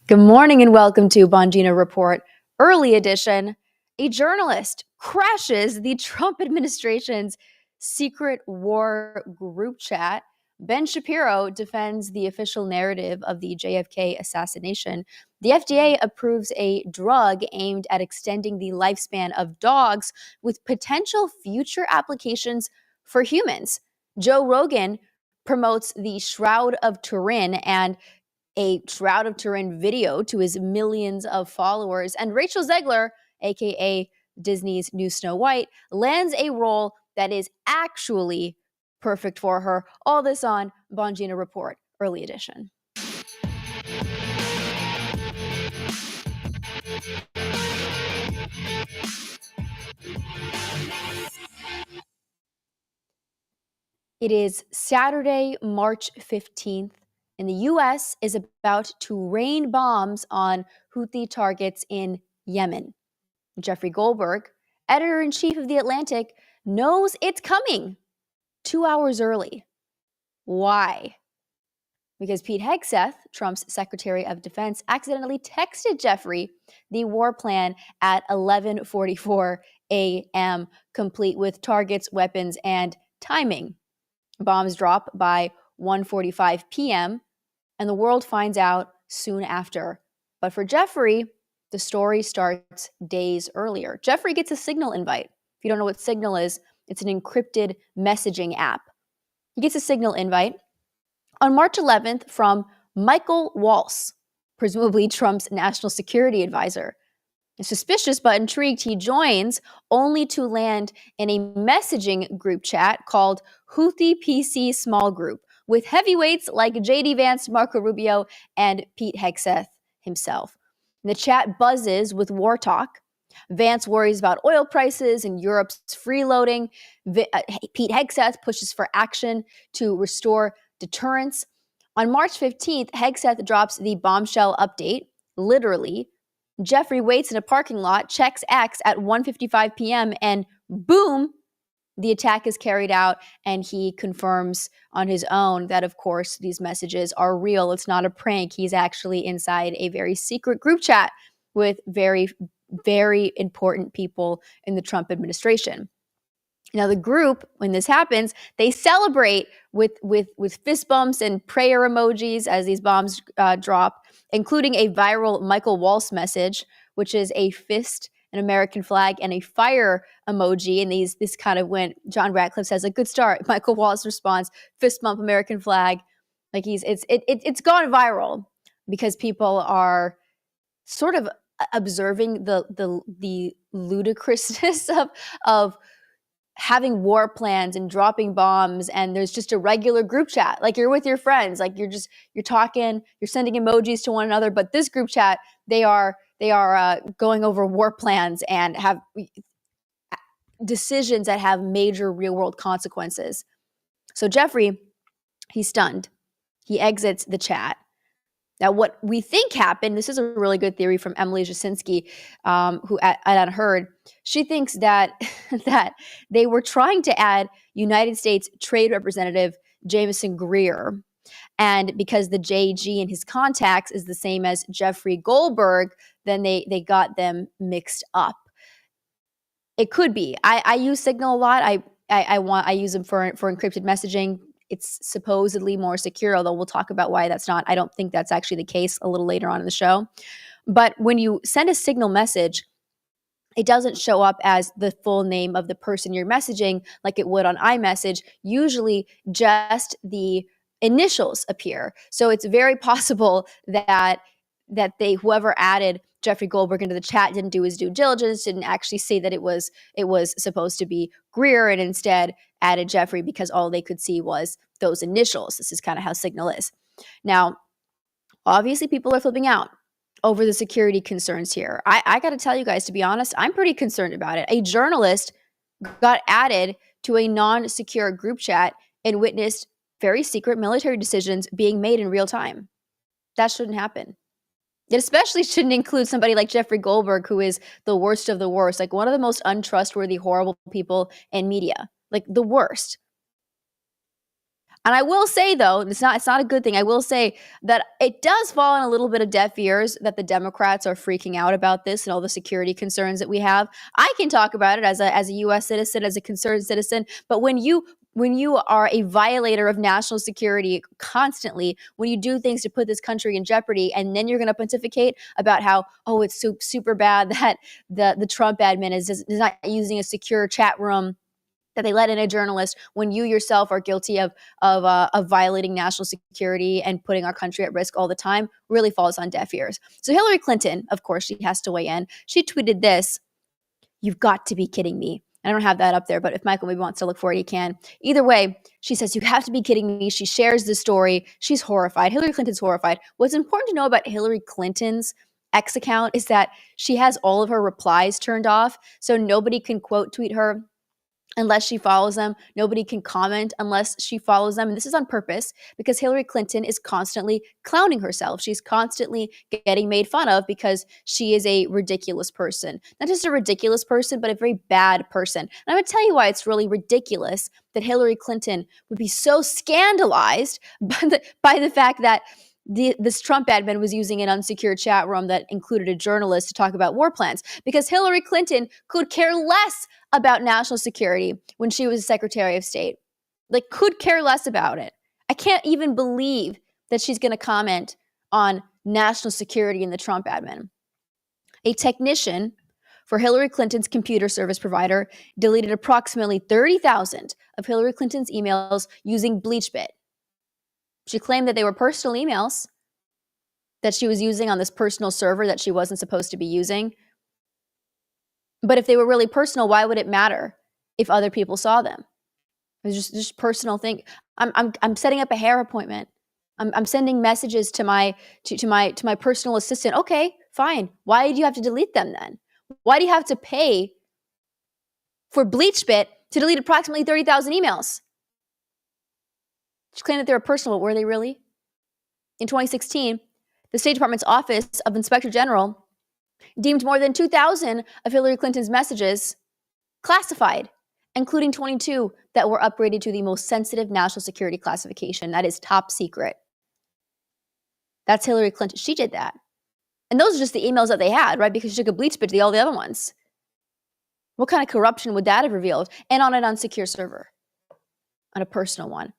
Good morning and welcome to Bongino Report Early Edition. A journalist crashes the Trump administration's secret war group chat. Ben Shapiro defends the official narrative of the JFK assassination. The FDA approves a drug aimed at extending the lifespan of dogs with potential future applications for humans. Joe Rogan promotes the Shroud of Turin and a Shroud of Turin video to his millions of followers. And Rachel Zegler, aka Disney's new Snow White, lands a role that is actually perfect for her. All this on Bongino Report, Early Edition. It is Saturday, March 15th, and the U.S. is about to rain bombs on Houthi targets in Yemen. Jeffrey Goldberg, editor-in-chief of The Atlantic, knows it's coming 2 hours early. Why? Because Pete Hegseth, Trump's Secretary of Defense, accidentally texted Jeffrey the war plan at 11:44 a.m., complete with targets, weapons, and timing. Bombs drop by 1:45 p.m., and the world finds out soon after. But for Jeffrey, the story starts days earlier. Jeffrey gets a Signal invite. If you don't know what Signal is, it's an encrypted messaging app. He gets a Signal invite on March 11th from Michael Waltz, presumably Trump's national security advisor. Suspicious but intrigued, he joins only to land in a messaging group chat called Houthi PC Small Group with heavyweights like J.D. Vance, Marco Rubio, and Pete Hegseth himself. The chat buzzes with war talk. Vance worries about oil prices and Europe's freeloading. Pete Hegseth pushes for action to restore deterrence. On March 15th, Hegseth drops the bombshell update, literally. Jeffrey waits in a parking lot, checks X at 1:55 p.m., and boom, the attack is carried out, and he confirms on his own that, of course, these messages are real. It's not a prank. He's actually inside a very secret group chat with very, very important people in the Trump administration. Now, the group, when this happens, they celebrate with fist bumps and prayer emojis as these bombs drop, including a viral Michael Waltz message, which is a fist, an American flag, and a fire emoji. And this kind of went, John Ratcliffe says, a good start. Michael Waltz responds, fist bump, American flag. Like it's gone viral because people are sort of observing the ludicrousness of having war plans and dropping bombs, and there's just a regular group chat. Like you're with your friends, like you're talking, you're sending emojis to one another. But this group chat, they are going over war plans and have decisions that have major real world consequences. So Jeffrey, he's stunned. He exits the chat. Now, what we think happened, this is a really good theory from Emily Jasinski, who at Unheard. She thinks that they were trying to add United States Trade Representative Jameson Greer. And because the JG in his contacts is the same as Jeffrey Goldberg, then they got them mixed up. It could be. I use Signal a lot. I use them for encrypted messaging. It's supposedly more secure, although we'll talk about why that's not. I don't think that's actually the case a little later on in the show. But when you send a Signal message, it doesn't show up as the full name of the person you're messaging like it would on iMessage. Usually just the initials appear. So it's very possible that whoever added Jeffrey Goldberg into the chat didn't do his due diligence, didn't actually say that it was supposed to be Greer, and instead added Jeffrey because all they could see was those initials. This is kind of how Signal is. Now, obviously people are flipping out over the security concerns here. I got to tell you guys, to be honest, I'm pretty concerned about it. A journalist got added to a non-secure group chat and witnessed very secret military decisions being made in real time. That shouldn't happen. It especially shouldn't include somebody like Jeffrey Goldberg, who is the worst of the worst, like one of the most untrustworthy, horrible people in media, like the worst. And I will say, though, it's not a good thing. I will say that it does fall on a little bit of deaf ears that the Democrats are freaking out about this and all the security concerns that we have. I can talk about it as a U.S. citizen, as a concerned citizen, but when you are a violator of national security constantly, when you do things to put this country in jeopardy, and then you're going to pontificate about how, oh, it's super bad that the Trump admin is not using a secure chat room, that they let in a journalist, when you yourself are guilty of violating national security and putting our country at risk all the time, really falls on deaf ears. So Hillary Clinton, of course, she has to weigh in. She tweeted this: "You've got to be kidding me." I don't have that up there, but if Michael maybe wants to look for it, he can. Either way, she says, "You have to be kidding me." She shares the story. She's horrified. Hillary Clinton's horrified. What's important to know about Hillary Clinton's X account is that she has all of her replies turned off, so nobody can quote tweet her unless she follows them. Nobody can comment unless she follows them. And this is on purpose because Hillary Clinton is constantly clowning herself. She's constantly getting made fun of because she is a ridiculous person. Not just a ridiculous person, but a very bad person. And I'm going to tell you why it's really ridiculous that Hillary Clinton would be so scandalized by the fact that this Trump admin was using an unsecured chat room that included a journalist to talk about war plans, because Hillary Clinton could care less about national security when she was Secretary of State. Like, could care less about it. I can't even believe that she's going to comment on national security in the Trump admin. A technician for Hillary Clinton's computer service provider deleted approximately 30,000 of Hillary Clinton's emails using BleachBit. She claimed that they were personal emails that she was using on this personal server that she wasn't supposed to be using. But if they were really personal, why would it matter if other people saw them? It was just personal thing. I'm setting up a hair appointment. I'm sending messages to my personal assistant. Okay, fine. Why do you have to delete them then? Why do you have to pay for BleachBit to delete approximately 30,000 emails? She claimed that they were personal, but were they really? In 2016, the State Department's Office of Inspector General deemed more than 2,000 of Hillary Clinton's messages classified, including 22 that were upgraded to the most sensitive national security classification. That is top secret. That's Hillary Clinton. She did that. And those are just the emails that they had, right? Because she took a BleachBit to all the other ones. What kind of corruption would that have revealed? And on an unsecure server, on a personal one.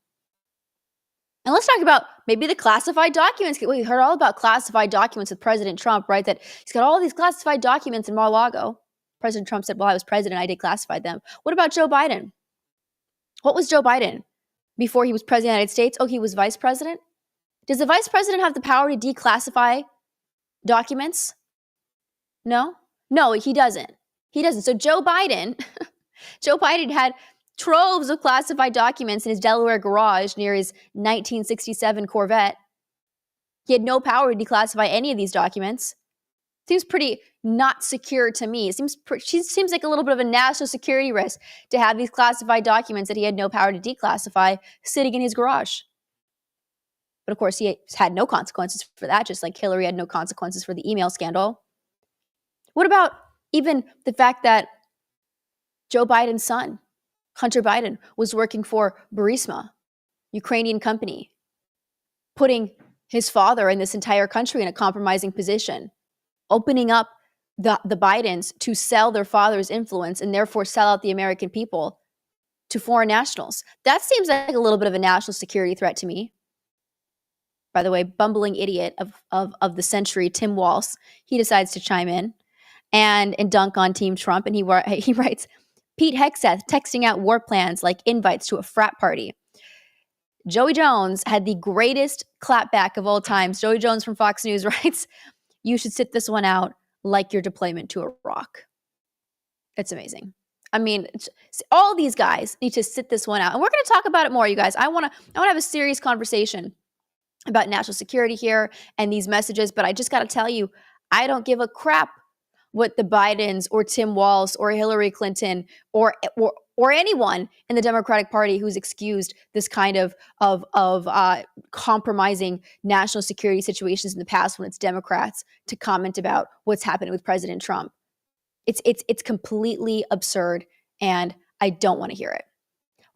And let's talk about maybe the classified documents. We heard all about classified documents with President Trump, right? That he's got all these classified documents in Mar-a-Lago. President Trump said, well, I was president, I declassified them. What about Joe Biden? What was Joe Biden before he was president of the United States? Oh, he was vice president? Does the vice president have the power to declassify documents? No, he doesn't. He doesn't. So Joe Biden had troves of classified documents in his Delaware garage near his 1967 Corvette. He had no power to declassify any of these documents. Seems pretty not secure to me. It seems like a little bit of a national security risk to have these classified documents that he had no power to declassify sitting in his garage. But of course, he had no consequences for that, just like Hillary had no consequences for the email scandal. What about even the fact that Joe Biden's son, Hunter Biden, was working for Burisma, Ukrainian company, putting his father and this entire country in a compromising position, opening up the Bidens to sell their father's influence and therefore sell out the American people to foreign nationals. That seems like a little bit of a national security threat to me. By the way, bumbling idiot of the century, Tim Walz, he decides to chime in and dunk on Team Trump. And he writes, Pete Hegseth texting out war plans like invites to a frat party. Joey Jones had the greatest clapback of all times. Joey Jones from Fox News writes, you should sit this one out like your deployment to Iraq. It's amazing. I mean, all these guys need to sit this one out. And we're going to talk about it more, you guys. I want to have a serious conversation about national security here and these messages, but I just got to tell you, I don't give a crap what the Bidens or Tim Walz or Hillary Clinton or anyone in the Democratic Party who's excused this kind of compromising national security situations in the past when it's Democrats to comment about what's happening with President Trump. It's completely absurd, and I don't want to hear it.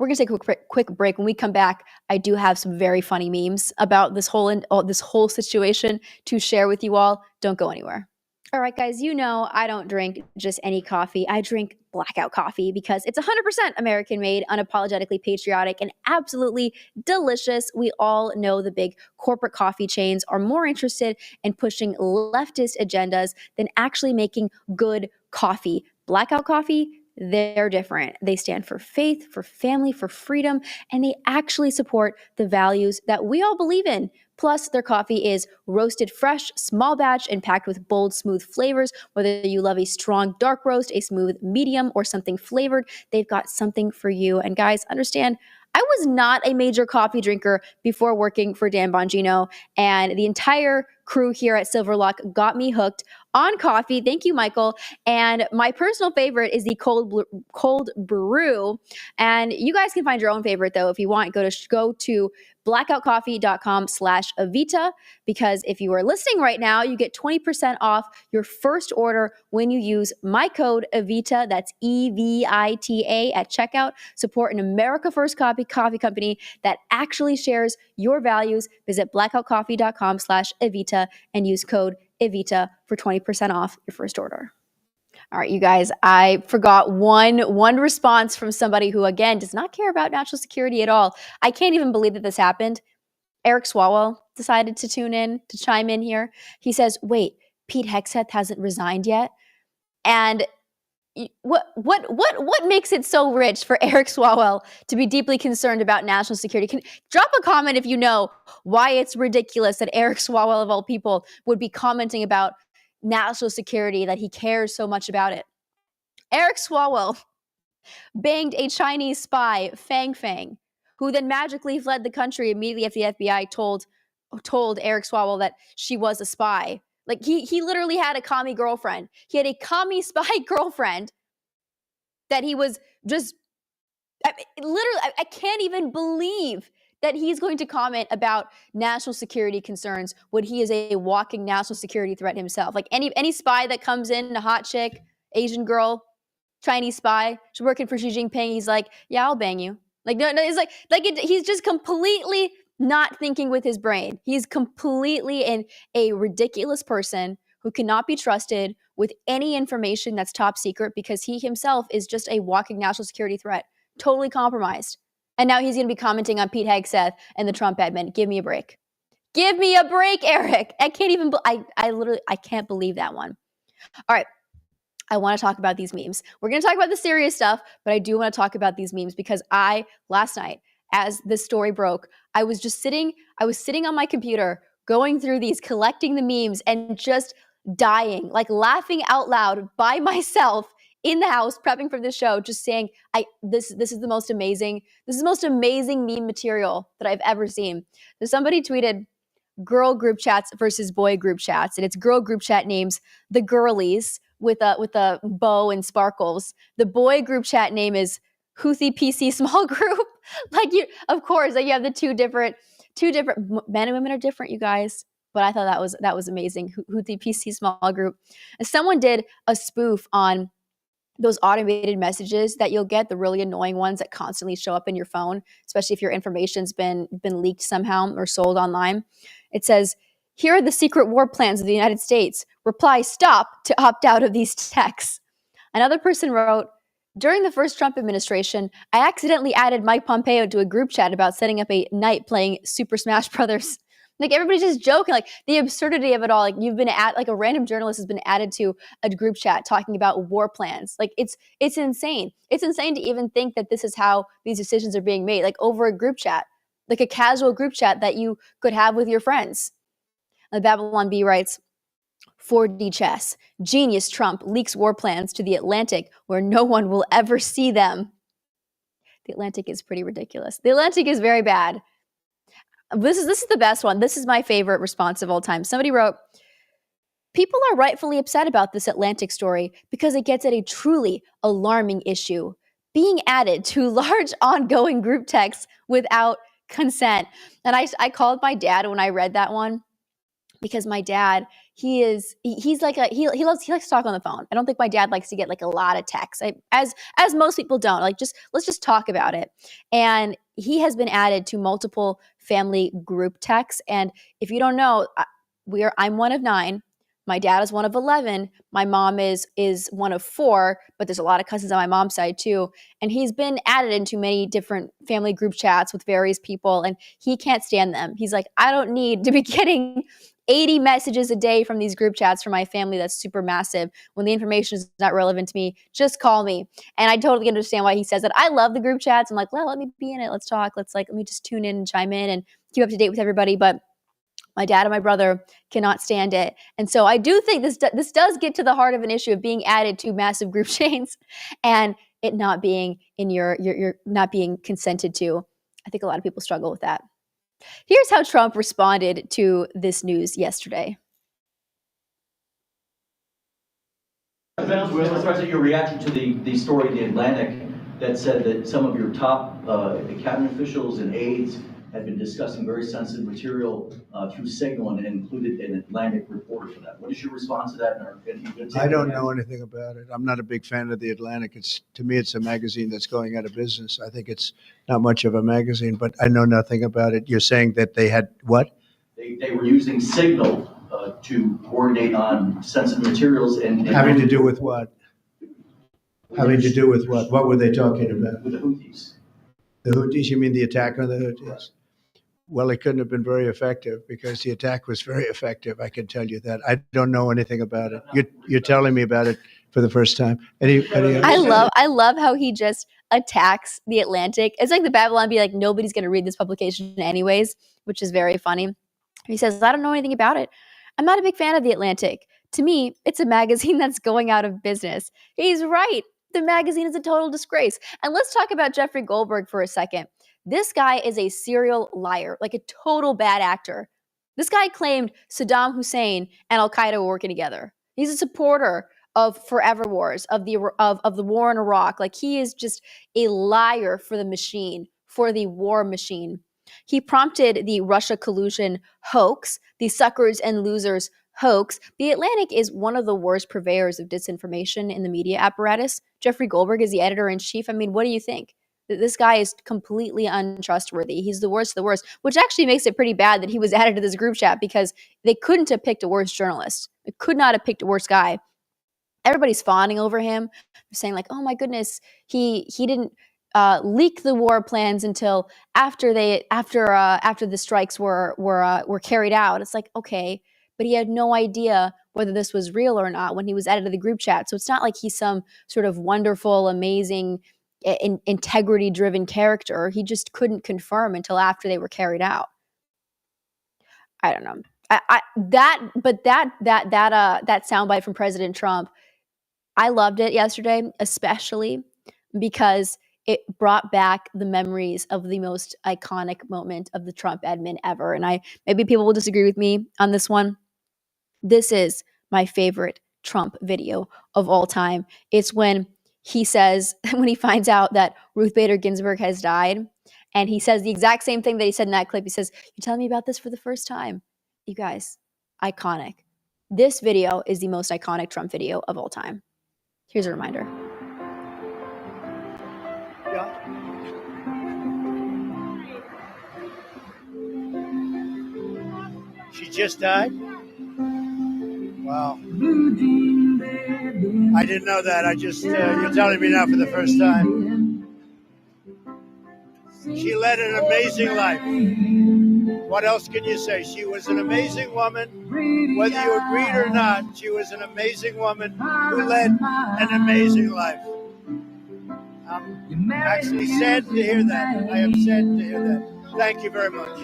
We're going to take a quick break. When we come back, I do have some very funny memes about this whole situation to share with you all. Don't go anywhere. All right, guys, you know I don't drink just any coffee. I drink Blackout coffee because it's 100% American made, unapologetically patriotic, and absolutely delicious. We all know the big corporate coffee chains are more interested in pushing leftist agendas than actually making good coffee. Blackout coffee, they're different. They stand for faith, for family, for freedom, and they actually support the values that we all believe in. Plus, their coffee is roasted fresh, small batch, and packed with bold, smooth flavors. Whether you love a strong dark roast, a smooth medium, or something flavored, they've got something for you. And guys, understand, I was not a major coffee drinker before working for Dan Bongino, and the entire crew here at Silverlock got me hooked on coffee. Thank you, Michael. And my personal favorite is the cold brew. And you guys can find your own favorite though if you want. Go to blackoutcoffee.com/Evita, because if you are listening right now, you get 20% off your first order when you use my code Evita. That's EVITA at checkout. Support an America First coffee company that actually shares your values. Visit blackoutcoffee.com/Evita and use code Evita for 20% off your first order. All right, you guys, I forgot one response from somebody who, again, does not care about national security at all. I can't even believe that this happened. Eric Swalwell decided to chime in here. He says, wait, Pete Hegseth hasn't resigned yet? And what makes it so rich for Eric Swalwell to be deeply concerned about national security? Drop a comment if you know why it's ridiculous that Eric Swalwell, of all people, would be commenting about national security, that he cares so much about it. Eric Swalwell banged a Chinese spy, Fang Fang, who then magically fled the country immediately after the FBI told Eric Swalwell that she was a spy. Like he literally had a commie girlfriend. He had a commie spy girlfriend that he was just I can't even believe that he's going to comment about national security concerns when he is a walking national security threat himself. Like any spy that comes in, a hot chick, Asian girl, Chinese spy, she's working for Xi Jinping, he's like, yeah, I'll bang you. Like, no, he's just completely not thinking with his brain. He's completely a ridiculous person who cannot be trusted with any information that's top secret because he himself is just a walking national security threat, totally compromised. And now he's going to be commenting on Pete Hegseth and the Trump admin. Give me a break. Give me a break, Eric. I can't even, I can't believe that one. All right. I want to talk about these memes. We're going to talk about the serious stuff, but I do want to talk about these memes because last night, as this story broke, I was sitting on my computer going through these, collecting the memes and just dying, like laughing out loud by myself in the house, prepping for this show, just saying, this is the most amazing meme material that I've ever seen. So somebody tweeted, girl group chats versus boy group chats, and it's girl group chat names the girlies with a bow and sparkles. The boy group chat name is Houthi PC small group. Of course, you have the two different men and women are different, you guys. But I thought that was amazing. Houthi PC small group. And someone did a spoof on those automated messages that you'll get, the really annoying ones that constantly show up in your phone, especially if your information's been leaked somehow or sold online. It says, here are the secret war plans of the United States. Reply stop to opt out of these texts. Another person wrote, during the first Trump administration, I accidentally added Mike Pompeo to a group chat about setting up a night playing Super Smash Brothers. Like everybody's just joking, like the absurdity of it all. Like a random journalist has been added to a group chat talking about war plans. Like it's insane. It's insane to even think that this is how these decisions are being made, like over a group chat, like a casual group chat that you could have with your friends. And Babylon B writes, 4D chess. Genius Trump leaks war plans to The Atlantic where no one will ever see them. The Atlantic is pretty ridiculous. The Atlantic is very bad. This is the best one. This is my favorite response of all time. Somebody wrote, people are rightfully upset about this Atlantic story because it gets at a truly alarming issue, being added to large ongoing group texts without consent. And I called my dad when I read that one, because my dad, he's like he likes to talk on the phone. I don't think my dad likes to get like a lot of texts. As most people don't. Like let's just talk about it. And he has been added to multiple family group texts. And if you don't know, I'm one of 9. My dad is one of 11. My mom is one of 4, but there's a lot of cousins on my mom's side too. And he's been added into many different family group chats with various people, and he can't stand them. He's like, I don't need to be getting 80 messages a day from these group chats from my family that's super massive when the information is not relevant to me. Just call me. And I totally understand why he says that. I love the group chats. I'm like, well, let me be in it. Let's talk. Let me just tune in and chime in and keep up to date with everybody. But my dad and my brother cannot stand it. And so I do think this does get to the heart of an issue of being added to massive group chains and it not being in your not being consented to. I think a lot of people struggle with that. Here's how Trump responded to this news yesterday. Mr. President, your reaction to the story in The Atlantic that said that some of your top cabinet officials and aides had been discussing very sensitive material through Signal and included an Atlantic reporter for that. What is your response to that? I don't know anything about it. I'm not a big fan of The Atlantic. To me, it's a magazine that's going out of business. I think it's not much of a magazine, but I know nothing about it. You're saying that they had what? They were using Signal to coordinate on sensitive materials and having to do with what? Having to do with what? What were they talking about? With the Houthis. The Houthis? You mean the attack on the Houthis? Right. Well, it couldn't have been very effective because the attack was very effective. I can tell you that. I don't know anything about it. You're telling me about it for the first time. Anybody else? I love how he just attacks The Atlantic. It's like the Babylon be like, nobody's going to read this publication anyways, which is very funny. He says, I don't know anything about it. I'm not a big fan of The Atlantic. To me, it's a magazine that's going out of business. He's right. The magazine is a total disgrace. And let's talk about Jeffrey Goldberg for a second. This guy is a serial liar, like a total bad actor. This guy claimed Saddam Hussein and Al Qaeda were working together. He's a supporter of forever wars, of the war in Iraq. Like he is just a liar for the machine, for the war machine. He prompted the Russia collusion hoax, the suckers and losers hoax. The Atlantic is one of the worst purveyors of disinformation in the media apparatus. Jeffrey Goldberg is the editor-in-chief. I mean, what do you think? This guy is completely untrustworthy. He's the worst of the worst, which actually makes it pretty bad that he was added to this group chat because they couldn't have picked a worse journalist. They could not have picked a worse guy. Everybody's fawning over him, saying like, "Oh my goodness, he didn't leak the war plans until after the strikes were carried out." It's like, okay, but he had no idea whether this was real or not when he was added to the group chat. So it's not like he's some sort of wonderful, amazing, integrity-driven character. He just couldn't confirm until after they were carried out. I don't know. That soundbite from President Trump, I loved it yesterday, especially because it brought back the memories of the most iconic moment of the Trump admin ever. And maybe people will disagree with me on this one. This is my favorite Trump video of all time. It's when he says, when he finds out that Ruth Bader Ginsburg has died, and he says the exact same thing that he said in that clip. He says, "You're telling me about this for the first time." You guys, iconic. This video is the most iconic Trump video of all time. Here's a reminder. She just died? Wow. I didn't know that. I just, you're telling me now for the first time. She led an amazing life. What else can you say? She was an amazing woman. Whether you agreed or not, she was an amazing woman who led an amazing life. I'm actually sad to hear that. I am sad to hear that. Thank you very much.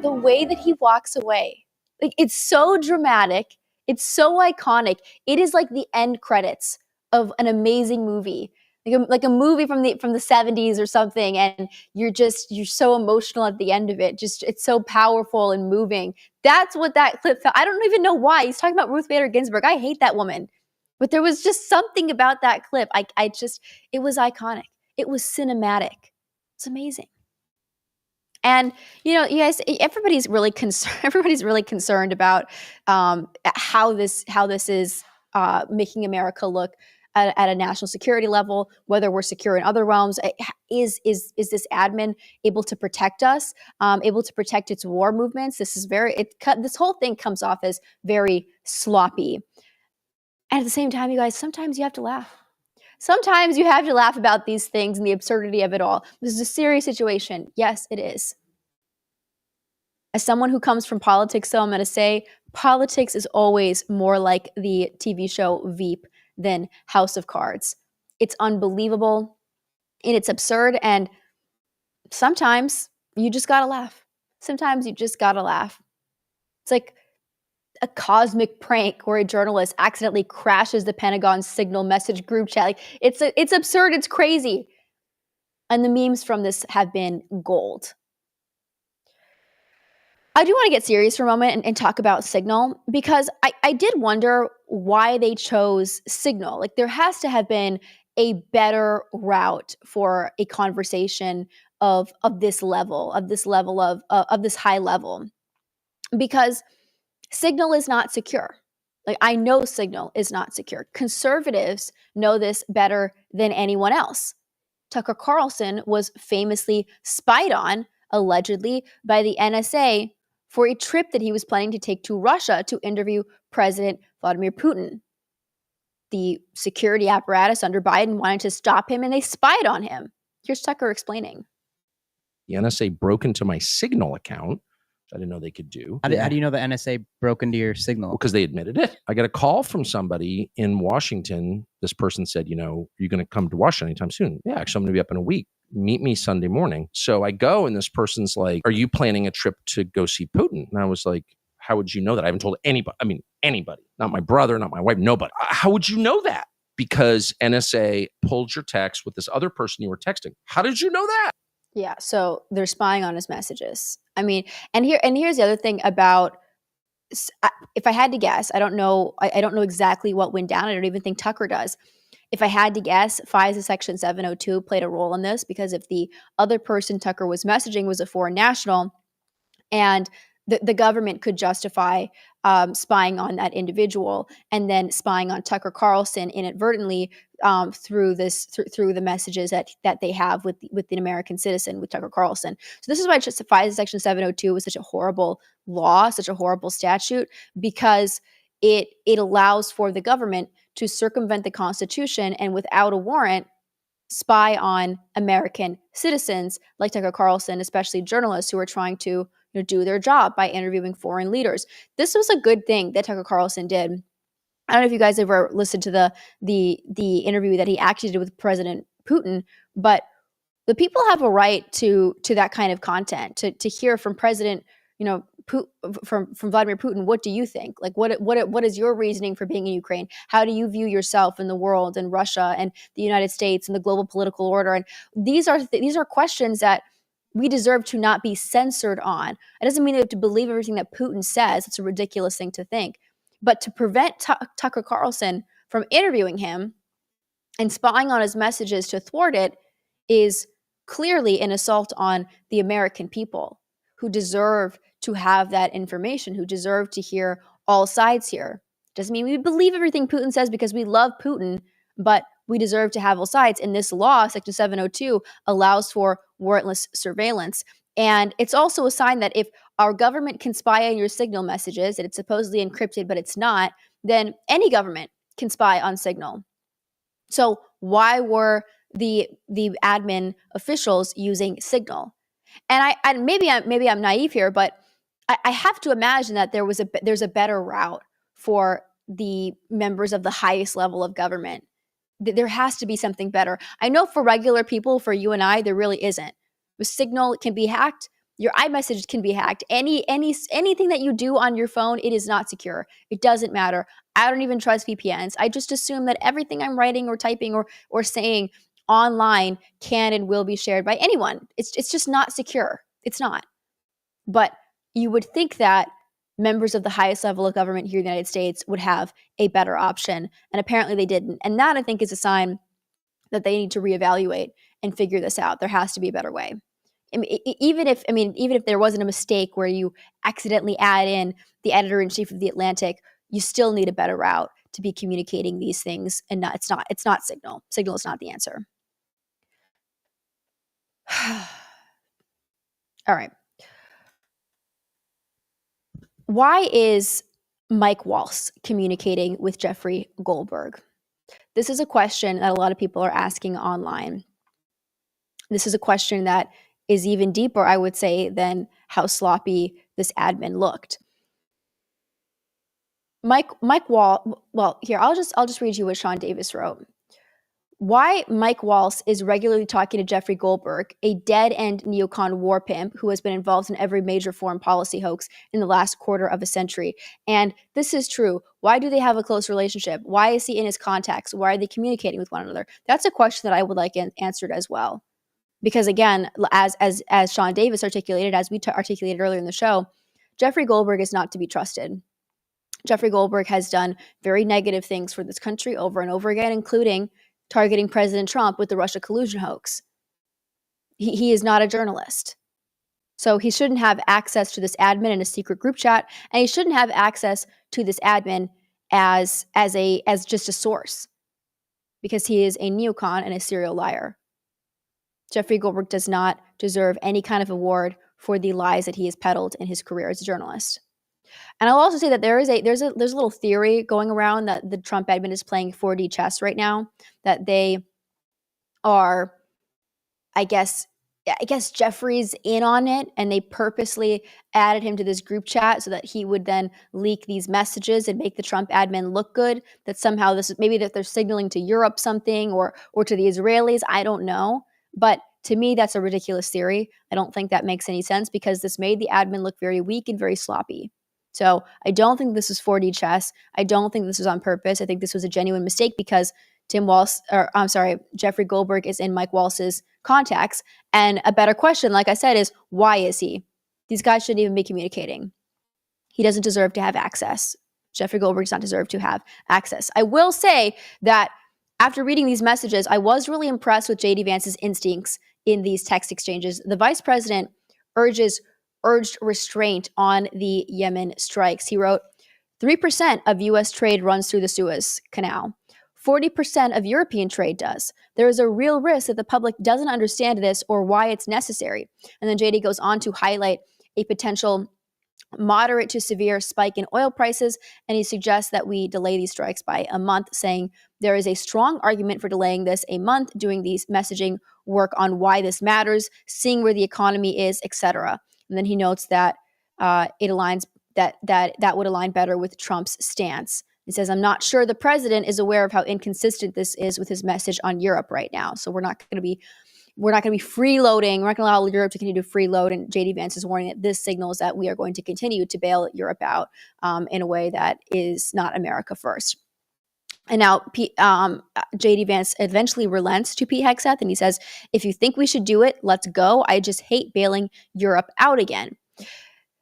The way that he walks away, like it's so dramatic, it's so iconic. It is like the end credits of an amazing movie, like a movie from the 70s or something, and you're so emotional at the end of it. Just it's so powerful and moving. That's what that clip felt. I don't even know why. He's talking about Ruth Bader Ginsburg. I hate that woman. But there was just something about that clip. It was iconic. It was cinematic. It's amazing. And you guys, everybody's really concerned. Everybody's really concerned about how this is making America look at a national security level. Whether we're secure in other realms, is this admin able to protect us? Able to protect its war movements? This whole thing comes off as very sloppy. And at the same time, you guys, sometimes you have to laugh. Sometimes you have to laugh about these things and the absurdity of it all. This is a serious situation. Yes, it is. As someone who comes from politics, though, I'm going to say politics is always more like the TV show Veep than House of Cards. It's unbelievable and it's absurd. And sometimes you just got to laugh. Sometimes you just got to laugh. It's like a cosmic prank where a journalist accidentally crashes the Pentagon's signal message group chat. Like it's absurd. It's crazy. And the memes from this have been gold. I do want to get serious for a moment and talk about Signal, because I did wonder why they chose Signal. Like, there has to have been a better route for a conversation of this level, of this high level, because Signal is not secure. Like, I know Signal is not secure. Conservatives know this better than anyone else. Tucker Carlson was famously spied on, allegedly, by the NSA for a trip that he was planning to take to Russia to interview President Vladimir Putin. The security apparatus under Biden wanted to stop him, and they spied on him. Here's Tucker explaining. The NSA broke into my Signal account, which I didn't know they could do. How do you know the NSA broke into your Signal? Because they admitted it. I got a call from somebody in Washington. This person said, are you going to come to Washington anytime soon? Yeah, actually, I'm going to be up in a week. Meet me Sunday morning. So I go, and this person's like, are you planning a trip to go see Putin? And I was like, how would you know that? I haven't told anybody. I mean, anybody. Not my brother, not my wife, nobody. How would you know that? Because NSA pulled your text with this other person you were texting. How did you know that? Yeah, so they're spying on his messages. I mean, and here's the other thing about, if I had to guess, I don't know exactly what went down. I don't even think Tucker does. If I had to guess, FISA Section 702 played a role in this, because if the other person Tucker was messaging was a foreign national, and the government could justify spying on that individual and then spying on Tucker Carlson inadvertently through the messages that they have with the American citizen, with Tucker Carlson. So this is why FISA Section 702 was such a horrible law, such a horrible statute, because it allows for the government to circumvent the Constitution and without a warrant spy on American citizens like Tucker Carlson, especially journalists who are trying to do their job by interviewing foreign leaders. This was a good thing that Tucker Carlson did. I don't know if you guys ever listened to the interview that he actually did with President Putin, but the people have a right to that kind of content, to hear from President, from Vladimir Putin. What do you think? Like, what is your reasoning for being in Ukraine? How do you view yourself in the world, and Russia, and the United States, and the global political order? And these are questions that we deserve to not be censored on. It doesn't mean we have to believe everything that Putin says. It's a ridiculous thing to think. But to prevent Tucker Carlson from interviewing him and spying on his messages to thwart it is clearly an assault on the American people, who deserve to have that information, who deserve to hear all sides here. Doesn't mean we believe everything Putin says because we love Putin, but we deserve to have all sides. And this law, Section 702, allows for warrantless surveillance. And it's also a sign that if our government can spy on your Signal messages, and it's supposedly encrypted, but it's not, then any government can spy on Signal. So why were the admin officials using Signal? And maybe I'm naive here, but I have to imagine that there's a better route for the members of the highest level of government. There has to be something better. I know for regular people, for you and I, there really isn't. With Signal, it can be hacked. Your iMessage can be hacked. Anything that you do on your phone, it is not secure. It doesn't matter. I don't even trust VPNs. I just assume that everything I'm writing or typing or saying online can and will be shared by anyone. It's just not secure. It's not. But you would think that members of the highest level of government here in the United States would have a better option. And apparently they didn't. And that, I think, is a sign that they need to reevaluate and figure this out. There has to be a better way. even if there wasn't a mistake where you accidentally add in the editor-in-chief of The Atlantic, you still need a better route to be communicating these things, and it's not Signal. Signal is not the answer. All right. Why is Mike Waltz communicating with Jeffrey Goldberg? This is a question that a lot of people are asking online. This is a question that is even deeper, I would say, than how sloppy this admin looked. Mike Waltz. Well, here I'll just read you what Sean Davis wrote. Why Mike Waltz is regularly talking to Jeffrey Goldberg, a dead-end neocon war pimp who has been involved in every major foreign policy hoax in the last quarter of a century. And this is true. Why do they have a close relationship? Why is he in his contacts? Why are they communicating with one another? That's a question that I would like answered as well. Because again, as Sean Davis articulated, as we articulated earlier in the show, Jeffrey Goldberg is not to be trusted. Jeffrey Goldberg has done very negative things for this country over and over again, including targeting President Trump with the Russia collusion hoax. He is not a journalist. So he shouldn't have access to this admin in a secret group chat, and he shouldn't have access to this admin as just a source, because he is a neocon and a serial liar. Jeffrey Goldberg does not deserve any kind of award for the lies that he has peddled in his career as a journalist. And I'll also say that there's a little theory going around that the Trump admin is playing 4D chess right now, that they are, I guess Jeffrey's in on it, and they purposely added him to this group chat so that he would then leak these messages and make the Trump admin look good, that somehow maybe that they're signaling to Europe something or to the Israelis. I don't know. But to me, that's a ridiculous theory. I don't think that makes any sense, because this made the admin look very weak and very sloppy. So I don't think this is 4D chess. I don't think this was on purpose. I think this was a genuine mistake, because Jeffrey Goldberg is in Mike Waltz's contacts. And a better question, like I said, is why is he? These guys shouldn't even be communicating. He doesn't deserve to have access. Jeffrey Goldberg does not deserve to have access. I will say that after reading these messages, I was really impressed with J.D. Vance's instincts in these text exchanges. The vice president urged restraint on the Yemen strikes. He wrote, 3% of U.S. trade runs through the Suez Canal. 40% of European trade does. There is a real risk that the public doesn't understand this or why it's necessary. And then JD goes on to highlight a potential moderate to severe spike in oil prices, and he suggests that we delay these strikes by a month, saying there is a strong argument for delaying this a month, doing these messaging work on why this matters, seeing where the economy is, etc. And then he notes that it aligns that would align better with Trump's stance. He says, I'm not sure the president is aware of how inconsistent this is with his message on Europe right now. So we're not going to be freeloading. We're not going to allow Europe to continue to freeload. And J.D. Vance is warning that this signals that we are going to continue to bail Europe out in a way that is not America first. And now J.D. Vance eventually relents to Pete Hegseth, and he says, if you think we should do it, let's go. I just hate bailing Europe out again.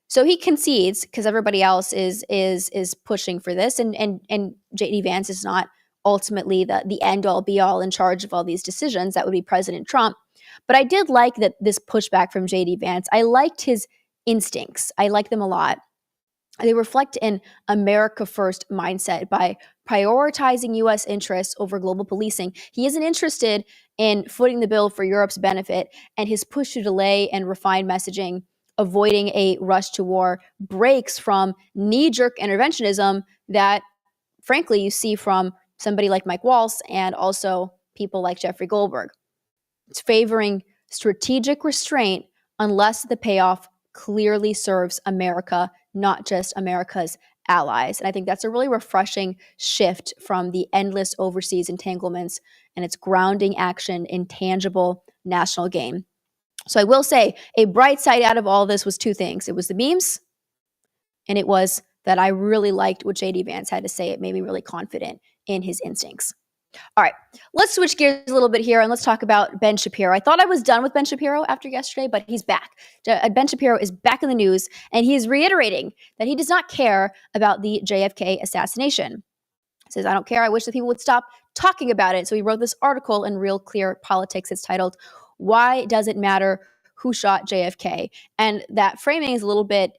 So he concedes, because everybody else is pushing for this, and J.D. Vance is not ultimately the end-all, be-all in charge of all these decisions. That would be President Trump. But I did like that this pushback from J.D. Vance. I liked his instincts. I like them a lot. They reflect an America First mindset by prioritizing U.S. interests over global policing. He isn't interested in footing the bill for Europe's benefit, and his push to delay and refine messaging, avoiding a rush to war, breaks from knee-jerk interventionism that, frankly, you see from somebody like Mike Waltz and also people like Jeffrey Goldberg. It's favoring strategic restraint unless the payoff clearly serves America, not just America's allies. And I think that's a really refreshing shift from the endless overseas entanglements, and its grounding action in tangible national gain. So I will say a bright side out of all this was two things. It was the memes, and it was that I really liked what J.D. Vance had to say. It made me really confident in his instincts. All right, let's switch gears a little bit here and let's talk about Ben Shapiro. I thought I was done with Ben Shapiro after yesterday, but he's back. Ben Shapiro is back in the news, and he is reiterating that he does not care about the JFK assassination. He says, I don't care. I wish that people would stop talking about it. So he wrote this article in Real Clear Politics. It's titled, Why Does It Matter who shot JFK. And that framing is a little bit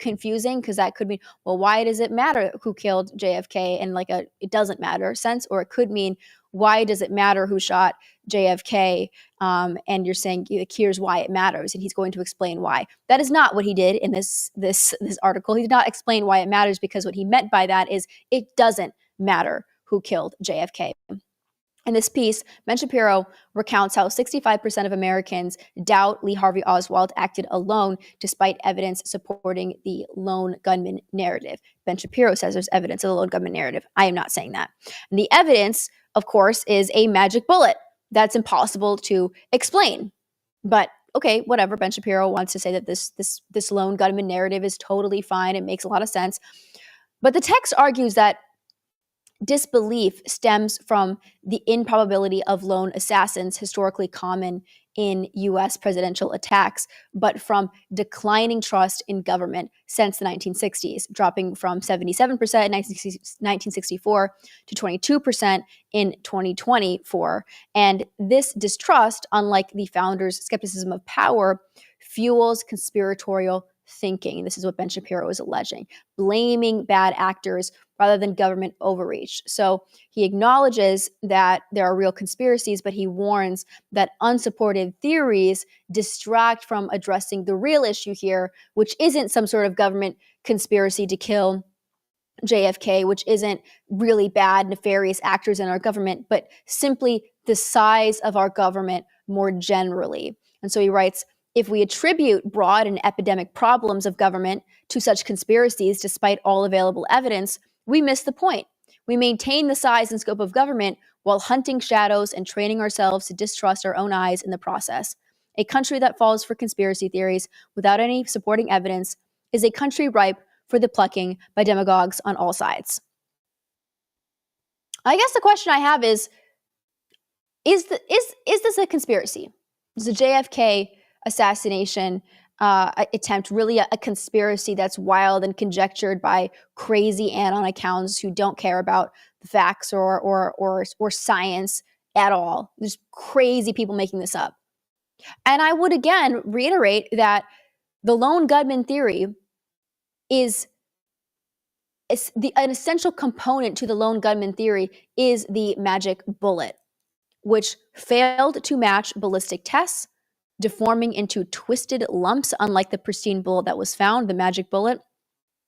confusing, because that could mean, well, why does it matter who killed JFK, and like it doesn't matter sense, or it could mean, why does it matter who shot JFK? And you're saying, here's why it matters, and he's going to explain why. That is not what he did in this article. He did not explain why it matters, because what he meant by that is it doesn't matter who killed JFK. In this piece, Ben Shapiro recounts how 65% of Americans doubt Lee Harvey Oswald acted alone, despite evidence supporting the lone gunman narrative. Ben Shapiro says there's evidence of the lone gunman narrative. I am not saying that. And the evidence, of course, is a magic bullet that's impossible to explain. But okay, whatever. Ben Shapiro wants to say that this lone gunman narrative is totally fine. It makes a lot of sense. But the text argues that disbelief stems from the improbability of lone assassins, historically common in US presidential attacks, but from declining trust in government since the 1960s, dropping from 77% in 1964 to 22% in 2024. And this distrust, unlike the founders' skepticism of power, fuels conspiratorial thinking. This is what Ben Shapiro is alleging, blaming bad actors rather than government overreach. So he acknowledges that there are real conspiracies, but he warns that unsupported theories distract from addressing the real issue here, which isn't some sort of government conspiracy to kill JFK, which isn't really bad, nefarious actors in our government, but simply the size of our government more generally. And so he writes, if we attribute broad and epidemic problems of government to such conspiracies, despite all available evidence, we miss the point. We maintain the size and scope of government while hunting shadows and training ourselves to distrust our own eyes in the process. A country that falls for conspiracy theories without any supporting evidence is a country ripe for the plucking by demagogues on all sides. I guess the question I have is this a conspiracy? Is the JFK assassination attempt really a conspiracy that's wild and conjectured by crazy anon accounts who don't care about the facts or science at all? There's crazy people making this up. And I would again reiterate that the lone gunman theory is an essential component to the lone gunman theory is the magic bullet, which failed to match ballistic tests, deforming into twisted lumps, unlike the pristine bullet that was found, the magic bullet.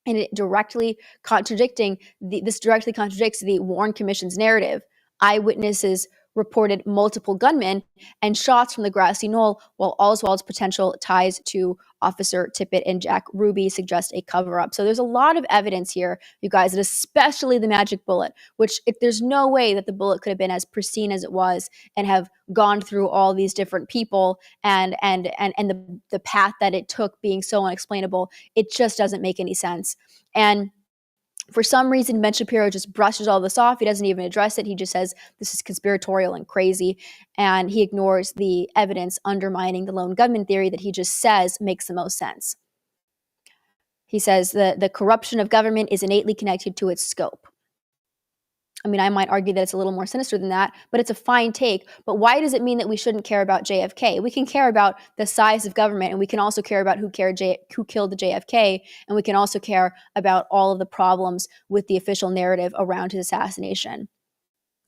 And it directly contradicts the Warren Commission's narrative. Eyewitnesses reported multiple gunmen and shots from the grassy knoll, while Oswald's potential ties to Officer Tippit and Jack Ruby suggest a cover-up. So there's a lot of evidence here, you guys, and especially the magic bullet, which there's no way that the bullet could have been as pristine as it was and have gone through all these different people and the path that it took being so unexplainable. It just doesn't make any sense. And for some reason, Ben Shapiro just brushes all this off. He doesn't even address it. He just says this is conspiratorial and crazy. And he ignores the evidence undermining the lone gunman theory that he just says makes the most sense. He says the corruption of government is innately connected to its scope. I mean, I might argue that it's a little more sinister than that, but it's a fine take. But why does it mean that we shouldn't care about JFK? We can care about the size of government, and we can also care about who killed the JFK, and we can also care about all of the problems with the official narrative around his assassination.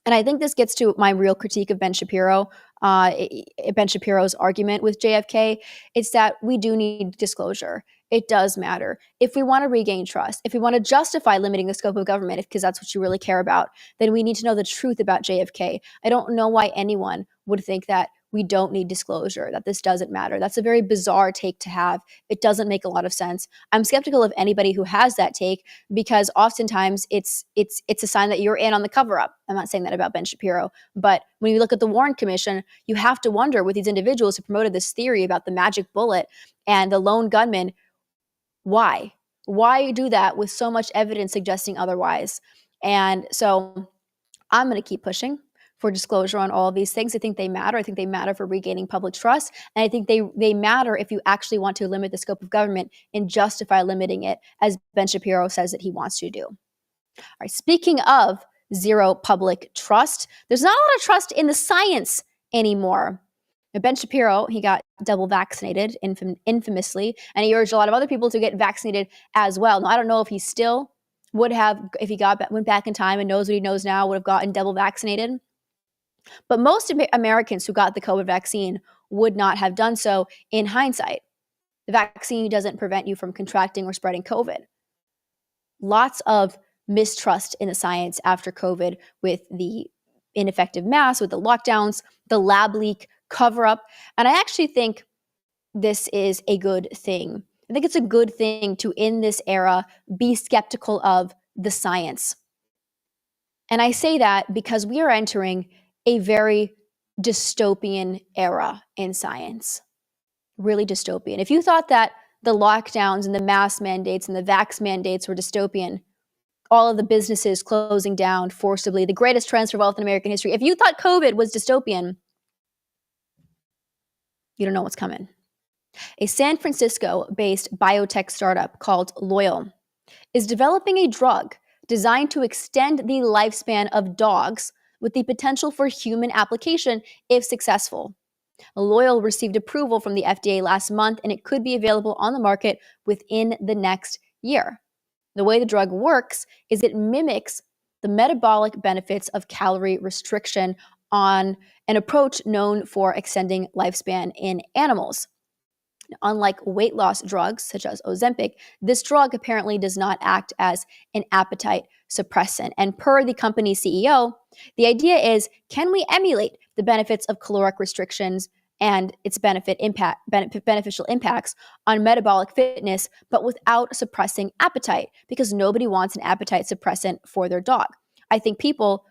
And I think this gets to my real critique of Ben Shapiro, Ben Shapiro's argument with JFK. It's that we do need disclosure. It does matter. If we want to regain trust, if we want to justify limiting the scope of government, because that's what you really care about, then we need to know the truth about JFK. I don't know why anyone would think that we don't need disclosure, that this doesn't matter. That's a very bizarre take to have. It doesn't make a lot of sense. I'm skeptical of anybody who has that take, because oftentimes it's a sign that you're in on the cover-up. I'm not saying that about Ben Shapiro, but when you look at the Warren Commission, you have to wonder, with these individuals who promoted this theory about the magic bullet and the lone gunman, why? Why do that with so much evidence suggesting otherwise? And so I'm going to keep pushing for disclosure on all of these things. I think they matter. I think they matter for regaining public trust. And I think they matter if you actually want to limit the scope of government and justify limiting it, as Ben Shapiro says that he wants to do. All right, speaking of zero public trust, there's not a lot of trust in the science anymore. Now, Ben Shapiro, he got double vaccinated infamously, and he urged a lot of other people to get vaccinated as well. Now, I don't know if he still would have, if he went back in time and knows what he knows now, would have gotten double vaccinated. But most Americans who got the COVID vaccine would not have done so in hindsight. The vaccine doesn't prevent you from contracting or spreading COVID. Lots of mistrust in the science after COVID with the ineffective masks, with the lockdowns, the lab leak cover up. And I actually think this is a good thing. I think it's a good thing to, in this era, be skeptical of the science. And I say that because we are entering a very dystopian era in science. Really dystopian. If you thought that the lockdowns and the mask mandates and the vax mandates were dystopian, all of the businesses closing down forcibly, the greatest transfer of wealth in American history, if you thought COVID was dystopian, you don't know what's coming. A San Francisco-based biotech startup called Loyal is developing a drug designed to extend the lifespan of dogs with the potential for human application if successful. Loyal received approval from the FDA last month, and it could be available on the market within the next year. The way the drug works is it mimics the metabolic benefits of calorie restriction on an approach known for extending lifespan in animals. Unlike weight loss drugs such as Ozempic, this drug apparently does not act as an appetite suppressant. And per the company's CEO, the idea is, can we emulate the benefits of caloric restrictions and its beneficial impacts on metabolic fitness, but without suppressing appetite? Because nobody wants an appetite suppressant for their dog. I think people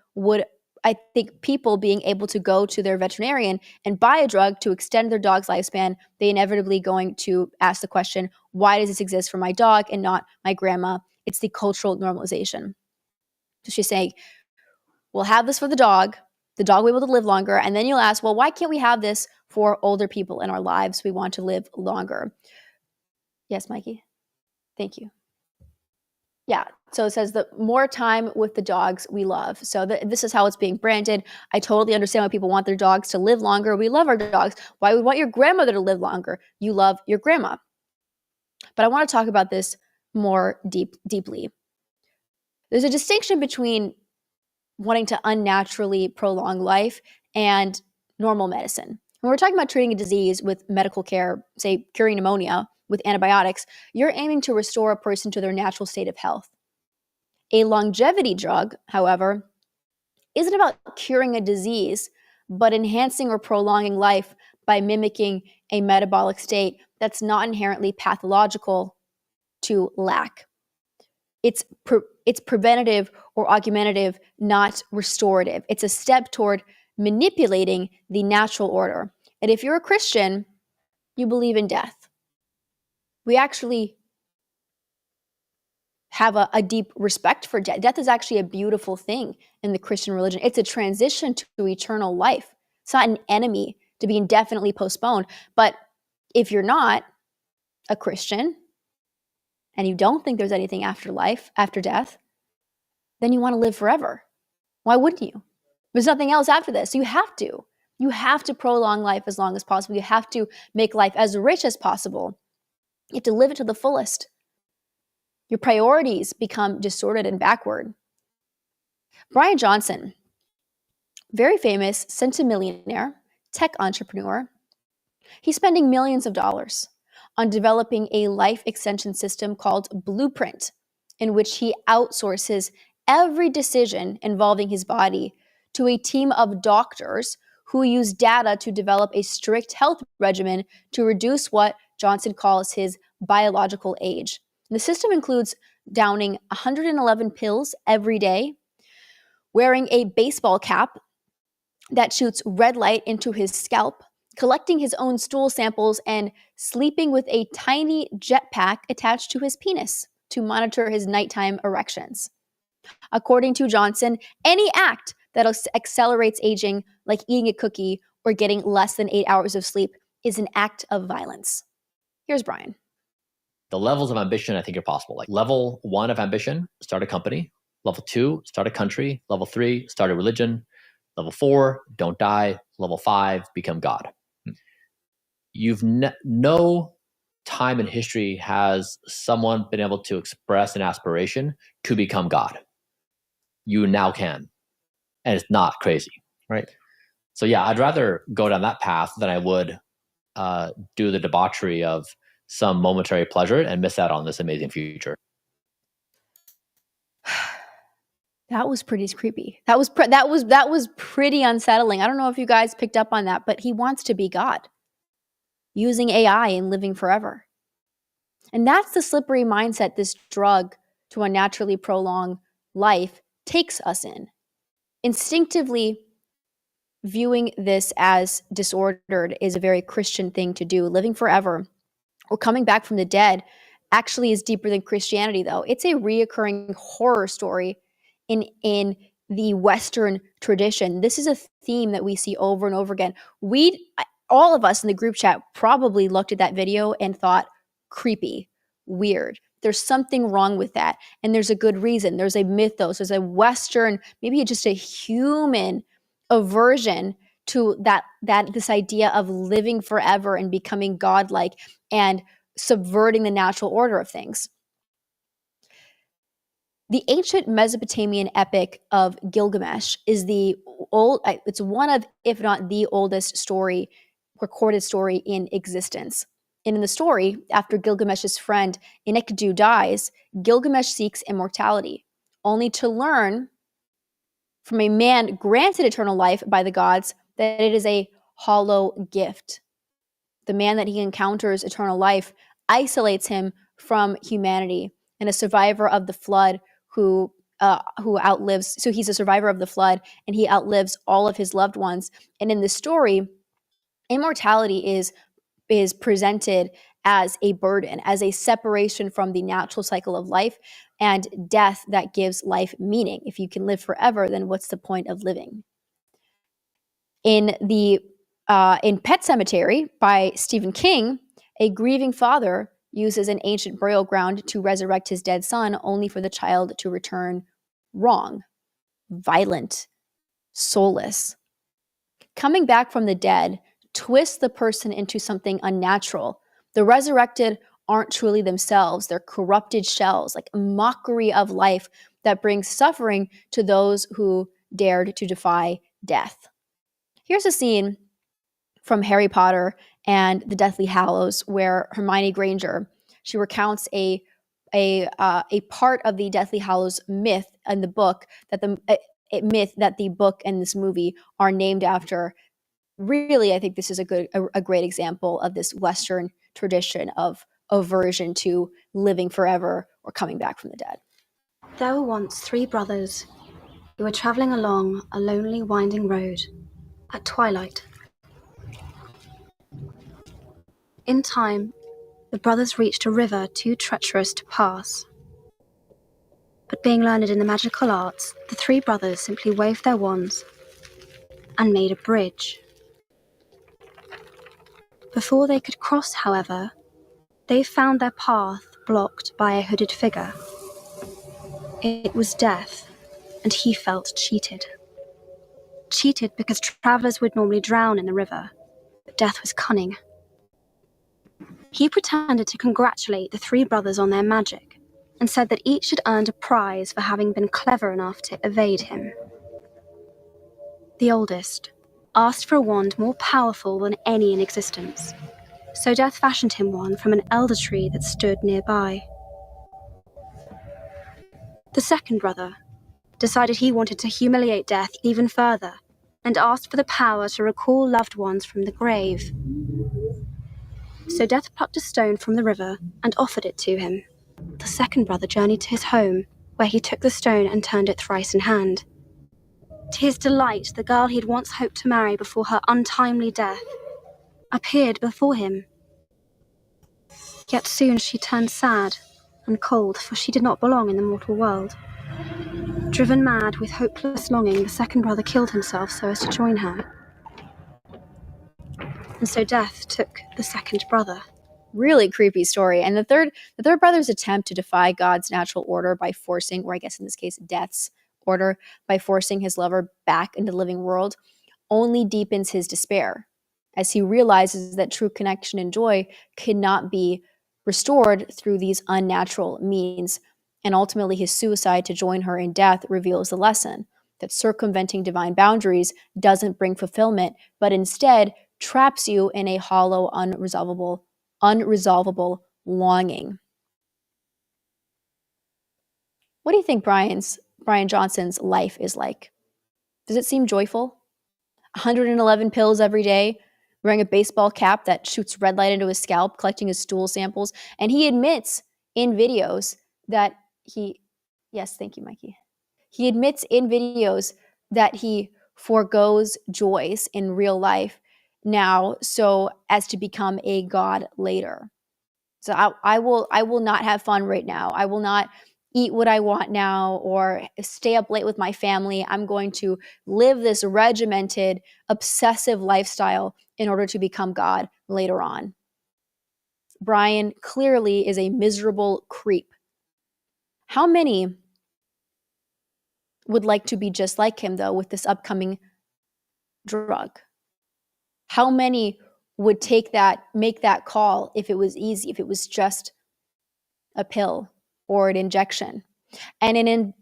being able to go to their veterinarian and buy a drug to extend their dog's lifespan, they inevitably going to ask the question, why does this exist for my dog and not my grandma? It's the cultural normalization. So she's saying, we'll have this for the dog will be able to live longer. And then you'll ask, well, why can't we have this for older people in our lives? We want to live longer. Yes, Mikey? Thank you. Yeah, so it says the more time with the dogs we love. So this is how it's being branded. I totally understand why people want their dogs to live longer. We love our dogs. Why would we want your grandmother to live longer? You love your grandma. But I want to talk about this more deeply. There's a distinction between wanting to unnaturally prolong life and normal medicine. When we're talking about treating a disease with medical care, say curing pneumonia with antibiotics, you're aiming to restore a person to their natural state of health. A longevity drug, however, isn't about curing a disease, but enhancing or prolonging life by mimicking a metabolic state that's not inherently pathological to lack. It's preventative or augmentative, not restorative. It's a step toward manipulating the natural order. And if you're a Christian, you believe in death. We actually have a deep respect for death. Death is actually a beautiful thing in the Christian religion. It's a transition to eternal life. It's not an enemy to be indefinitely postponed. But if you're not a Christian and you don't think there's anything after life, after death, then you want to live forever. Why wouldn't you? There's nothing else after this. So you have to. You have to prolong life as long as possible. You have to make life as rich as possible. You have to live it to the fullest. Your priorities become distorted and backward. Brian Johnson, very famous centimillionaire, tech entrepreneur, he's spending millions of dollars on developing a life extension system called Blueprint, in which he outsources every decision involving his body to a team of doctors who use data to develop a strict health regimen to reduce what Johnson calls his biological age. The system includes downing 111 pills every day, wearing a baseball cap that shoots red light into his scalp, collecting his own stool samples, and sleeping with a tiny jetpack attached to his penis to monitor his nighttime erections. According to Johnson, any act that accelerates aging, like eating a cookie or getting less than 8 hours of sleep, is an act of violence. Here's Brian. The levels of ambition, I think, are possible. Like level 1 of ambition, start a company. Level 2, start a country. Level 3, start a religion. Level 4, don't die. Level 5, become God. no time in history has someone been able to express an aspiration to become God. You now can, and it's not crazy, right? So yeah, I'd rather go down that path than I would do the debauchery of some momentary pleasure and miss out on this amazing future. That was pretty creepy. That was pretty unsettling. I don't know if you guys picked up on that, but he wants to be God, using AI and living forever. And that's the slippery mindset this drug to unnaturally prolong life takes us in. Instinctively viewing this as disordered is a very Christian thing to do. Living forever or coming back from the dead actually is deeper than Christianity, though. It's a reoccurring horror story in the Western tradition. This is a theme that we see over and over again. All of us in the group chat probably looked at that video and thought, creepy, weird. There's something wrong with that. And there's a good reason. There's a mythos. There's a Western, maybe just a human aversion to this idea of living forever and becoming godlike and subverting the natural order of things. The ancient Mesopotamian epic of Gilgamesh is it's one of, if not the oldest recorded story in existence. And in the story, after Gilgamesh's friend Enkidu dies, Gilgamesh seeks immortality, only to learn from a man granted eternal life by the gods that it is a hollow gift. The man that he encounters eternal life isolates him from humanity, and a survivor of the flood who outlives. So he's a survivor of the flood, and he outlives all of his loved ones. And in the story, immortality is presented as a burden, as a separation from the natural cycle of life, and death that gives life meaning. If you can live forever, then what's the point of living? In Pet Sematary by Stephen King, a grieving father uses an ancient burial ground to resurrect his dead son, only for the child to return wrong, violent, soulless. Coming back from the dead twists the person into something unnatural. The resurrected aren't truly themselves. They're corrupted shells, like a mockery of life that brings suffering to those who dared to defy death. Here's a scene from Harry Potter and the Deathly Hallows where Hermione Granger, she recounts a part of the Deathly Hallows myth in the book that the book and this movie are named after. Really, I think this is a great example of this Western tradition of aversion to living forever or coming back from the dead. There were once 3 brothers who were traveling along a lonely, winding road at twilight. In time, the brothers reached a river too treacherous to pass. But being learned in the magical arts, the 3 brothers simply waved their wands and made a bridge. Before they could cross, however, they found their path blocked by a hooded figure. It was Death, and he felt cheated. Cheated because travelers would normally drown in the river, but Death was cunning. He pretended to congratulate the 3 brothers on their magic and said that each had earned a prize for having been clever enough to evade him. The oldest asked for a wand more powerful than any in existence, so Death fashioned him one from an elder tree that stood nearby. The second brother decided he wanted to humiliate Death even further and asked for the power to recall loved ones from the grave. So Death plucked a stone from the river and offered it to him. The second brother journeyed to his home, where he took the stone and turned it thrice in hand. To his delight, the girl he had once hoped to marry before her untimely death appeared before him. Yet soon she turned sad and cold, for she did not belong in the mortal world. Driven mad with hopeless longing, the second brother killed himself so as to join her. And so Death took the second brother. Really creepy story. And the third brother's attempt to defy God's natural order by forcing, or I guess in this case, Death's order, by forcing his lover back into the living world, only deepens his despair. as he realizes that true connection and joy cannot be restored through these unnatural means. And ultimately, his suicide to join her in death reveals the lesson that circumventing divine boundaries doesn't bring fulfillment, but instead traps you in a hollow, unresolvable longing. What do you think Brian Johnson's life is like? Does it seem joyful? 111 pills every day, wearing a baseball cap that shoots red light into his scalp, collecting his stool samples. And he admits in videos that yes, thank you, Mikey. He admits in videos that he forgoes joys in real life now so as to become a god later. So I will not have fun right now. I will not eat what I want now or stay up late with my family. I'm going to live this regimented, obsessive lifestyle in order to become God later on. Brian clearly is a miserable creep. How many would like to be just like him, though, with this upcoming drug? How many would make that call if it was easy, if it was just a pill or an injection? And in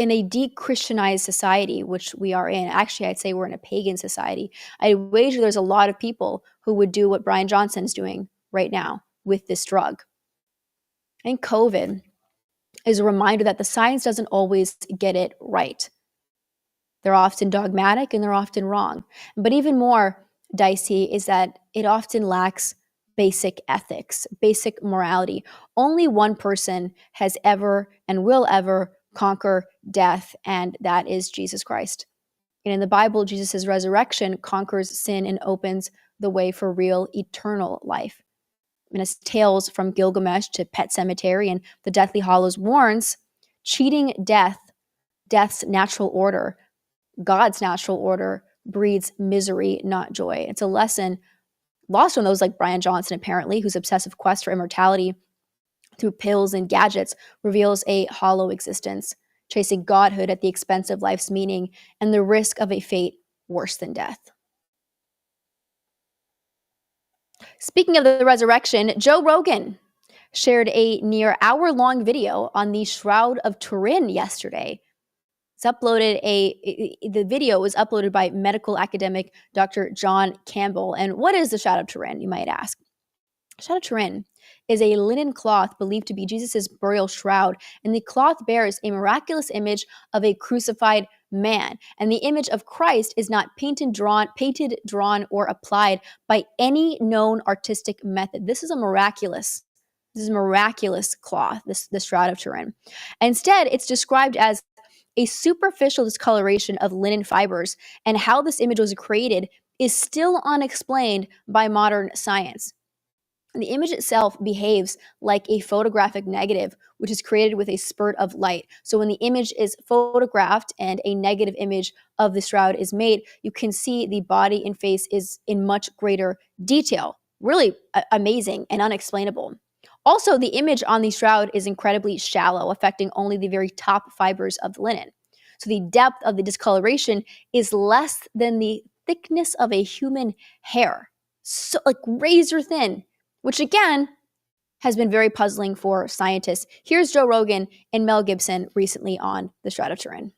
a de-Christianized society, which we are in, actually I'd say we're in a pagan society, I wager there's a lot of people who would do what Brian Johnson's doing right now with this drug. I think COVID is a reminder that the science doesn't always get it right. They're often dogmatic and they're often wrong. But even more dicey is that it often lacks basic ethics, basic morality. Only one person has ever and will ever conquer death, and that is Jesus Christ. And in the Bible, Jesus' resurrection conquers sin and opens the way for real eternal life. And as Tales from Gilgamesh to Pet Cemetery and The Deathly Hallows warns, cheating death's natural order, God's natural order, breeds misery, not joy. It's a lesson lost on those like Brian Johnson, apparently, whose obsessive quest for immortality through pills and gadgets reveals a hollow existence, chasing godhood at the expense of life's meaning and the risk of a fate worse than death. Speaking of the resurrection, Joe Rogan shared a near hour-long video on the Shroud of Turin yesterday. The video was uploaded by medical academic Dr. John Campbell. And what is the Shroud of Turin, you might ask? Shroud of Turin is a linen cloth believed to be Jesus' burial shroud, and the cloth bears a miraculous image of a crucified man. And the image of Christ is not painted, drawn, or applied by any known artistic method. This is miraculous cloth, this Shroud of Turin. Instead, it's described as a superficial discoloration of linen fibers, and how this image was created is still unexplained by modern science. And the image itself behaves like a photographic negative, which is created with a spurt of light. So when the image is photographed and a negative image of the shroud is made, you can see the body and face is in much greater detail. Really amazing and unexplainable. Also, the image on the shroud is incredibly shallow, affecting only the very top fibers of the linen. So the depth of the discoloration is less than the thickness of a human hair. So like razor thin, which again has been very puzzling for scientists. Here's Joe Rogan and Mel Gibson recently on the Shroud of Turin.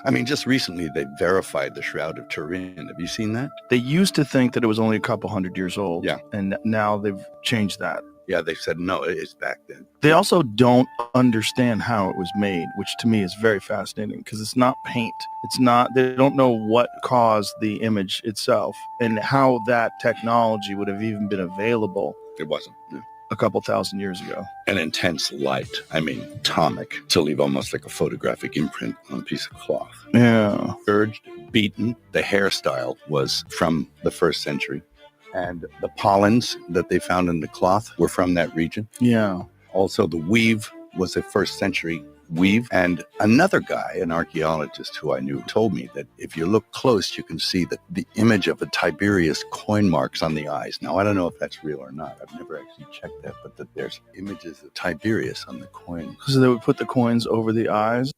I mean, just recently they verified the Shroud of Turin. Have you seen that? They used to think that it was only a couple hundred years old. Yeah. And now they've changed that. Yeah, they said, no, it's back then. They also don't understand how it was made, which to me is very fascinating because it's not paint. They don't know what caused the image itself and how that technology would have even been available. It wasn't. No. A couple thousand years ago. An intense light, atomic, to leave almost like a photographic imprint on a piece of cloth. Yeah. Urged, beaten. The hairstyle was from the 1st century. And the pollens that they found in the cloth were from that region. Yeah. Also, the weave was a 1st century weave. And another guy, an archaeologist who I knew, told me that if you look close, you can see that the image of a Tiberius coin marks on the eyes. Now, I don't know if that's real or not. I've never actually checked that, but that there's images of Tiberius on the coin. So they would put the coins over the eyes?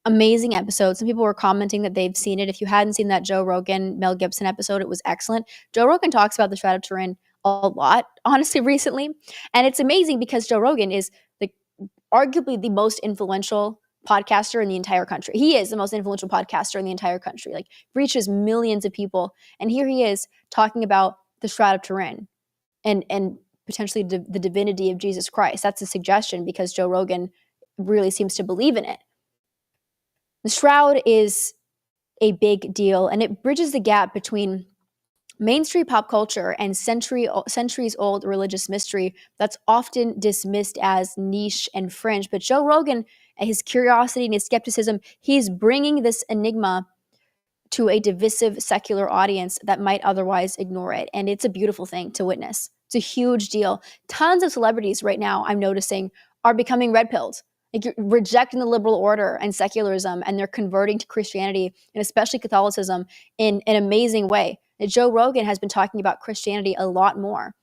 amazing episode. Some people were commenting that they've seen it. If you hadn't seen that Joe Rogan, Mel Gibson episode, it was excellent. Joe Rogan talks about the Shroud of Turin a lot, honestly, recently. And it's amazing because Joe Rogan is arguably the most influential podcaster in the entire country. He is the most influential podcaster in the entire country, like reaches millions of people. And here he is talking about the Shroud of Turin and potentially the divinity of Jesus Christ. That's a suggestion because Joe Rogan really seems to believe in it. The Shroud is a big deal, and it bridges the gap between mainstream pop culture and centuries-old religious mystery that's often dismissed as niche and fringe. But Joe Rogan, his curiosity and his skepticism, he's bringing this enigma to a divisive secular audience that might otherwise ignore it. And it's a beautiful thing to witness. It's a huge deal. Tons of celebrities right now, I'm noticing, are becoming red-pilled. Like, you're rejecting the liberal order and secularism, and they're converting to Christianity, and especially Catholicism, in an amazing way. And Joe Rogan has been talking about Christianity a lot more.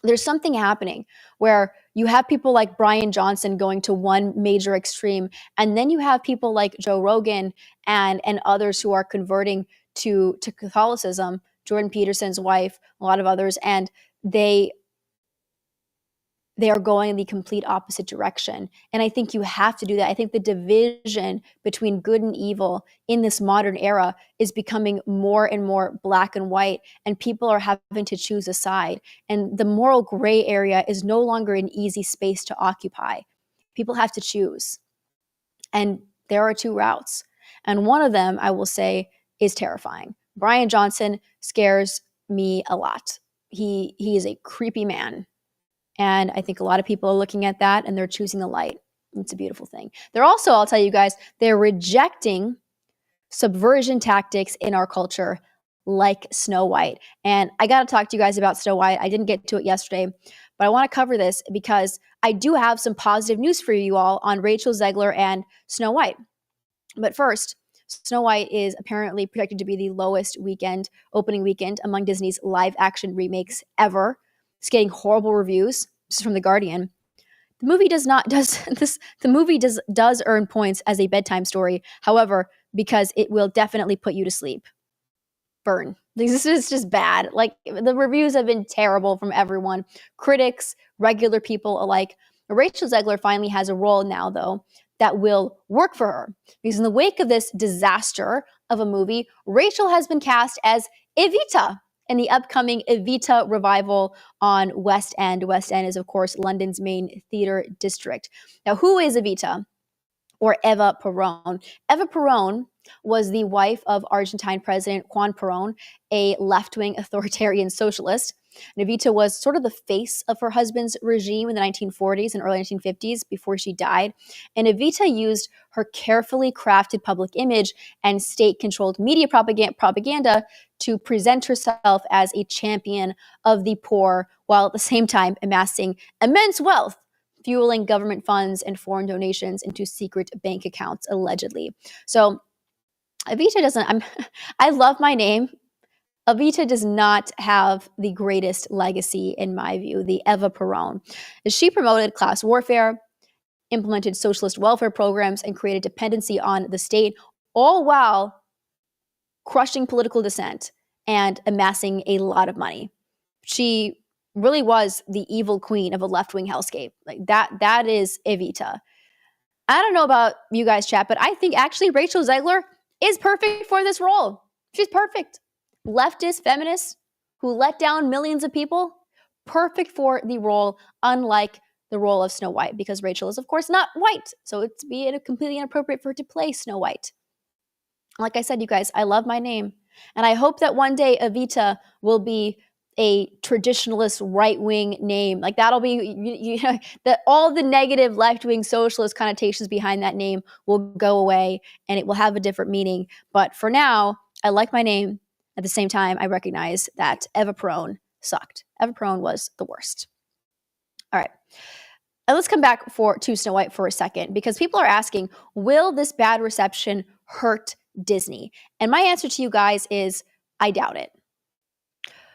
There's something happening where you have people like Brian Johnson going to one major extreme, and then you have people like Joe Rogan and others who are converting to Catholicism, Jordan Peterson's wife, a lot of others, and they are going in the complete opposite direction. And I think you have to do that. I think the division between good and evil in this modern era is becoming more and more black and white, and people are having to choose a side. And the moral gray area is no longer an easy space to occupy. People have to choose. And there are two routes. And one of them, I will say, is terrifying. Brian Johnson scares me a lot. He is a creepy man. And I think a lot of people are looking at that and they're choosing the light. It's a beautiful thing. They're also, I'll tell you guys, they're rejecting subversion tactics in our culture like Snow White. And I got to talk to you guys about Snow White. I didn't get to it yesterday, but I want to cover this because I do have some positive news for you all on Rachel Zegler and Snow White. But first, Snow White is apparently projected to be the lowest opening weekend among Disney's live action remakes ever. It's getting horrible reviews. This is from The Guardian. The movie does earn points as a bedtime story, however, because it will definitely put you to sleep. Burn. This is just bad. Like, the reviews have been terrible from everyone. Critics, regular people alike. Rachel Zegler finally has a role now, though, that will work for her. Because in the wake of this disaster of a movie, Rachel has been cast as Evita in the upcoming Evita revival on West End. West End is, of course, London's main theater district. Now, who is Evita? Or Eva Perón? Eva Perón was the wife of Argentine President Juan Perón, a left-wing authoritarian socialist. And Evita was sort of the face of her husband's regime in the 1940s and early 1950s before she died. And Evita used her carefully crafted public image and state-controlled media propaganda to present herself as a champion of the poor, while at the same time amassing immense wealth, fueling government funds and foreign donations into secret bank accounts, allegedly. So Evita doesn't, I love my name. Evita does not have the greatest legacy, in my view, the Eva Perón. She promoted class warfare, implemented socialist welfare programs, and created dependency on the state, all while crushing political dissent and amassing a lot of money. She really was the evil queen of a left-wing hellscape. Like that is Evita. I don't know about you guys, chat, but I think actually Rachel Zegler is perfect for this role. She's perfect. Leftist feminist who let down millions of people, perfect for the role, unlike the role of Snow White, because Rachel is, of course, not white. So it's completely inappropriate for her to play Snow White. Like I said, you guys, I love my name. And I hope that one day Evita will be a traditionalist right-wing name. Like, that'll be, that all the negative left-wing socialist connotations behind that name will go away and it will have a different meaning. But for now, I like my name. At the same time, I recognize that Eva Perón sucked. Eva Perón was the worst. All right. Let's come back to Snow White for a second, because people are asking, will this bad reception hurt Disney? And my answer to you guys is, I doubt it.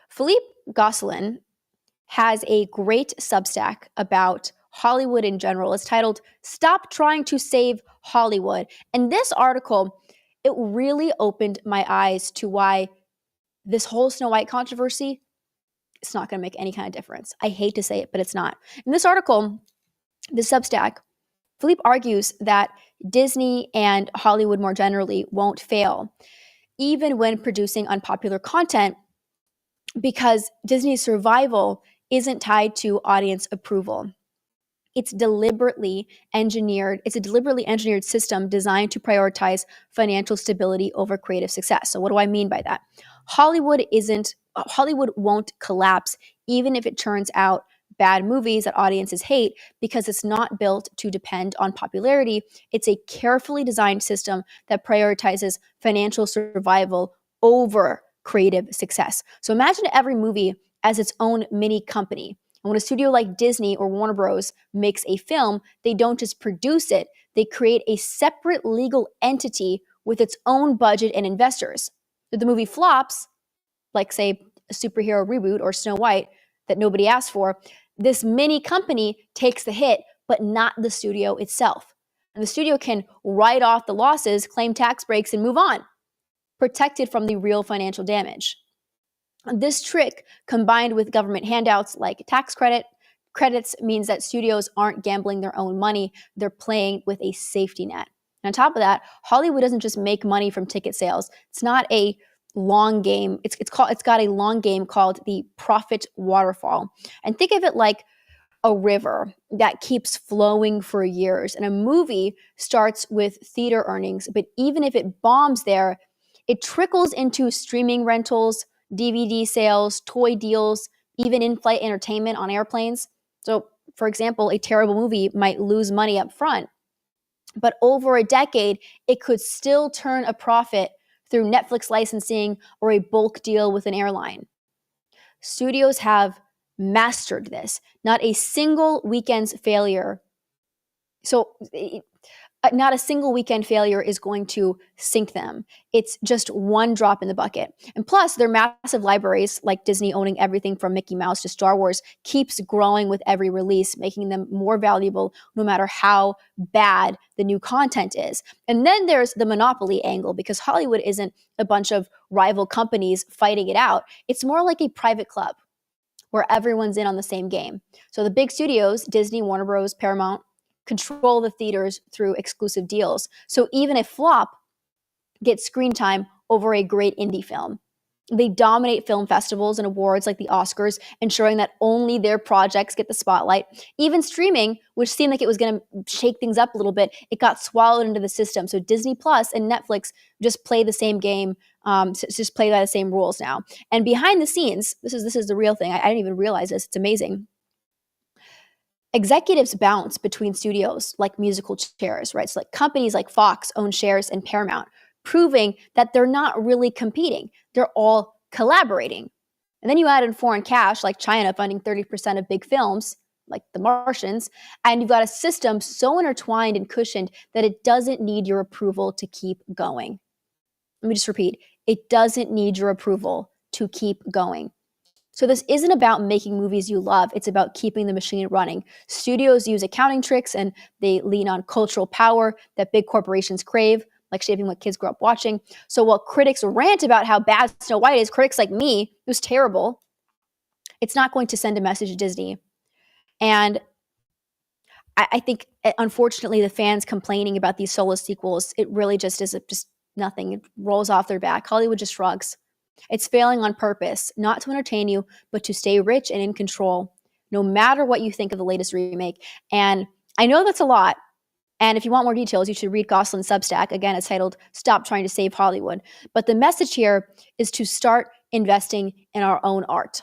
Philippe Gosselin has a great Substack about Hollywood in general. It's titled Stop Trying to Save Hollywood. And this article, it really opened my eyes to why this whole Snow White controversy, it's not going to make any kind of difference. I hate to say it, but it's not. In this article, the Substack, Philippe argues that Disney and Hollywood more generally won't fail, even when producing unpopular content, because Disney's survival isn't tied to audience approval. It's a deliberately engineered system designed to prioritize financial stability over creative success. So what do I mean by that? Hollywood won't collapse even if it turns out bad movies that audiences hate, because it's not built to depend on popularity. It's a carefully designed system that prioritizes financial survival over creative success. So imagine every movie as its own mini company. And when a studio like Disney or Warner Bros. Makes a film, they don't just produce it, they create a separate legal entity with its own budget and investors. If the movie flops, like say a superhero reboot or Snow White that nobody asked for, this mini company takes the hit, but not the studio itself. And the studio can write off the losses, claim tax breaks, and move on, protected from the real financial damage. This trick, combined with government handouts like tax credits, means that studios aren't gambling their own money, they're playing with a safety net. And on top of that, Hollywood doesn't just make money from ticket sales. It's not a long game. It's got a long game called the profit waterfall. And think of it like a river that keeps flowing for years. And a movie starts with theater earnings, but even if it bombs there, it trickles into streaming rentals, DVD sales, toy deals, even in-flight entertainment on airplanes. So, for example, a terrible movie might lose money up front, but over a decade, it could still turn a profit through Netflix licensing or a bulk deal with an airline. Studios have mastered this. Not a single weekend's failure. Not a single weekend failure is going to sink them. It's just one drop in the bucket. And plus, their massive libraries, like Disney owning everything from Mickey Mouse to Star Wars, keeps growing with every release, making them more valuable no matter how bad the new content is. And then there's the monopoly angle, because Hollywood isn't a bunch of rival companies fighting it out. It's more like a private club where everyone's in on the same game. So the big studios, Disney, Warner Bros., Paramount, control the theaters through exclusive deals. So even a flop gets screen time over a great indie film. They dominate film festivals and awards like the Oscars, ensuring that only their projects get the spotlight. Even streaming, which seemed like it was going to shake things up a little bit, it got swallowed into the system. So Disney Plus and Netflix just play the same game, just play by the same rules now. And behind the scenes, this is the real thing. I didn't even realize this. It's amazing. Executives bounce between studios like musical chairs, right? So like companies like Fox own shares in Paramount, proving that they're not really competing. They're all collaborating. And then you add in foreign cash like China funding 30% of big films like The Martians, and you've got a system so intertwined and cushioned that it doesn't need your approval to keep going. Let me just repeat. It doesn't need your approval to keep going. So this isn't about making movies you love. It's about keeping the machine running. Studios use accounting tricks and they lean on cultural power that big corporations crave, like shaping what kids grow up watching. So while critics rant about how bad Snow White is, critics like me, it was terrible, it's not going to send a message to Disney. And I think, unfortunately, the fans complaining about these solo sequels, it really just is just nothing. It rolls off their back. Hollywood just shrugs. It's failing on purpose, not to entertain you, but to stay rich and in control, no matter what you think of the latest remake. And I know that's a lot. And if you want more details, you should read Goslin's Substack. Again, it's titled Stop Trying to Save Hollywood. But the message here is to start investing in our own art.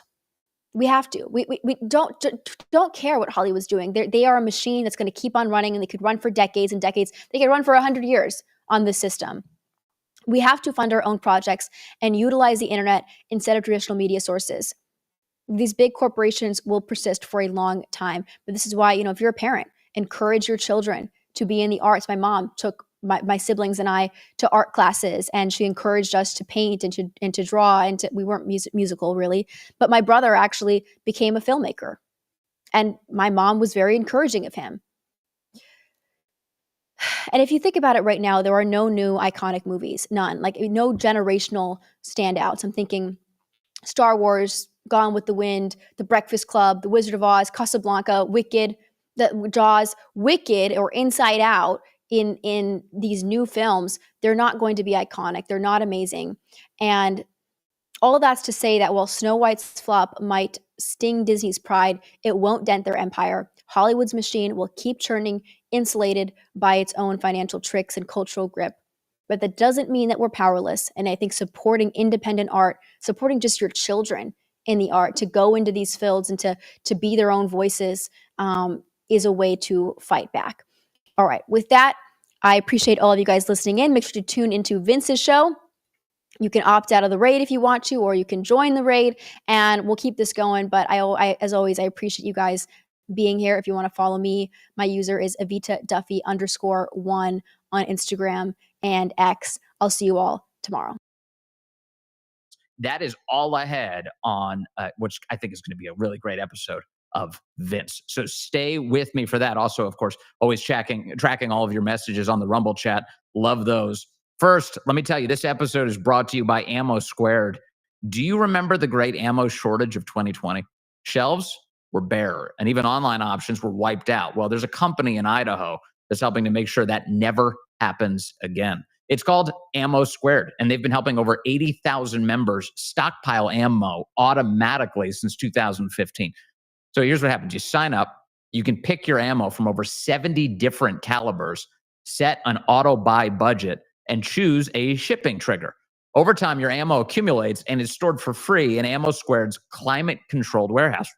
We have to. We don't care what Hollywood's doing. They are a machine that's going to keep on running, and they could run for decades and decades. They could run for 100 years on this system. We have to fund our own projects and utilize the internet instead of traditional media sources. These big corporations will persist for a long time. But this is why, if you're a parent, encourage your children to be in the arts. My mom took my siblings and I to art classes, and she encouraged us to paint and to draw. And we weren't musical really, but my brother actually became a filmmaker. And my mom was very encouraging of him. And if you think about it right now, there are no new iconic movies, none, like no generational standouts. I'm thinking Star Wars, Gone with the Wind, The Breakfast Club, The Wizard of Oz, Casablanca, Wicked, the Jaws, Wicked, or Inside Out. In these new films, they're not going to be iconic. They're not amazing. And all of that's to say that while Snow White's flop might sting Disney's pride, it won't dent their empire. Hollywood's machine will keep churning, insulated by its own financial tricks and cultural grip. But that doesn't mean that we're powerless. And I think supporting independent art, supporting just your children in the art to go into these fields and to be their own voices is a way to fight back. All right. With that, I appreciate all of you guys listening in. Make sure to tune into Vince's show. You can opt out of the raid if you want to, or you can join the raid, and we'll keep this going. But I as always, I appreciate you guys being here. If you want to follow me, my user is Avita Duffy _1 on Instagram and X. I'll see you all tomorrow. That is all I had on, which I think is going to be a really great episode of Vince. So stay with me for that. Also, of course, always tracking all of your messages on the Rumble chat. Love those. First, let me tell you, this episode is brought to you by Ammo Squared. Do you remember the great ammo shortage of 2020? Shelves were bare, and even online options were wiped out. Well, there's a company in Idaho that's helping to make sure that never happens again. It's called Ammo Squared, and they've been helping over 80,000 members stockpile ammo automatically since 2015. So here's what happens. You sign up. You can pick your ammo from over 70 different calibers, set an auto buy budget, and choose a shipping trigger. Over time, your ammo accumulates and is stored for free in Ammo Squared's climate-controlled warehouse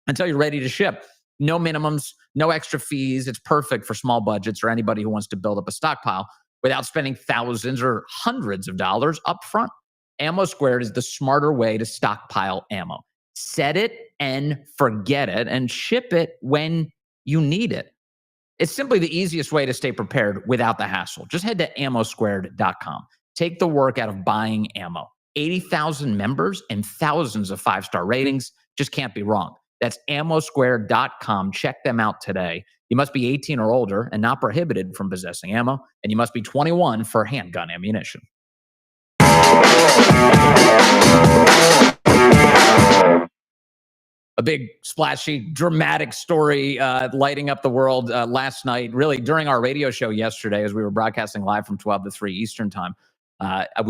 until you're ready to ship. No minimums, no extra fees. It's perfect for small budgets or anybody who wants to build up a stockpile without spending thousands or hundreds of dollars up front. Ammo Squared is the smarter way to stockpile ammo. Set it and forget it, and ship it when you need it. It's simply the easiest way to stay prepared without the hassle. Just head to ammosquared.com. Take the work out of buying ammo. 80,000 members and thousands of 5-star ratings. Just can't be wrong. That's ammosquared.com. Check them out today. You must be 18 or older and not prohibited from possessing ammo, and you must be 21 for handgun ammunition. A big, splashy, dramatic story lighting up the world last night, really during our radio show yesterday as we were broadcasting live from 12 to 3 Eastern time.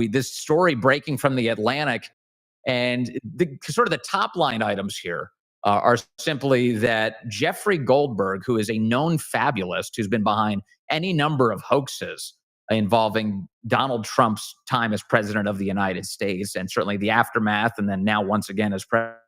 This story breaking from the Atlantic, and sort of the top line items here are simply that Jeffrey Goldberg, who is a known fabulist who's been behind any number of hoaxes involving Donald Trump's time as president of the United States, and certainly the aftermath, and then now once again as president,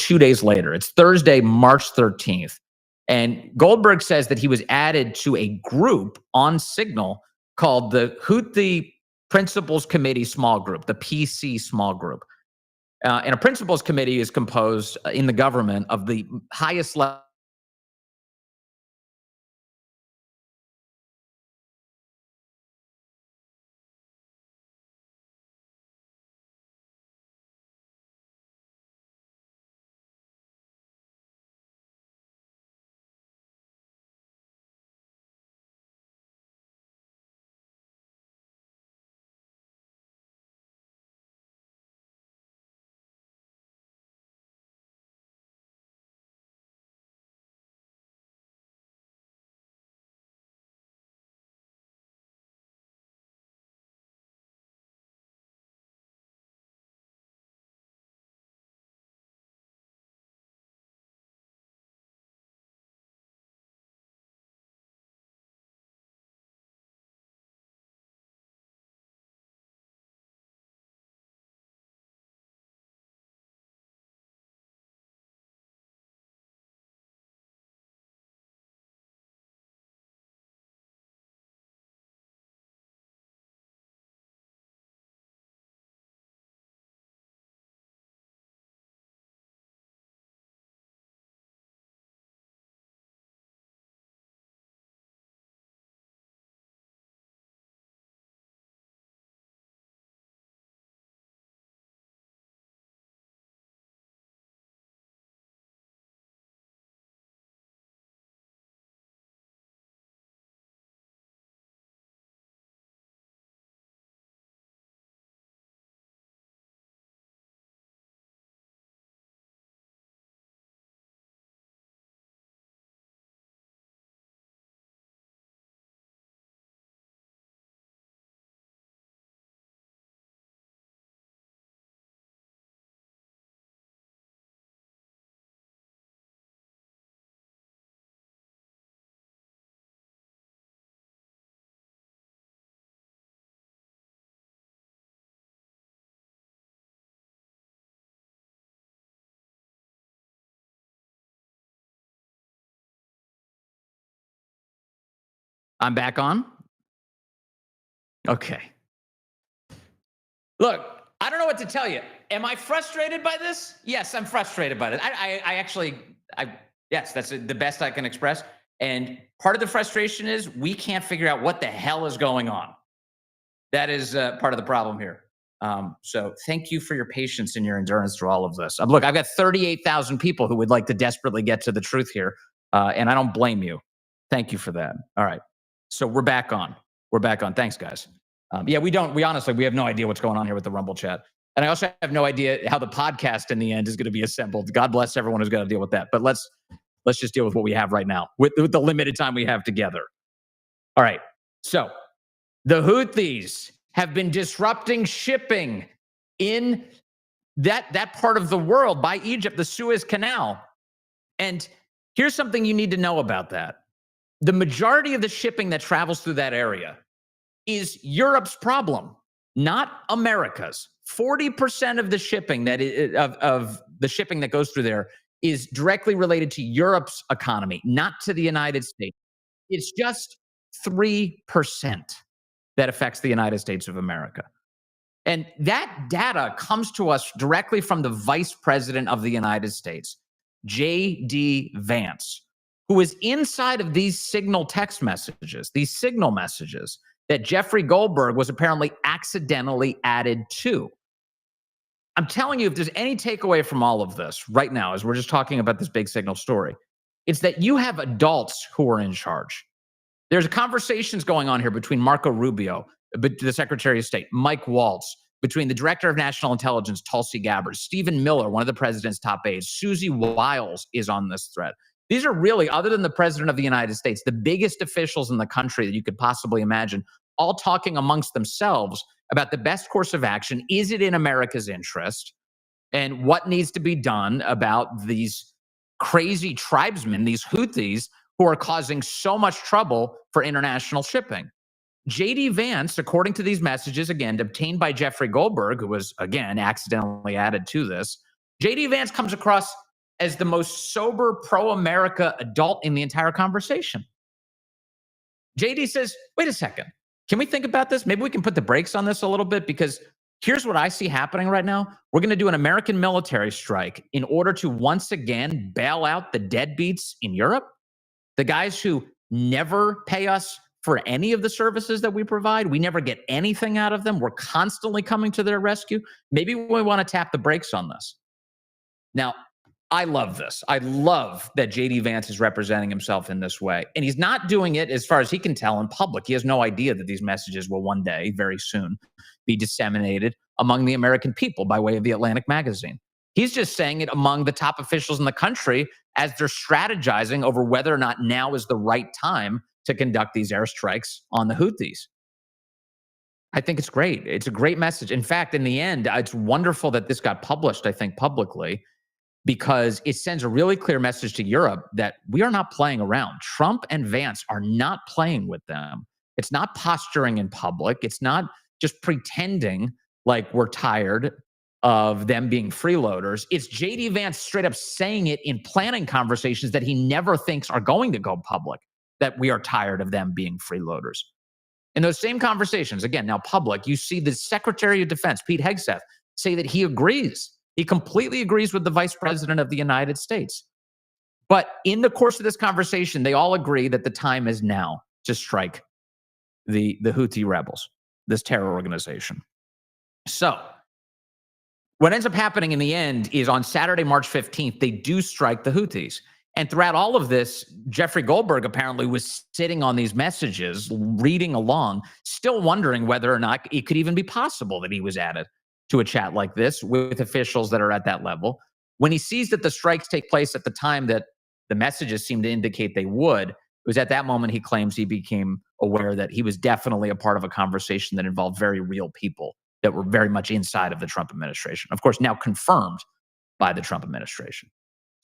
2 days later. It's Thursday, March 13th. And Goldberg says that he was added to a group on Signal called the Houthi Principals Committee Small Group, the PC Small Group. And a principals committee is composed in the government of the highest level. I'm back on. Okay. Look, I don't know what to tell you. Am I frustrated by this? Yes, I'm frustrated by it. I actually, yes, that's the best I can express. And part of the frustration is we can't figure out what the hell is going on. That is part of the problem here. So thank you for your patience and your endurance through all of this. Look, I've got 38,000 people who would like to desperately get to the truth here. And I don't blame you. Thank you for that. All right. So we're back on. We're back on. Thanks, guys. We honestly, we have no idea what's going on here with the Rumble chat. And I also have no idea how the podcast in the end is going to be assembled. God bless everyone who's got to deal with that. But let's just deal with what we have right now with the limited time we have together. All right. So the Houthis have been disrupting shipping in that part of the world by Egypt, the Suez Canal. And here's something you need to know about that. The majority of the shipping that travels through that area is Europe's problem, not America's. 40% of the shipping of the shipping that goes through there is directly related to Europe's economy, not to the United States. It's just 3% that affects the United States of America. And that data comes to us directly from the Vice President of the United States, J.D. Vance, who is inside of these Signal text messages, these Signal messages that Jeffrey Goldberg was apparently accidentally added to. I'm telling you, if there's any takeaway from all of this right now, as we're just talking about this big Signal story, it's that you have adults who are in charge. There's conversations going on here between Marco Rubio, the Secretary of State, Mike Waltz, between the Director of National Intelligence, Tulsi Gabbard, Stephen Miller, one of the president's top aides, Susie Wiles is on this thread. These are really, other than the President of the United States, the biggest officials in the country that you could possibly imagine, all talking amongst themselves about the best course of action. Is it in America's interest? And what needs to be done about these crazy tribesmen, these Houthis, who are causing so much trouble for international shipping? J.D. Vance, according to these messages, again, obtained by Jeffrey Goldberg, who was, again, accidentally added to this, J.D. Vance comes across as the most sober, pro America adult in the entire conversation. JD says, wait a second. Can we think about this? Maybe we can put the brakes on this a little bit, because here's what I see happening right now. We're going to do an American military strike in order to once again bail out the deadbeats in Europe, the guys who never pay us for any of the services that we provide. We never get anything out of them. We're constantly coming to their rescue. Maybe we want to tap the brakes on this. Now, I love this. I love that JD Vance is representing himself in this way. And he's not doing it, as far as he can tell, in public. He has no idea that these messages will one day, very soon, be disseminated among the American people by way of the Atlantic magazine. He's just saying it among the top officials in the country as they're strategizing over whether or not now is the right time to conduct these airstrikes on the Houthis. I think it's great. It's a great message. In fact, in the end, it's wonderful that this got published, I think, publicly, because it sends a really clear message to Europe that we are not playing around. Trump and Vance are not playing with them. It's not posturing in public. It's not just pretending like we're tired of them being freeloaders. It's JD Vance straight up saying it in planning conversations that he never thinks are going to go public, that we are tired of them being freeloaders. In those same conversations, again, now public, you see the Secretary of Defense, Pete Hegseth, say that he agrees. He completely agrees with the Vice President of the United States. But in the course of this conversation, they all agree that the time is now to strike the Houthi rebels, this terror organization. So what ends up happening in the end is on Saturday, March 15th, they do strike the Houthis. And throughout all of this, Jeffrey Goldberg apparently was sitting on these messages, reading along, still wondering whether or not it could even be possible that he was added to a chat like this with officials that are at that level. When he sees that the strikes take place at the time that the messages seem to indicate they would, it was at that moment he claims he became aware that he was definitely a part of a conversation that involved very real people that were very much inside of the Trump administration. Of course, now confirmed by the Trump administration.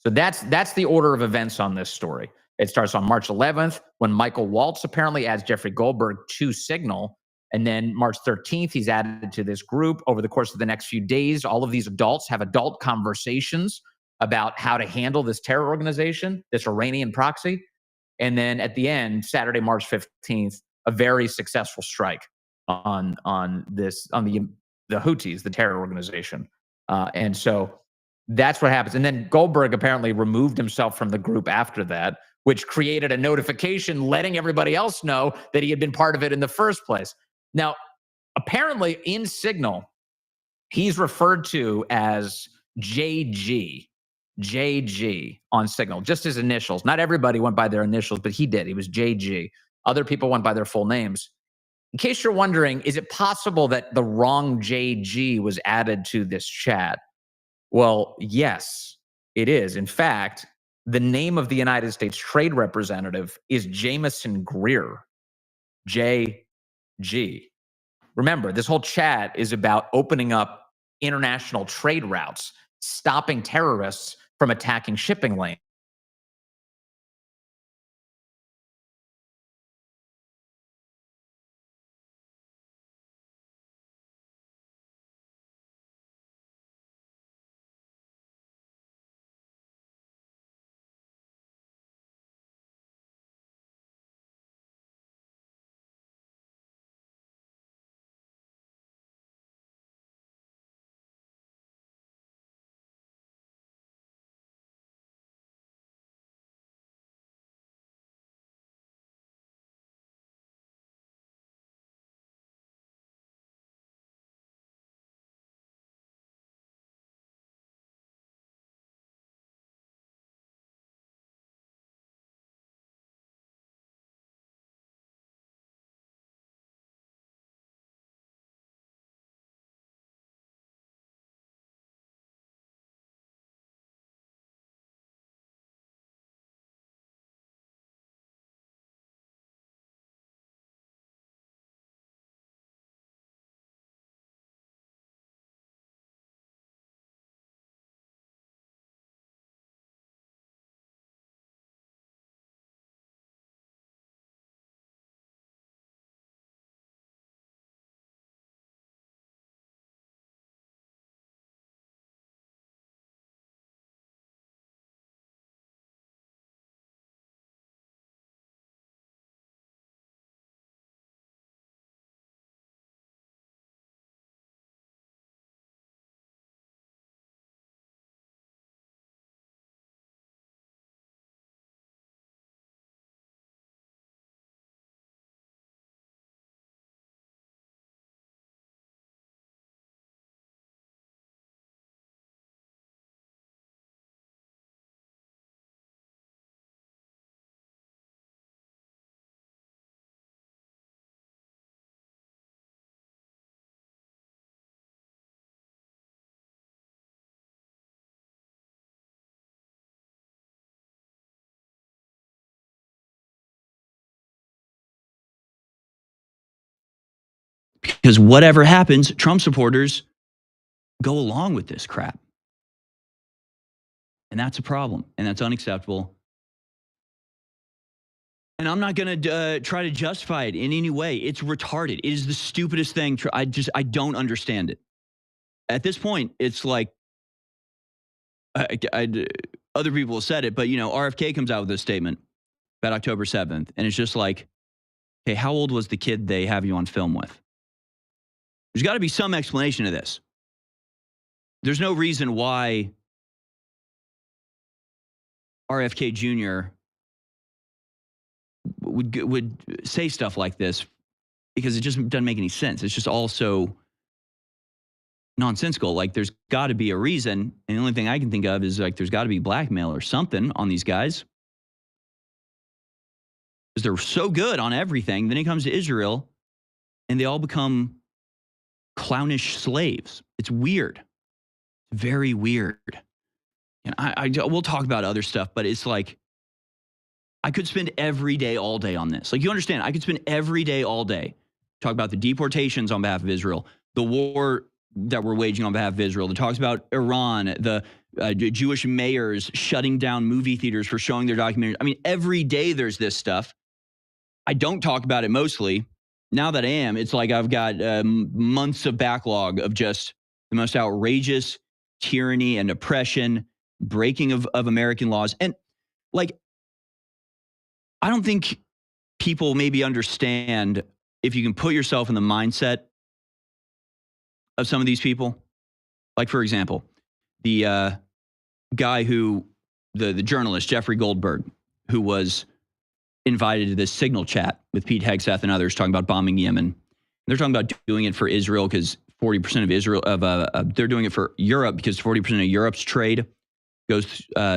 So that's the order of events on this story. It starts on March 11th when Michael Waltz apparently adds Jeffrey Goldberg to Signal. And then March 13th, he's added to this group. Over the course of the next few days, all of these adults have adult conversations about how to handle this terror organization, this Iranian proxy. And then at the end, Saturday, March 15th, a very successful strike on the Houthis, the terror organization. And so that's what happens. And then Goldberg apparently removed himself from the group after that, which created a notification letting everybody else know that he had been part of it in the first place. Now, apparently in Signal, he's referred to as JG on Signal, just his initials. Not everybody went by their initials, but he did. He was JG. Other people went by their full names. In case you're wondering, is it possible that the wrong JG was added to this chat? Well, yes, it is. In fact, the name of the United States Trade Representative is Jameson Greer, JG. Remember, this whole chat is about opening up international trade routes, stopping terrorists from attacking shipping lanes. Because whatever happens, Trump supporters go along with this crap. And that's a problem. And that's unacceptable. And I'm not going to try to justify it in any way. It's retarded. It is the stupidest thing. I don't understand it. At this point, it's like, other people have said it, but, RFK comes out with this statement about October 7th. And it's just like, okay, how old was the kid they have you on film with? There's got to be some explanation to this. There's no reason why RFK Jr. would say stuff like this, because it just doesn't make any sense. It's just all so nonsensical. Like, there's got to be a reason. And the only thing I can think of is, like, there's got to be blackmail or something on these guys, because they're so good on everything. Then it comes to Israel and they all become clownish slaves. It's weird. Very weird. And we'll talk about other stuff, but it's like, I could spend every day, all day on this. Like, you understand, I could spend every day, all day, talk about the deportations on behalf of Israel, the war that we're waging on behalf of Israel, that talks about Iran, the Jewish mayors shutting down movie theaters for showing their documentaries. I mean, every day there's this stuff. I don't talk about it mostly. Now that I am, it's like I've got months of backlog of just the most outrageous tyranny and oppression, breaking of American laws. And, like, I don't think people maybe understand, if you can put yourself in the mindset of some of these people. Like, for example, the guy the journalist, Jeffrey Goldberg, who was invited to this Signal chat with Pete Hegseth and others talking about bombing Yemen. They're talking about doing it for Israel because 40% of Israel, they're doing it for Europe because 40% of Europe's trade goes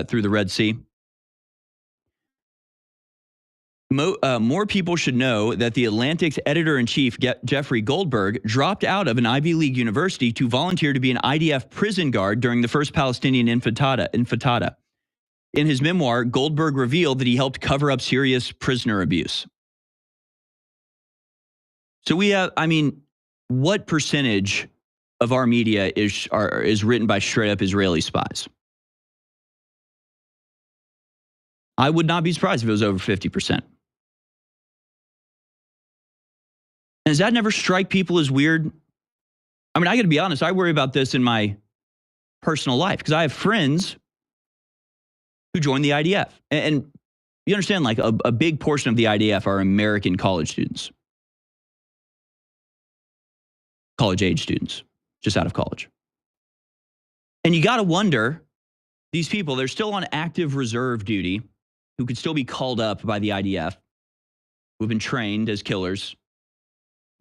through the Red Sea. More people should know that the Atlantic's editor-in-chief, Jeffrey Goldberg, dropped out of an Ivy League university to volunteer to be an IDF prison guard during the first Palestinian Intifada. In his memoir, Goldberg revealed that he helped cover up serious prisoner abuse. So we have, what percentage of our media is written by straight-up Israeli spies? I would not be surprised if it was over 50%. And does that never strike people as weird? I got to be honest, I worry about this in my personal life because I have friends who joined the IDF. And you understand, like, a big portion of the IDF are American college students, college-age students, just out of college. And you got to wonder, these people, they're still on active reserve duty, who could still be called up by the IDF, who have been trained as killers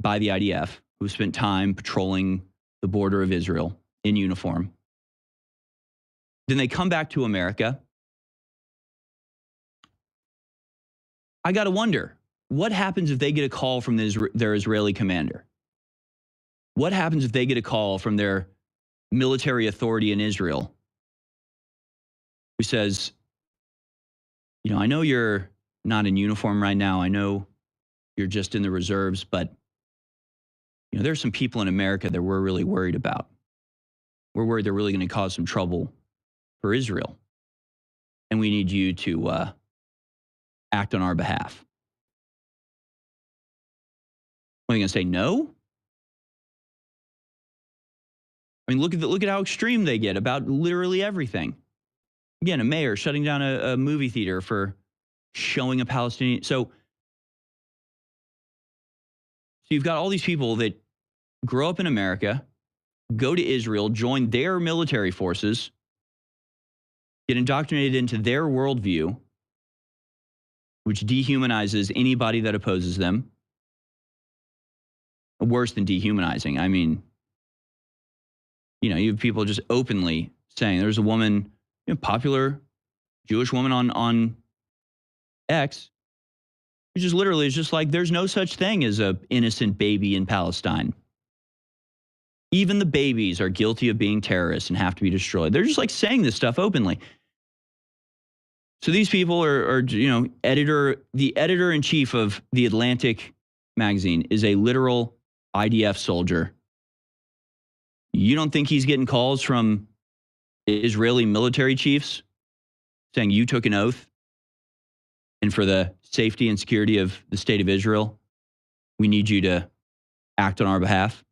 by the IDF, who spent time patrolling the border of Israel in uniform. Then they come back to America. I got to wonder, what happens if they get a call from their Israeli commander? What happens if they get a call from their military authority in Israel who says, I know you're not in uniform right now. I know you're just in the reserves, but there's some people in America that we're really worried about. We're worried they're really going to cause some trouble for Israel. And we need you to act on our behalf. Are you going to say no? Look at how extreme they get about literally everything. Again, a mayor shutting down a movie theater for showing a Palestinian. So you've got all these people that grow up in America, go to Israel, join their military forces, get indoctrinated into their worldview, which dehumanizes anybody that opposes them. Worse than dehumanizing. You have people just openly saying, there's a woman, popular Jewish woman on X, which is literally is just like, there's no such thing as an innocent baby in Palestine. Even the babies are guilty of being terrorists and have to be destroyed. They're just like saying this stuff openly. So these people are the editor-in-chief of The Atlantic magazine is a literal IDF soldier. You don't think he's getting calls from Israeli military chiefs saying you took an oath and for the safety and security of the state of Israel, we need you to act on our behalf?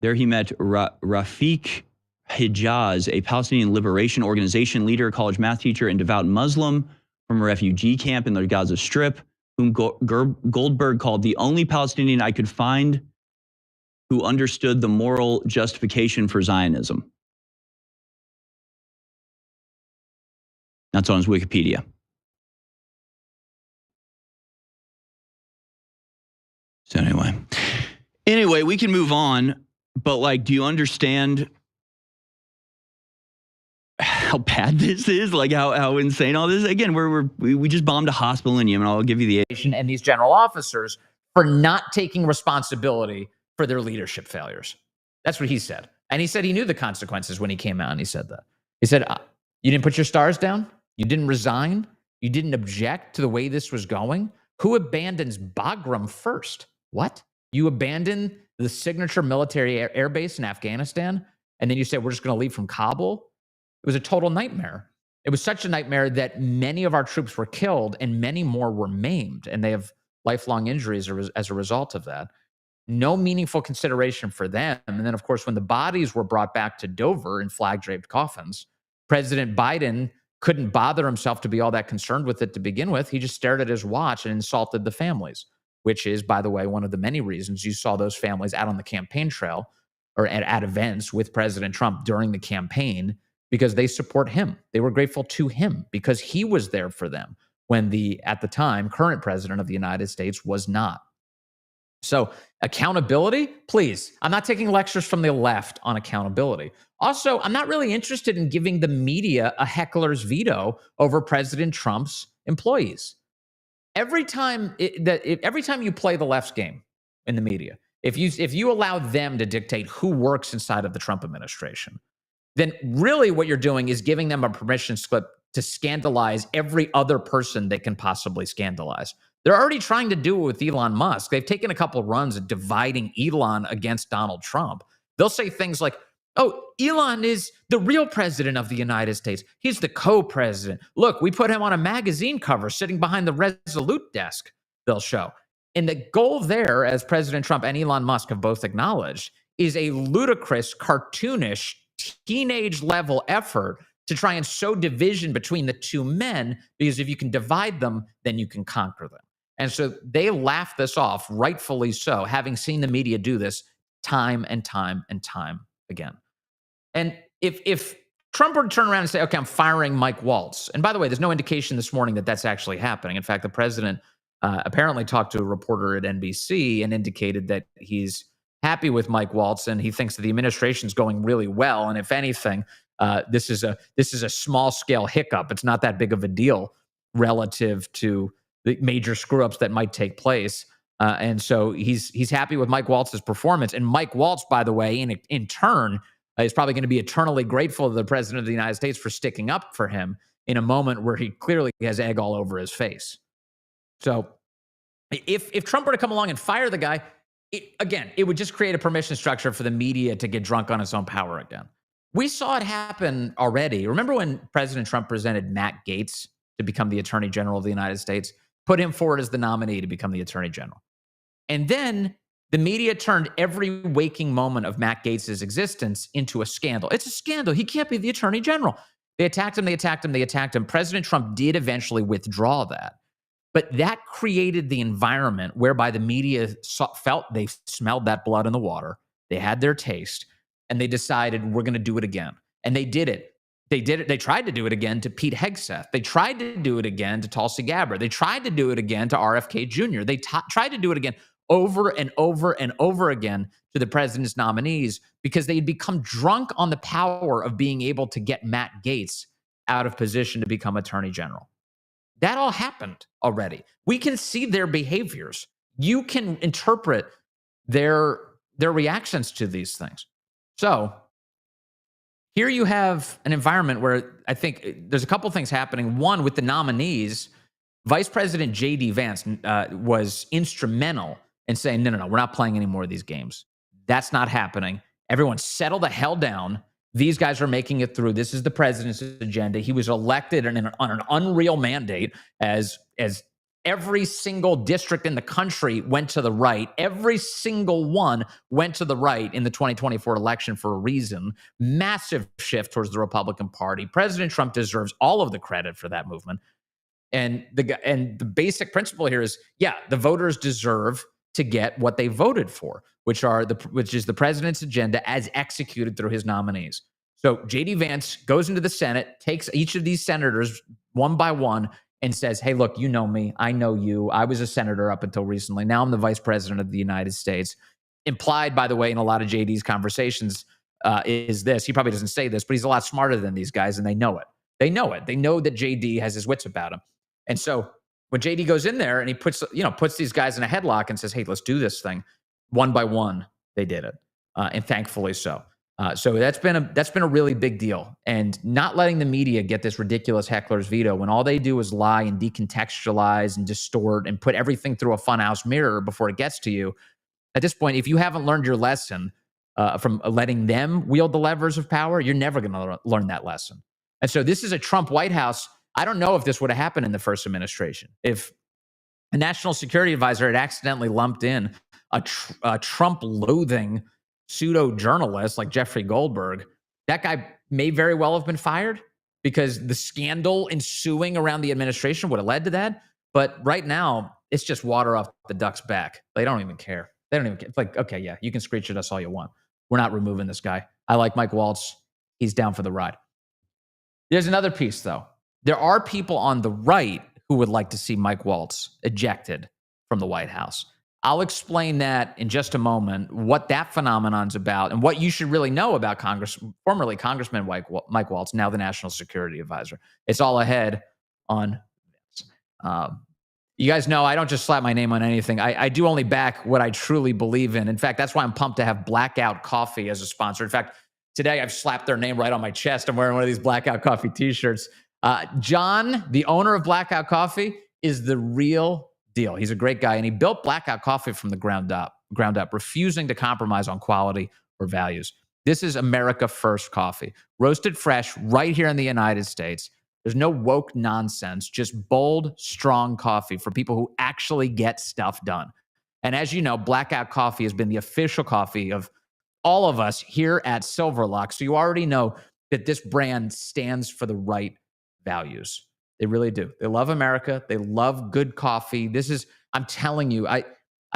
There he met Rafiq Hijaz, a Palestinian Liberation Organization leader, college math teacher, and devout Muslim from a refugee camp in the Gaza Strip, whom Goldberg called the only Palestinian I could find who understood the moral justification for Zionism. That's on his Wikipedia. So anyway, we can move on, but like, do you understand how bad this is? Like how insane all this is? Again, we just bombed a hospital in Yemen. I'll give you the and these general officers for not taking responsibility for their leadership failures. That's what he said. And he said he knew the consequences when he came out and he said that. He said, you didn't put your stars down? You didn't resign? You didn't object to the way this was going? Who abandons Bagram first? What? You abandon the signature military air base in Afghanistan, and then you say, we're just going to leave from Kabul? It was a total nightmare. It was such a nightmare that many of our troops were killed and many more were maimed, and they have lifelong injuries as a result of that. No meaningful consideration for them. And then, of course, when the bodies were brought back to Dover in flag-draped coffins, President Biden couldn't bother himself to be all that concerned with it to begin with. He just stared at his watch and insulted the families, which is, by the way, one of the many reasons you saw those families out on the campaign trail or at events with President Trump during the campaign, because they support him. They were grateful to him because he was there for them when the, at the time, current president of the United States was not. So accountability, please. I'm not taking lectures from the left on accountability. Also, I'm not really interested in giving the media a heckler's veto over President Trump's employees. Every time you play the left's game in the media, if you allow them to dictate who works inside of the Trump administration, then really what you're doing is giving them a permission slip to scandalize every other person they can possibly scandalize. They're already trying to do it with Elon Musk. They've taken a couple of runs at dividing Elon against Donald Trump. They'll say things like, oh, Elon is the real president of the United States. He's the co-president. Look, we put him on a magazine cover sitting behind the Resolute desk, they'll show. And the goal there, as President Trump and Elon Musk have both acknowledged, is a ludicrous, cartoonish, teenage-level effort to try and sow division between the two men, because if you can divide them, then you can conquer them. And so they laugh this off, rightfully so, having seen the media do this time and time and time again. And if Trump were to turn around and say, okay, I'm firing Mike Waltz, and by the way, there's no indication this morning that that's actually happening. In fact, the president apparently talked to a reporter at NBC and indicated that he's happy with Mike Waltz and he thinks that the administration's going really well. And if anything, this is a small scale hiccup. It's not that big of a deal relative to the major screw ups that might take place. And so he's happy with Mike Waltz's performance. And Mike Waltz, by the way, in turn, is probably going to be eternally grateful to the president of the United States for sticking up for him in a moment where he clearly has egg all over his face. So if Trump were to come along and fire the guy, it would just create a permission structure for the media to get drunk on its own power again. We saw it happen already. Remember when President Trump presented Matt Gaetz to become the Attorney General of the United States, put him forward as the nominee to become the Attorney General. And then the media turned every waking moment of Matt Gaetz's existence into a scandal. It's a scandal. He can't be the Attorney General. They attacked him. President Trump did eventually withdraw that. But that created the environment whereby the media felt they smelled that blood in the water. They had their taste, and they decided we're going to do it again. And they did it. They did it. They tried to do it again to Pete Hegseth. They tried to do it again to Tulsi Gabbard. They tried to do it again to RFK Jr. They tried to do it again over and over and over again to the president's nominees because they had become drunk on the power of being able to get Matt Gaetz out of position to become Attorney General. That all happened already. We can see their behaviors. You can interpret their reactions to these things. So here you have an environment where I think there's a couple things happening. One, with the nominees, Vice President J.D. Vance was instrumental and saying, no, we're not playing any more of these games. That's not happening. Everyone settle the hell down. These guys are making it through. This is the president's agenda. He was elected on an unreal mandate as every single district in the country went to the right. Every single one went to the right in the 2024 election for a reason. Massive shift towards the Republican Party. President Trump deserves all of the credit for that movement. And the basic principle here is, the voters deserve to get what they voted for, which is the president's agenda as executed through his nominees. So J.D. Vance goes into the Senate, takes each of these senators one by one, and says, hey, look, you know me. I know you. I was a senator up until recently. Now I'm the vice president of the United States. Implied, by the way, in a lot of JD's conversations is this. He probably doesn't say this, but he's a lot smarter than these guys, and they know it. They know it. They know that JD has his wits about him. And so when JD goes in there and he puts these guys in a headlock and says, hey, let's do this thing, one by one, they did it. And thankfully so. So that's been a really big deal, and not letting the media get this ridiculous heckler's veto when all they do is lie and decontextualize and distort and put everything through a funhouse mirror before it gets to you. At this point, if you haven't learned your lesson from letting them wield the levers of power, you're never going to learn that lesson. And so this is a Trump White House. I don't know if this would have happened in the first administration. If a national security advisor had accidentally lumped in a Trump-loathing pseudo-journalist like Jeffrey Goldberg, that guy may very well have been fired because the scandal ensuing around the administration would have led to that. But right now, it's just water off the duck's back. They don't even care. They don't even care. It's like, okay, yeah, you can screech at us all you want. We're not removing this guy. I like Mike Waltz. He's down for the ride. There's another piece, though. There are people on the right who would like to see Mike Waltz ejected from the White House. I'll explain that in just a moment, what that phenomenon's about and what you should really know about formerly Congressman Mike Waltz, now the National Security Advisor. It's all ahead on this. You guys know I don't just slap my name on anything. I do only back what I truly believe in. In fact, that's why I'm pumped to have Blackout Coffee as a sponsor. In fact, today I've slapped their name right on my chest. I'm wearing one of these Blackout Coffee t-shirts. John, the owner of Blackout Coffee, is the real deal. He's a great guy, and he built Blackout Coffee from the ground up, refusing to compromise on quality or values. This is America First coffee, roasted fresh right here in the United States. There's no woke nonsense, just bold, strong coffee for people who actually get stuff done. And as you know, Blackout Coffee has been the official coffee of all of us here at Silverlock. So you already know that this brand stands for the right values. They really do. They love America. They love good coffee. I'm telling you, I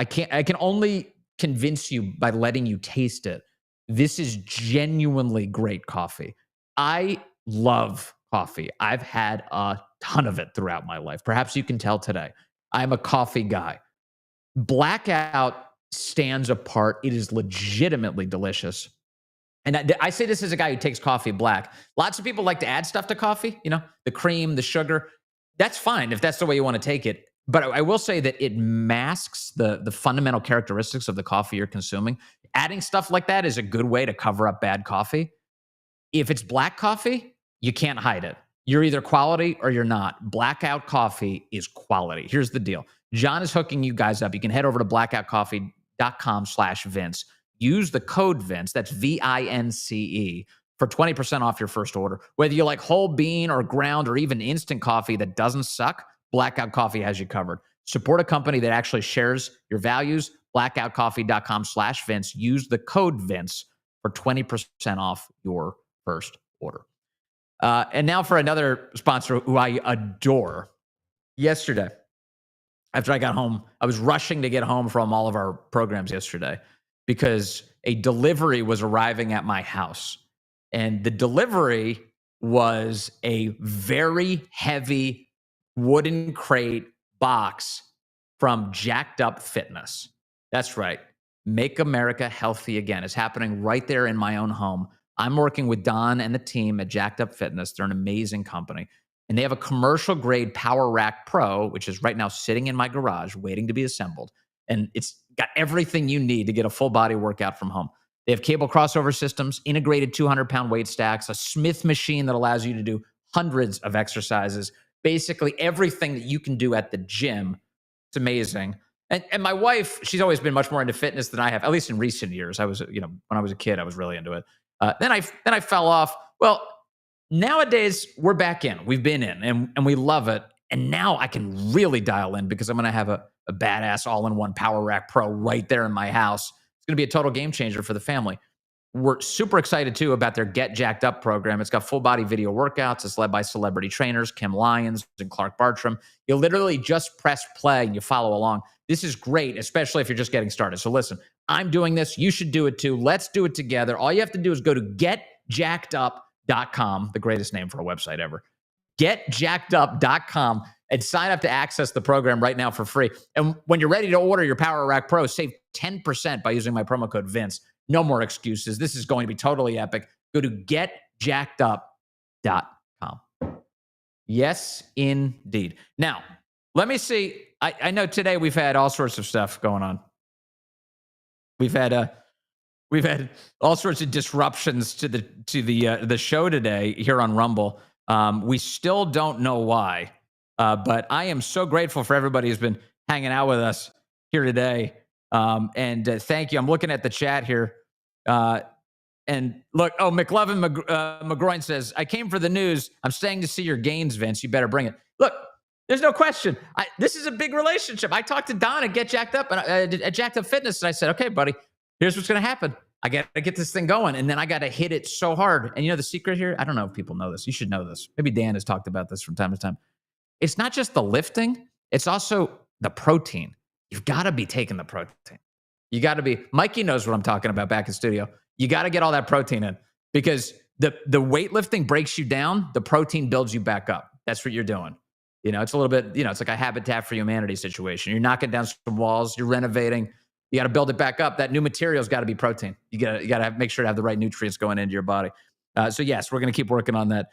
can only convince you by letting you taste it. This is genuinely great coffee. I love coffee. I've had a ton of it throughout my life. Perhaps you can tell today. I'm a coffee guy. Blackout stands apart. It is legitimately delicious. And I say this as a guy who takes coffee black. Lots of people like to add stuff to coffee, the cream, the sugar. That's fine if that's the way you want to take it. But I will say that it masks the fundamental characteristics of the coffee you're consuming. Adding stuff like that is a good way to cover up bad coffee. If it's black coffee, you can't hide it. You're either quality or you're not. Blackout Coffee is quality. Here's the deal. John is hooking you guys up. You can head over to blackoutcoffee.com/Vince. Use the code Vince, that's VINCE, for 20% off your first order. Whether you like whole bean or ground or even instant coffee that doesn't suck, Blackout Coffee has you covered. Support a company that actually shares your values. Blackoutcoffee.com/Vince. Use the code Vince for 20% off your first order. And now for another sponsor who I adore. Yesterday, after I got home, I was rushing to get home from all of our programs yesterday, because a delivery was arriving at my house. And the delivery was a very heavy wooden crate box from Jacked Up Fitness. That's right. Make America Healthy Again. It's happening right there in my own home. I'm working with Don and the team at Jacked Up Fitness. They're an amazing company. And they have a commercial grade Power Rack Pro, which is right now sitting in my garage waiting to be assembled. And it's got everything you need to get a full body workout from home. They have cable crossover systems, integrated 200-pound weight stacks, a Smith machine that allows you to do hundreds of exercises, basically everything that you can do at the gym. It's amazing. And my wife, she's always been much more into fitness than I have, at least in recent years. I was, when I was a kid, I was really into it. Then I fell off. Well, nowadays we're back in. We've been in, and we love it. And now I can really dial in because I'm going to have a badass all-in-one Power Rack Pro right there in my house. It's going to be a total game changer for the family. We're super excited, too, about their Get Jacked Up program. It's got full-body video workouts. It's led by celebrity trainers, Kim Lyons and Clark Bartram. You literally just press play and you follow along. This is great, especially if you're just getting started. So listen, I'm doing this. You should do it, too. Let's do it together. All you have to do is go to getjackedup.com, the greatest name for a website ever. Getjackedup.com and sign up to access the program right now for free. And when you're ready to order your Power Rack Pro, save 10% by using my promo code Vince. No more excuses. This is going to be totally epic. Go to getjackedup.com. Yes, indeed. Now, let me see. I know today we've had all sorts of stuff going on. We've had all sorts of disruptions to the show today here on Rumble. We still don't know why, but I am so grateful for everybody who's been hanging out with us here today. And thank you. I'm looking at the chat here. And look, McLovin McGroin says, I came for the news. I'm staying to see your gains, Vince. You better bring it. Look, there's no question. This is a big relationship. I talked to Don at Get Jacked Up and at Jacked Up Fitness, and I said, okay, buddy, here's what's going to happen. I got to get this thing going, and then I got to hit it so hard. And you know the secret here? I don't know if people know this. You should know this. Maybe Dan has talked about this from time to time. It's not just the lifting. It's also the protein. You've got to be taking the protein. You got to be. Mikey knows what I'm talking about back in studio. You got to get all that protein in because the weightlifting breaks you down. The protein builds you back up. That's what you're doing. It's a little bit, it's like a Habitat for Humanity situation. You're knocking down some walls. You're renovating. You got to build it back up. That new material's got to be protein. You got to make sure to have the right nutrients going into your body. So yes, we're going to keep working on that.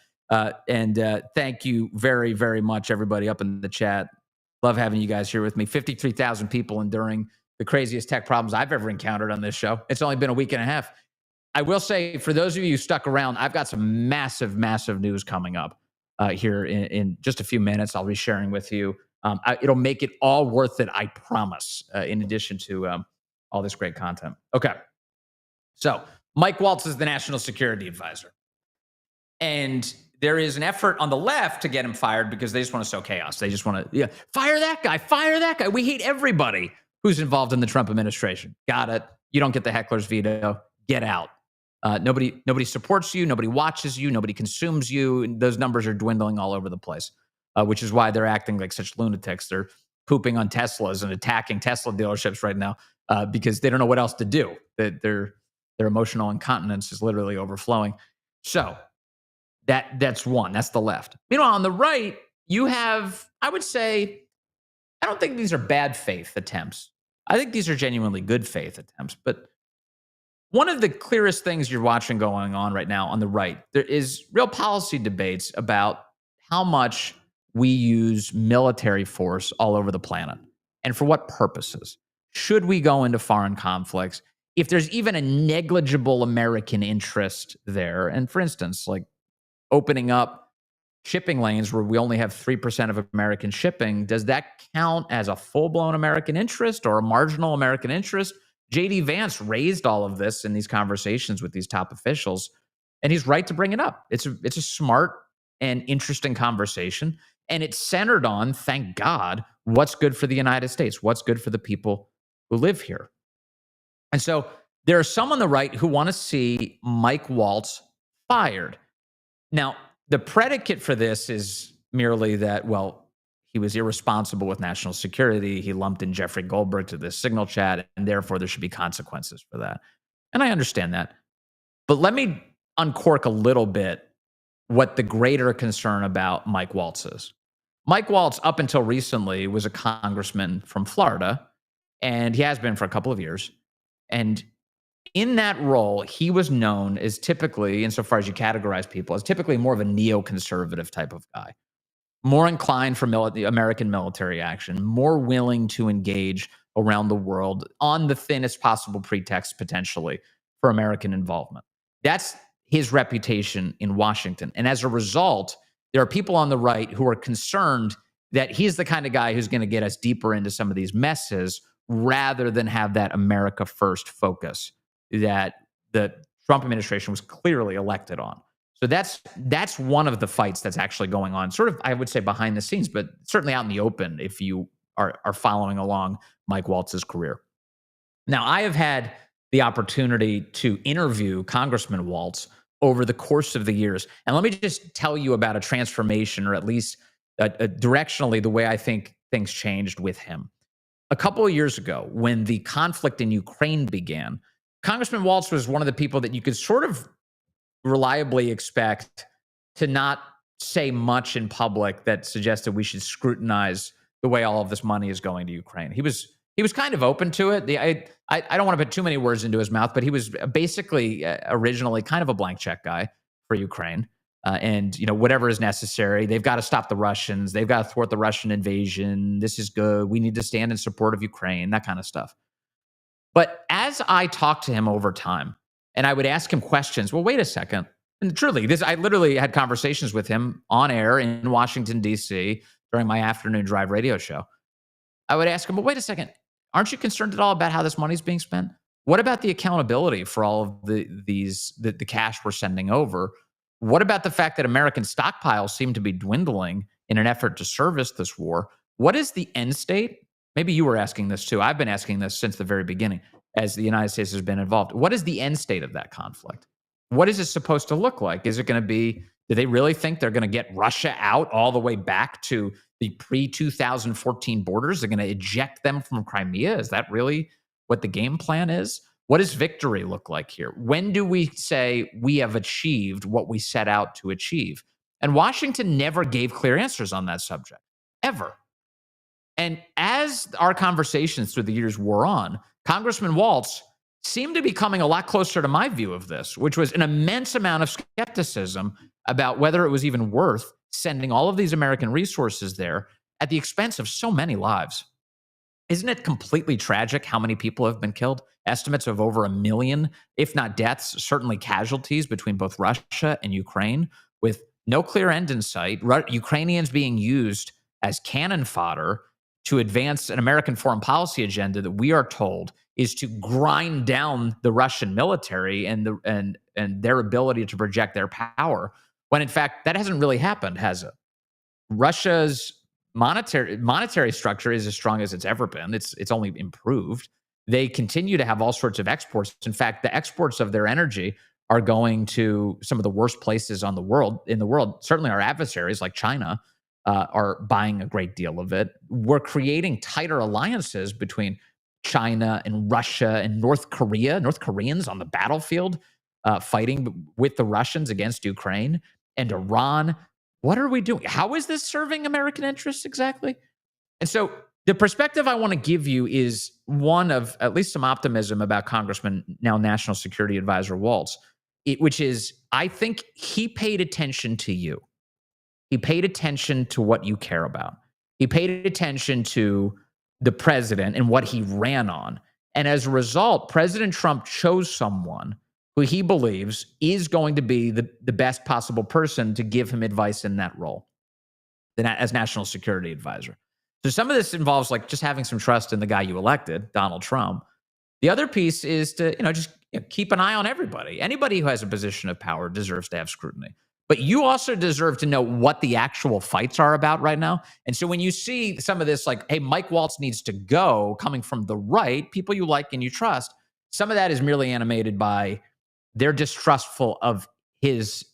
And thank you very, very much, everybody up in the chat. Love having you guys here with me. 53,000 people enduring the craziest tech problems I've ever encountered on this show. It's only been a week and a half. I will say, for those of you who stuck around, I've got some massive, massive news coming up here in just a few minutes. I'll be sharing with you. It'll make it all worth it, I promise, in addition to all this great content. Okay. So Mike Waltz is the national security advisor. And there is an effort on the left to get him fired because they just want to sow chaos. They just want to fire that guy, fire that guy. We hate everybody who's involved in the Trump administration. Got it. You don't get the heckler's veto. Get out. Nobody supports you. Nobody watches you. Nobody consumes you. And those numbers are dwindling all over the place, which is why they're acting like such lunatics. They're pooping on Teslas and attacking Tesla dealerships right now because they don't know what else to do. Their emotional incontinence is literally overflowing. So that's one. That's the left. Meanwhile, on the right, you have, I would say, I don't think these are bad faith attempts. I think these are genuinely good faith attempts. But one of the clearest things you're watching going on right now on the right, there is real policy debates about how much we use military force all over the planet and for what purposes. Should we go into foreign conflicts? If there's even a negligible American interest there, and for instance, like opening up shipping lanes where we only have 3% of American shipping, does that count as a full-blown American interest or a marginal American interest? J.D. Vance raised all of this in these conversations with these top officials, and he's right to bring it up. It's a smart and interesting conversation, and it's centered on, thank God, what's good for the United States, what's good for the people who live here. And so there are some on the right who want to see Mike Waltz fired. Now, the predicate for this is merely that, well, he was irresponsible with national security. He lumped in Jeffrey Goldberg to this signal chat, and therefore there should be consequences for that. And I understand that. But let me uncork a little bit what the greater concern about Mike Waltz is. Mike Waltz, up until recently, was a congressman from Florida, and he has been for a couple of years. And in that role, he was known as typically, insofar as you categorize people, as typically more of a neoconservative type of guy. More inclined for American military action, more willing to engage around the world on the thinnest possible pretext, potentially, for American involvement. That's his reputation in Washington. And as a result, there are people on the right who are concerned that he's the kind of guy who's going to get us deeper into some of these messes rather than have that America first focus that the Trump administration was clearly elected on. So that's one of the fights that's actually going on, sort of, I would say, behind the scenes, but certainly out in the open if you are following along Mike Waltz's career. Now, I have had the opportunity to interview Congressman Waltz over the course of the years. And let me just tell you about a transformation, or at least directionally, the way I think things changed with him. A couple of years ago, when the conflict in Ukraine began, Congressman Waltz was one of the people that you could sort of reliably expect to not say much in public that suggested we should scrutinize the way all of this money is going to Ukraine. He was kind of open to it. I don't want to put too many words into his mouth, but he was basically originally kind of a blank check guy for Ukraine. And whatever is necessary, they've got to stop the Russians. They've got to thwart the Russian invasion. This is good. We need to stand in support of Ukraine, that kind of stuff. But as I talked to him over time, and I would ask him questions, well, wait a second. And truly, I literally had conversations with him on air in Washington, D.C. during my afternoon drive radio show. I would ask him, well, wait a second. Aren't you concerned at all about how this money's being spent? What about the accountability for all of the cash we're sending over? What about the fact that American stockpiles seem to be dwindling in an effort to service this war? What is the end state? Maybe you were asking this too. I've been asking this since the very beginning as the United States has been involved. What is the end state of that conflict? What is it supposed to look like? Is it going to be, do they really think they're going to get Russia out all the way back to the pre-2014 borders? They're going to eject them from Crimea? Is that really what the game plan is? What does victory look like here? When do we say we have achieved what we set out to achieve? And Washington never gave clear answers on that subject, ever. And as our conversations through the years wore on, Congressman Waltz seemed to be coming a lot closer to my view of this, which was an immense amount of skepticism about whether it was even worth sending all of these American resources there at the expense of so many lives. Isn't it completely tragic how many people have been killed? Estimates of over 1 million, if not deaths, certainly casualties between both Russia and Ukraine, with no clear end in sight. Ukrainians being used as cannon fodder to advance an American foreign policy agenda that we are told is to grind down the Russian military and their ability to project their power, when in fact that hasn't really happened, has it? Russia's monetary structure is as strong as it's ever been. It's only improved. They continue to have all sorts of exports. In fact, the exports of their energy are going to some of the worst places in the world. Certainly our adversaries like China are buying a great deal of it. We're creating tighter alliances between China and Russia and North Korea. North Koreans on the battlefield fighting with the Russians against Ukraine and Iran. What are we doing? How is this serving American interests exactly? And so the perspective I want to give you is one of at least some optimism about Congressman, now National Security Advisor Waltz, which is, I think he paid attention to you. He paid attention to what you care about. He paid attention to the president and what he ran on. And as a result, President Trump chose someone who he believes is going to be the best possible person to give him advice in that role as National Security Advisor. So some of this involves like just having some trust in the guy you elected, Donald Trump. The other piece is to just keep an eye on everybody. Anybody who has a position of power deserves to have scrutiny. But you also deserve to know what the actual fights are about right now. And so when you see some of this, like, hey, Mike Waltz needs to go, coming from the right, people you like and you trust, some of that is merely animated by they're distrustful of his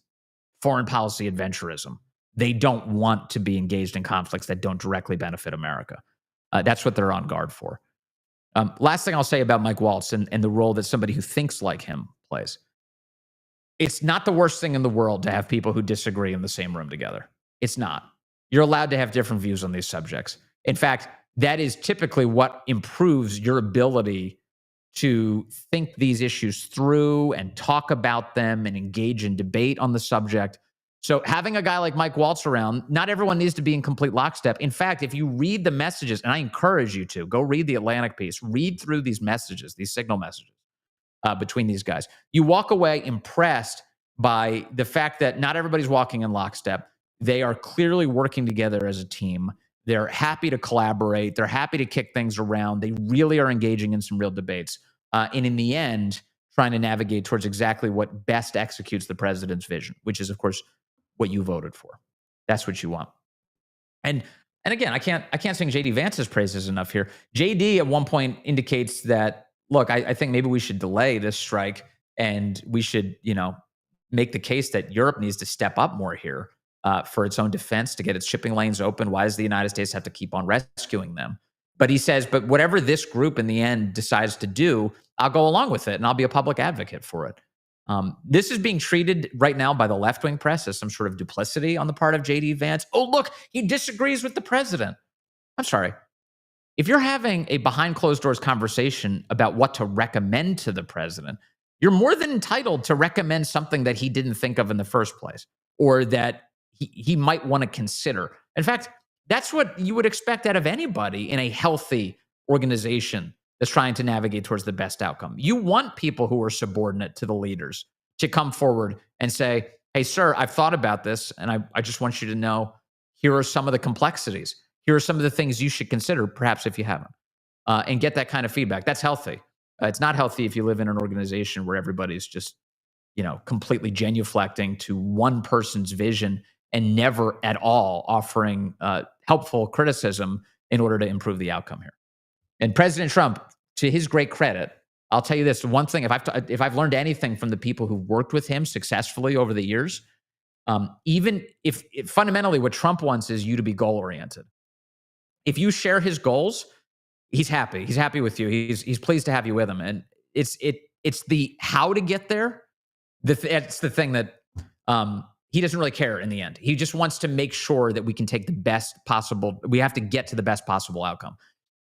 foreign policy adventurism. They don't want to be engaged in conflicts that don't directly benefit America. That's what they're on guard for. Last thing I'll say about Mike Waltz and the role that somebody who thinks like him plays. It's not the worst thing in the world to have people who disagree in the same room together. It's not. You're allowed to have different views on these subjects. In fact, that is typically what improves your ability to think these issues through and talk about them and engage in debate on the subject. So having a guy like Mike Waltz around, not everyone needs to be in complete lockstep. In fact, if you read the messages, and I encourage you to, go read the Atlantic piece, read through these messages, these signal messages between these guys. You walk away impressed by the fact that not everybody's walking in lockstep. They are clearly working together as a team. They're happy to collaborate. They're happy to kick things around. They really are engaging in some real debates. And in the end, trying to navigate towards exactly what best executes the president's vision, which is, of course, what you voted for. That's what you want. And again, I can't sing JD Vance's praises enough here. JD at one point indicates that, look, I think maybe we should delay this strike and we should, make the case that Europe needs to step up more here for its own defense to get its shipping lanes open. Why does the United States have to keep on rescuing them? But he says, but whatever this group in the end decides to do, I'll go along with it and I'll be a public advocate for it. This is being treated right now by the left-wing press as some sort of duplicity on the part of JD Vance. Oh, look, he disagrees with the president. I'm sorry. If you're having a behind closed doors conversation about what to recommend to the president, you're more than entitled to recommend something that he didn't think of in the first place or that he might want to consider. In fact, that's what you would expect out of anybody in a healthy organization that's trying to navigate towards the best outcome. You want people who are subordinate to the leaders to come forward and say, hey, sir, I've thought about this, and I just want you to know here are some of the complexities. Here are some of the things you should consider, perhaps if you haven't, and get that kind of feedback. That's healthy. It's not healthy if you live in an organization where everybody's just, completely genuflecting to one person's vision and never at all offering helpful criticism in order to improve the outcome here. And President Trump, to his great credit, I'll tell you this: one thing, if I've learned anything from the people who worked with him successfully over the years, even if fundamentally what Trump wants is you to be goal oriented. If you share his goals, he's happy. He's happy with you. He's pleased to have you with him. And it's the how to get there. That's the thing that he doesn't really care in the end. He just wants to make sure that we can take the best possible. We have to get to the best possible outcome.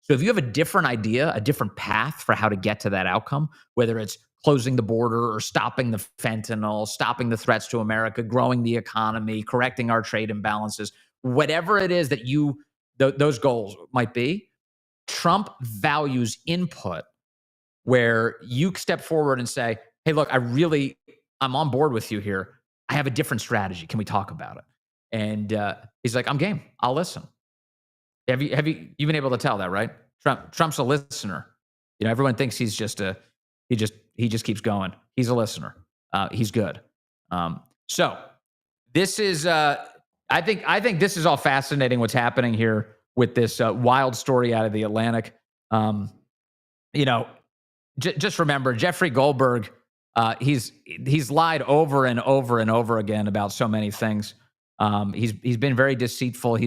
So if you have a different idea, a different path for how to get to that outcome, whether it's closing the border or stopping the fentanyl, stopping the threats to America, growing the economy, correcting our trade imbalances, whatever it is that those goals might be, Trump values input where you step forward and say, hey, look, I'm on board with you here. I have a different strategy. Can we talk about it? And he's like, I'm game. I'll listen. You've been able to tell that, right? Trump's a listener. Everyone thinks he's just he just keeps going. He's a listener. He's good. So this is, I think this is all fascinating what's happening here with this wild story out of the Atlantic. Just remember Jeffrey Goldberg. He's lied over and over and over again about so many things. He's been very deceitful.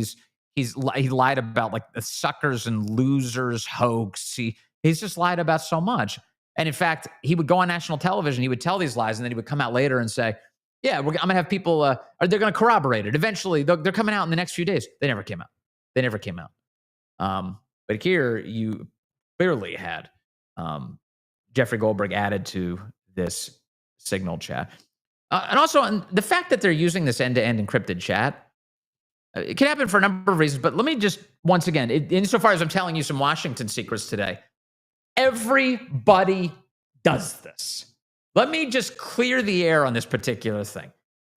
He lied about like the suckers and losers hoax. He's just lied about so much. And in fact, he would go on national television. He would tell these lies, and then he would come out later and say, "Yeah, I'm gonna have people. They're gonna corroborate it. Eventually, they're coming out in the next few days." They never came out. But here you clearly had Jeffrey Goldberg added to this Signal chat, and also the fact that they're using this end-to-end encrypted chat. It can happen for a number of reasons, but let me just, once again, insofar as I'm telling you some Washington secrets today, everybody does this. Let me just clear the air on this particular thing.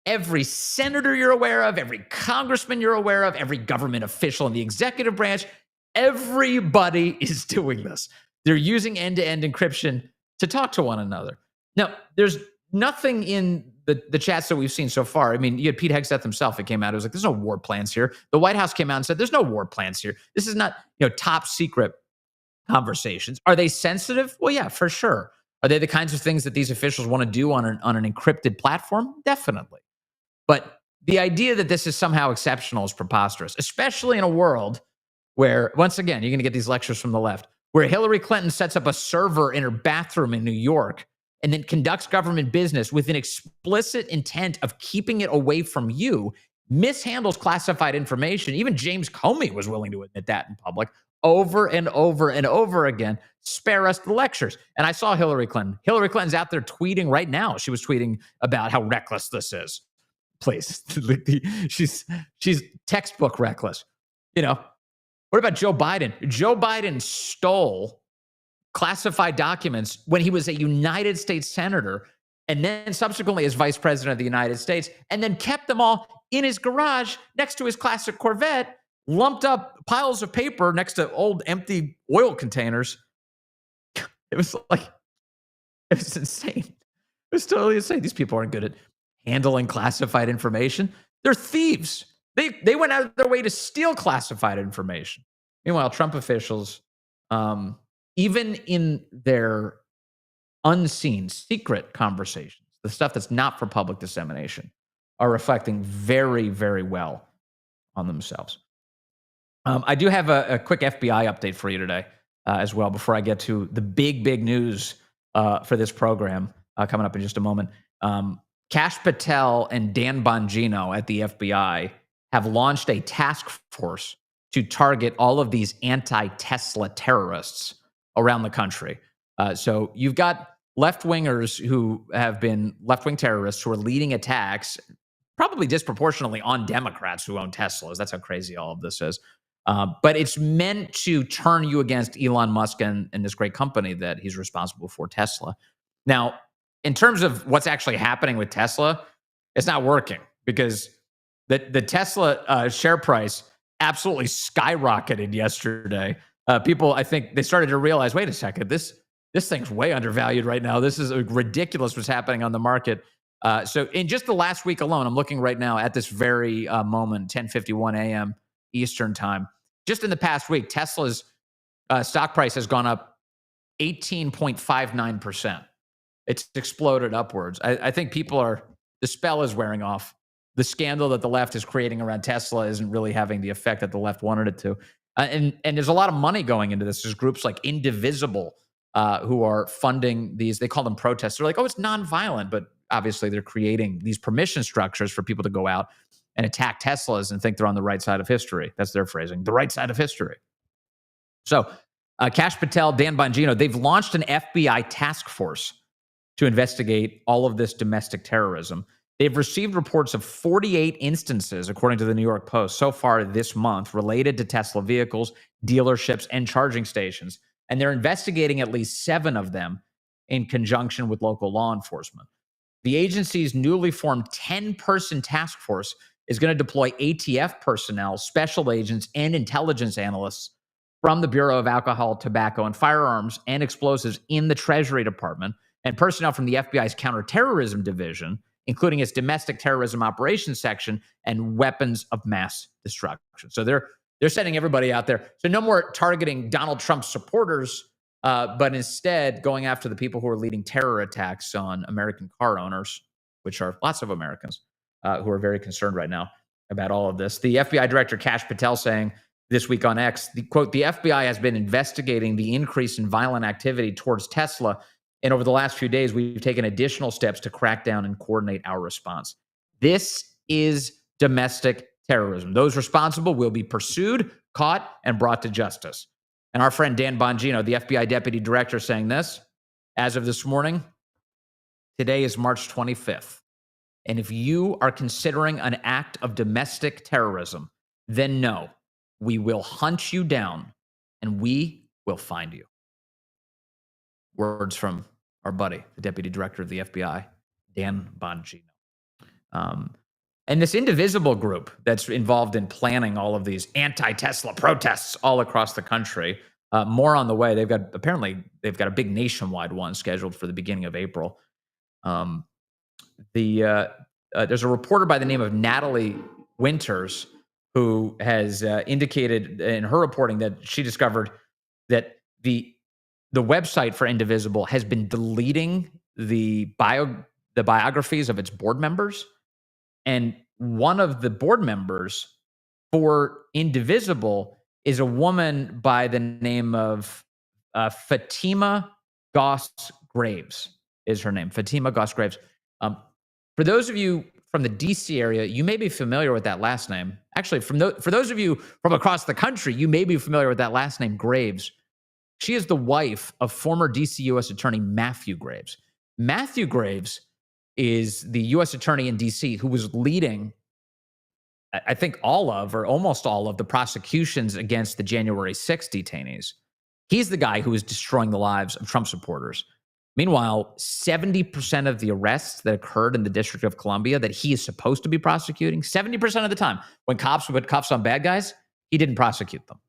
Every senator you're aware of, every congressman you're aware of, every government official in the executive branch, everybody is doing this. They're using end-to-end encryption to talk to one another. Now, there's nothing in the chats that we've seen so far. I mean, you had Pete Hegseth himself. It came out. It was like, there's no war plans here. The White House came out and said, there's no war plans here. This is not, top secret conversations. Are they sensitive? Well, yeah, for sure. Are they the kinds of things that these officials want to do on an encrypted platform? Definitely. But the idea that this is somehow exceptional is preposterous, especially in a world where, once again, you're going to get these lectures from the left, where Hillary Clinton sets up a server in her bathroom in New York and then conducts government business with an explicit intent of keeping it away from you, mishandles classified information. Even James Comey was willing to admit that in public over and over and over again. Spare us the lectures. And I saw Hillary Clinton. Hillary Clinton's out there tweeting right now. She was tweeting about how reckless this is. Please. She's textbook reckless. What about Joe Biden? Joe Biden stole classified documents when he was a United States senator and then subsequently as vice president of the United States, and then kept them all in his garage next to his classic Corvette lumped up piles of paper next to old empty oil containers. It was insane. It was totally insane. These people aren't good at handling classified information. They're thieves. They went out of their way to steal classified information. Meanwhile, Trump officials, even in their unseen, secret conversations, the stuff that's not for public dissemination, are reflecting very, very well on themselves. I do have a quick FBI update for you today as well before I get to the big news for this program coming up in just a moment. Kash Patel and Dan Bongino at the FBI have launched a task force to target all of these anti-Tesla terrorists around the country. So you've got left-wingers who have been left-wing terrorists who are leading attacks, probably disproportionately on Democrats who own Teslas. That's how crazy all of this is. But it's meant to turn you against Elon Musk and this great company that he's responsible for, Tesla. Now, in terms of what's actually happening with Tesla, it's not working because the Tesla share price absolutely skyrocketed yesterday. People, I think, they started to realize, wait a second, this thing's way undervalued right now. This is ridiculous what's happening on the market. So in just the last week alone, I'm looking right now at this very moment, 10:51 a.m. Eastern time. Just in the past week, Tesla's stock price has gone up 18.59%. It's exploded upwards. I think the spell is wearing off. The scandal that the left is creating around Tesla isn't really having the effect that the left wanted it to. And there's a lot of money going into this. There's groups like Indivisible who are funding these. They call them protests. They're like, oh, it's nonviolent, but obviously they're creating these permission structures for people to go out and attack Teslas and think they're on the right side of history. That's their phrasing, the right side of history. So Kash Patel, Dan Bongino, they've launched an FBI task force to investigate all of this domestic terrorism. They've received reports of 48 instances, according to the New York Post, so far this month related to Tesla vehicles, dealerships, and charging stations. And they're investigating at least 7 of them in conjunction with local law enforcement. The agency's newly formed 10-person task force is going to deploy ATF personnel, special agents, and intelligence analysts from the Bureau of Alcohol, Tobacco, and Firearms and Explosives in the Treasury Department, and personnel from the FBI's Counterterrorism Division, including its Domestic Terrorism Operations Section and Weapons of Mass Destruction. So they're sending everybody out there. So no more targeting Donald Trump supporters, but instead going after the people who are leading terror attacks on American car owners, which are lots of Americans who are very concerned right now about all of this. The FBI Director Kash Patel saying this week on X, quote, the FBI has been investigating the increase in violent activity towards Tesla, and over the last few days, we've taken additional steps to crack down and coordinate our response. This is domestic terrorism. Those responsible will be pursued, caught, and brought to justice. And our friend Dan Bongino, the FBI Deputy Director, saying this, as of this morning, today is March 25th. And if you are considering an act of domestic terrorism, then no, we will hunt you down and we will find you. Words from our buddy, the Deputy Director of the FBI, Dan Bongino. And this Indivisible group that's involved in planning all of these anti-Tesla protests all across the country, more on the way. They've got a big nationwide one scheduled for the beginning of April. There's a reporter by the name of Natalie Winters who has indicated in her reporting that she discovered that the website for Indivisible has been deleting the biographies of its board members. And one of the board members for Indivisible is a woman by the name of Fatima Goss Graves is her name. Fatima Goss Graves. For those of you from the DC area, you may be familiar with that last name. Actually, for those of you from across the country, you may be familiar with that last name, Graves. She is the wife of former DC U.S. Attorney Matthew Graves. Matthew Graves is the U.S. Attorney in DC who was leading, I think, all of or almost all of the prosecutions against the January 6th detainees. He's the guy who is destroying the lives of Trump supporters. Meanwhile, 70% of the arrests that occurred in the District of Columbia that he is supposed to be prosecuting, 70% of the time, when cops would put cuffs on bad guys, He didn't prosecute them.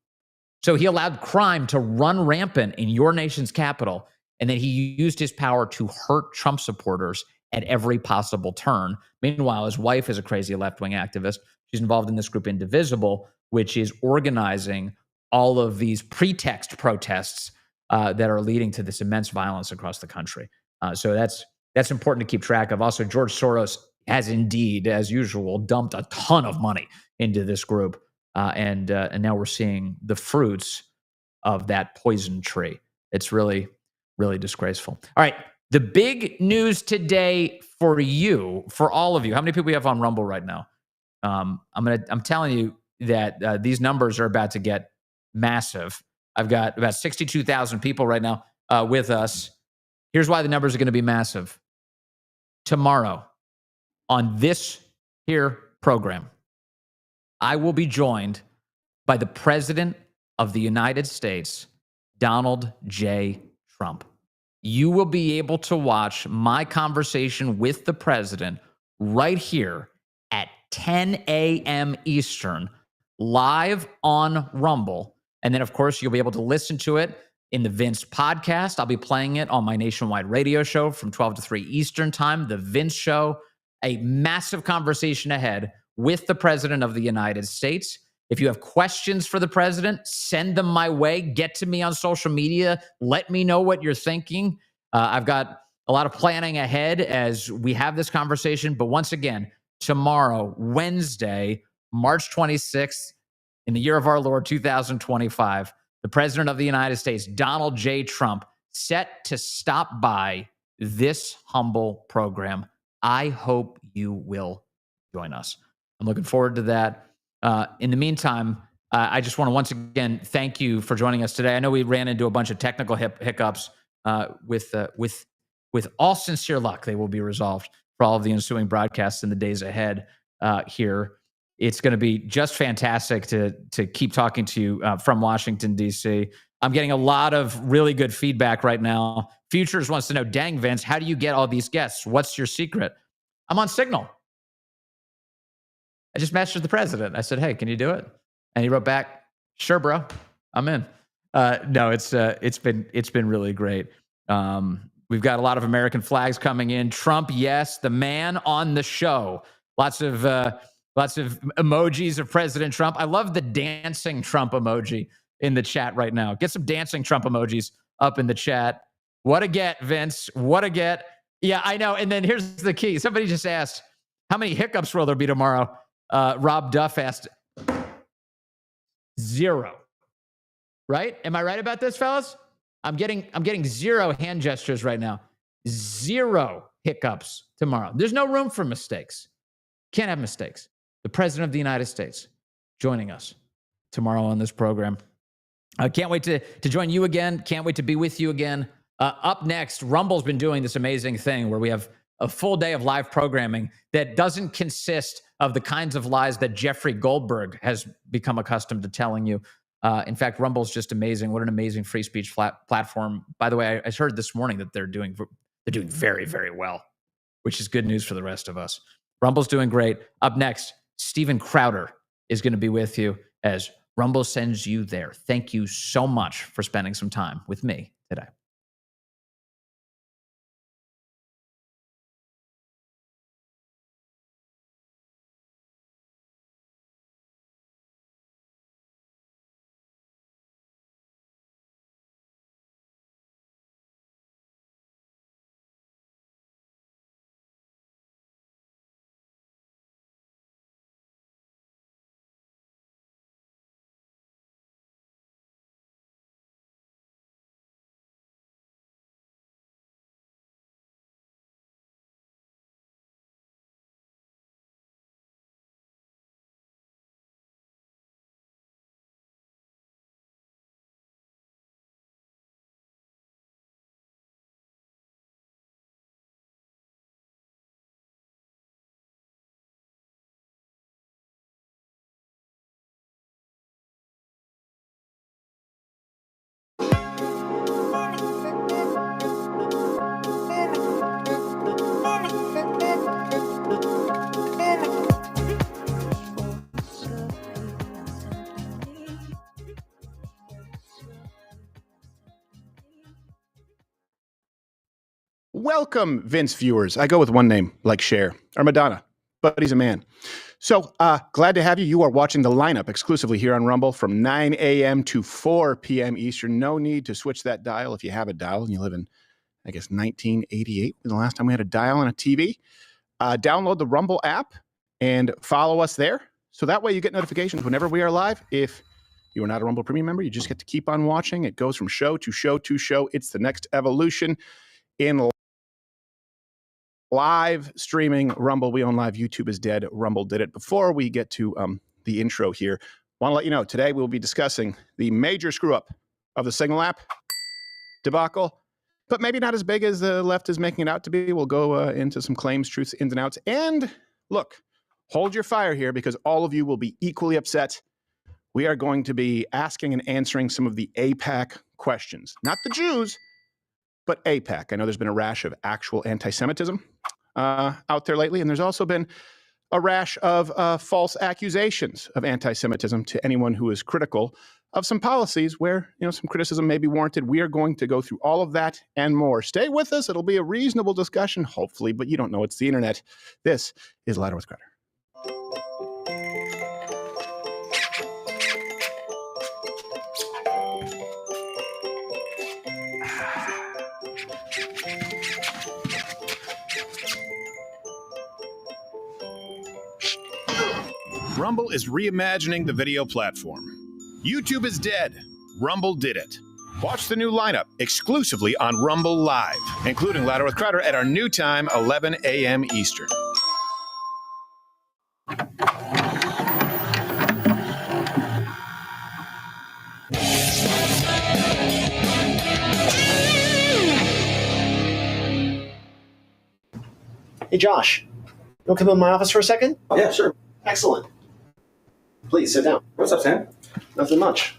So he allowed crime to run rampant in your nation's capital, and then he used his power to hurt Trump supporters at every possible turn. Meanwhile, his wife is a crazy left-wing activist. She's involved in this group Indivisible, which is organizing all of these pretext protests that are leading to this immense violence across the country. So that's important to keep track of. Also, George Soros has indeed, as usual, dumped a ton of money into this group. And now we're seeing the fruits of that poison tree. It's really, really disgraceful. All right. The big news today for you, for all of you, how many people we have on Rumble right now? I'm telling you that these numbers are about to get massive. I've got about 62,000 people right now with us. Here's why the numbers are going to be massive. Tomorrow on this here program, I will be joined by the President of the United States, Donald J. Trump. You will be able to watch my conversation with the president right here at 10 a.m. Eastern, live on Rumble. And then, of course, you'll be able to listen to it in the Vince podcast. I'll be playing it on my nationwide radio show from 12 to 3 Eastern time, The Vince Show. A massive conversation ahead with the President of the United States. If you have questions for the president, send them my way. Get to me on social media. Let me know what you're thinking. I've got a lot of planning ahead as we have this conversation. But once again, tomorrow, Wednesday, March 26th, in the year of our Lord, 2025, the President of the United States, Donald J. Trump, set to stop by this humble program. I hope you will join us. I'm looking forward to that. In the meantime, I just want to once again thank you for joining us today. I know we ran into a bunch of technical hiccups. With all sincere luck, they will be resolved for all of the ensuing broadcasts in the days ahead. Here, it's going to be just fantastic to keep talking to you from Washington D.C. I'm getting a lot of really good feedback right now. Futures wants to know, dang, Vince, how do you get all these guests? What's your secret? I'm on Signal. I just messaged the president. I said, hey, can you do it? And he wrote back, sure, bro, I'm in. No, it's been really great. We've got a lot of American flags coming in. Trump, yes, the man on the show. Lots of emojis of President Trump. I love the dancing Trump emoji in the chat right now. Get some dancing Trump emojis up in the chat. What a get, Vince. What a get. Yeah, I know. And then here's the key. Somebody just asked, how many hiccups will there be tomorrow? Rob Duff asked 0. Right? Am I right about this, fellas? I'm getting 0 hand gestures right now. 0 hiccups tomorrow. There's no room for mistakes. Can't have mistakes. The President of the United States joining us tomorrow on this program. I can't wait to join you again. Can't wait to be with you again. Up next, Rumble's been doing this amazing thing where we have a full day of live programming that doesn't consist of the kinds of lies that Jeffrey Goldberg has become accustomed to telling you. In fact, Rumble's just amazing. What an amazing free speech platform. By the way, I heard this morning that they're doing very, very well, which is good news for the rest of us. Rumble's doing great. Up next, Steven Crowder is going to be with you as Rumble sends you there. Thank you so much for spending some time with me today. Welcome, Vince viewers. I go with one name, like Cher or Madonna, but he's a man. So glad to have you. You are watching The Lineup exclusively here on Rumble from 9 a.m. to 4 p.m. Eastern. No need to switch that dial if you have a dial and you live in, I guess, 1988 was the last time we had a dial on a TV. Download the Rumble app and follow us there. So that way you get notifications whenever we are live. If you are not a Rumble Premium member, you just get to keep on watching. It goes from show to show to show. It's the next evolution in live streaming Rumble. We own live. YouTube is dead. Rumble did it. Before we get to the intro here, want to let you know, today we'll be discussing the major screw-up of the Signal app debacle, but maybe not as big as the left is making it out to be. We'll go into some claims, truths, ins and outs. And look, hold your fire here because all of you will be equally upset. We are going to be asking and answering some of the AIPAC questions. Not the Jews, but AIPAC. I know there's been a rash of actual anti-Semitism out there lately, and there's also been a rash of false accusations of anti-Semitism to anyone who is critical of some policies where, some criticism may be warranted. We are going to go through all of that and more. Stay with us. It'll be a reasonable discussion, hopefully, but you don't know. It's the internet. This is Louder with Crowder. Rumble is reimagining the video platform. YouTube is dead. Rumble did it. Watch the new lineup exclusively on Rumble Live, including Louder with Crowder at our new time, 11 a.m. Eastern. Hey, Josh, you want to come in my office for a second? Yeah, sure. Excellent. Please sit down. What's up, Sam? Nothing much.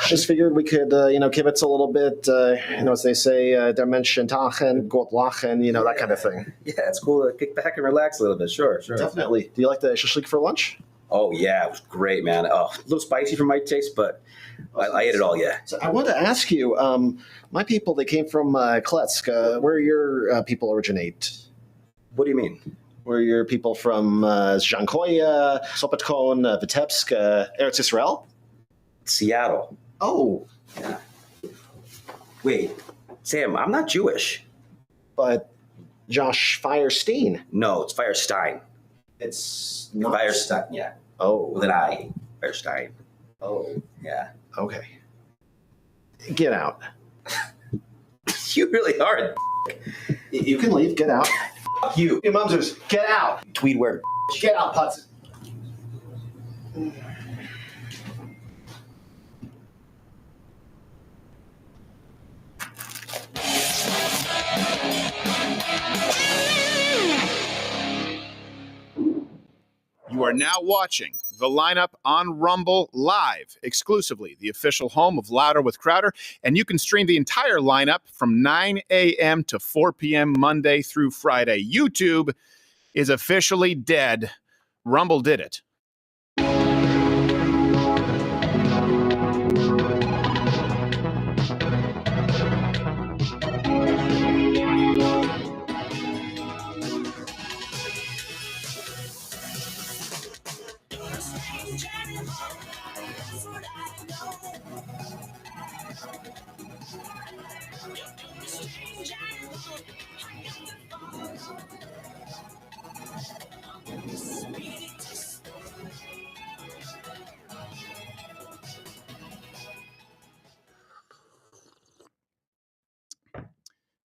Just figured we could, kibitz a little bit, as they say, der Menschen tachen, Gott lachen, that kind of thing. Yeah, it's cool to kick back and relax a little bit. Sure. Definitely. Do you like the shashlik for lunch? Oh, yeah, it was great, man. Oh, a little spicy for my taste, but I ate it all, yeah. So I wanted to ask you, my people, they came from Kletsk. Where your people originate? What do you mean? Where your people from Zhankoye, Sopotkon, Vitebsk, Eretz Israel? Seattle. Oh. Yeah. Wait, Sam, I'm not Jewish. But Josh Firestein. No, it's Firestein. It's not Firestein, yeah. Oh. With an I. Firestein. Oh. Yeah. Okay. Get out. You really are. You can leave. Get out. Fuck you. Your mom's get out. Tweed wear. Get out, Putz. You are now watching The Lineup on Rumble Live, exclusively the official home of Louder with Crowder, and you can stream the entire lineup from 9 a.m. to 4 p.m. Monday through Friday. YouTube is officially dead. Rumble did it.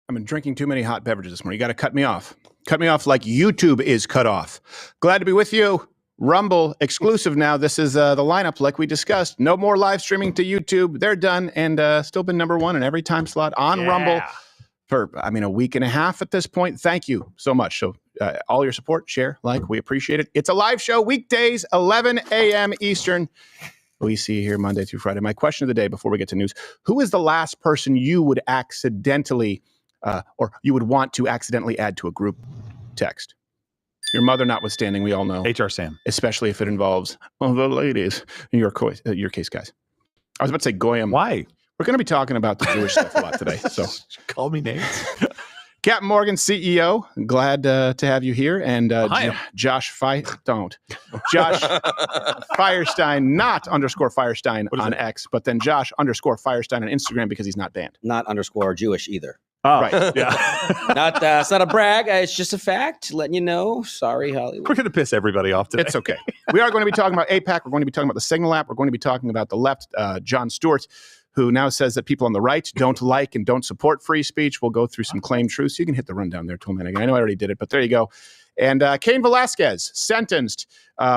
I've been drinking too many hot beverages this morning. You got to cut me off. Cut me off like YouTube is cut off. Glad to be with you. Rumble exclusive now. This is the lineup like we discussed. No more live streaming to YouTube. They're done and still been number one in every time slot on Rumble for, a week and a half at this point. Thank you so much. So all your support, share, like, we appreciate it. It's a live show weekdays, 11 a.m. Eastern. We see you here Monday through Friday. My question of the day before we get to news, who is the last person you would accidentally or you would want to accidentally add to a group text? Your mother notwithstanding, we all know. HR Sam. Especially if it involves the ladies. In your case, guys. I was about to say Goyim. Why? We're going to be talking about the Jewish stuff a lot today. So call me names. Captain Morgan, CEO, glad to have you here. And Josh Firestein, not _ Firestein on X, but then Josh _ Firestein on Instagram because he's not banned. Not _ Jewish either. Oh, right. Yeah. It's not a brag. It's just a fact. Letting you know. Sorry, Hollywood. We're going to piss everybody off today. It's okay. We are going to be talking about AIPAC. We're going to be talking about the Signal app. We're going to be talking about the left, Jon Stewart, who now says that people on the right don't like and don't support free speech. We'll go through some claimed truths. You can hit the rundown there, Toolman. Again, I know I already did it, but there you go. And Cain Velasquez, sentenced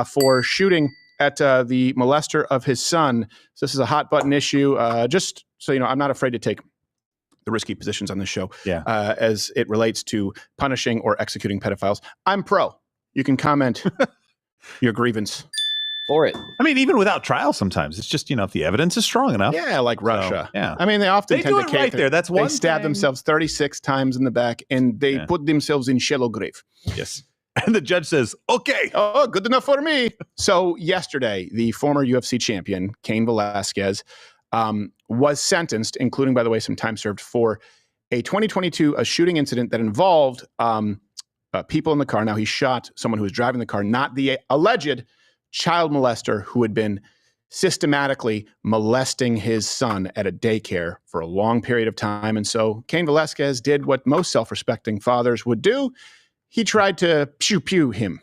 for shooting at the molester of his son. So this is a hot button issue. Just so you know, I'm not afraid to take the risky positions on this show as it relates to punishing or executing pedophiles. I'm pro. You can comment your grievance for it. I mean, even without trial, sometimes it's just, if the evidence is strong enough. Yeah, like Russia. So, yeah. I mean, they often they tend do to it right there. That's one They stab themselves 36 times in the back and they put themselves in shallow grave. Yes. And the judge says, okay. Oh, good enough for me. So yesterday, the former UFC champion, Cain Velasquez, was sentenced, including, by the way, some time served for a 2022 shooting incident that involved people in the car. Now, he shot someone who was driving the car, not the alleged child molester who had been systematically molesting his son at a daycare for a long period of time. And so Cain Velasquez did what most self-respecting fathers would do. He tried to pew-pew him.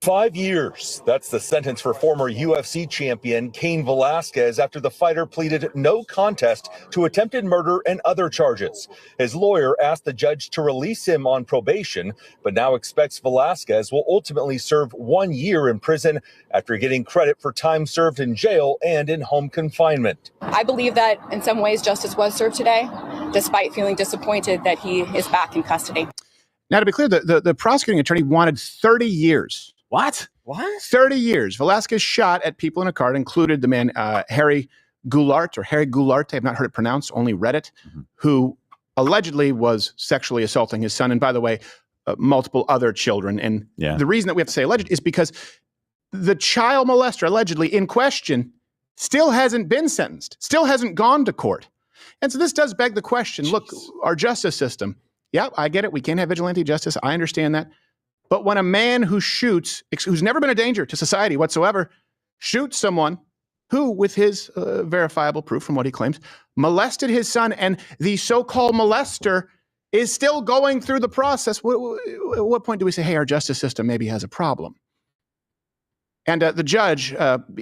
5 years. That's the sentence for former UFC champion Cain Velasquez after the fighter pleaded no contest to attempted murder and other charges. His lawyer asked the judge to release him on probation, but now expects Velasquez will ultimately serve 1 year in prison after getting credit for time served in jail and in home confinement. I believe that in some ways justice was served today, despite feeling disappointed that he is back in custody. Now, to be clear, the prosecuting attorney wanted 30 years. What? 30 years. Velasquez shot at people in a car. It included the man Harry Goulart. I have not heard it pronounced, only read it, who allegedly was sexually assaulting his son. And by the way, multiple other children. And the reason that we have to say alleged is because the child molester allegedly in question still hasn't been sentenced, still hasn't gone to court. And so this does beg the question, look, our justice system, I get it. We can't have vigilante justice. I understand that. But when a man who shoots, who's never been a danger to society whatsoever, shoots someone who, with his verifiable proof from what he claims, molested his son, and the so-called molester is still going through the process, at what point do we say, hey, our justice system maybe has a problem? And the judge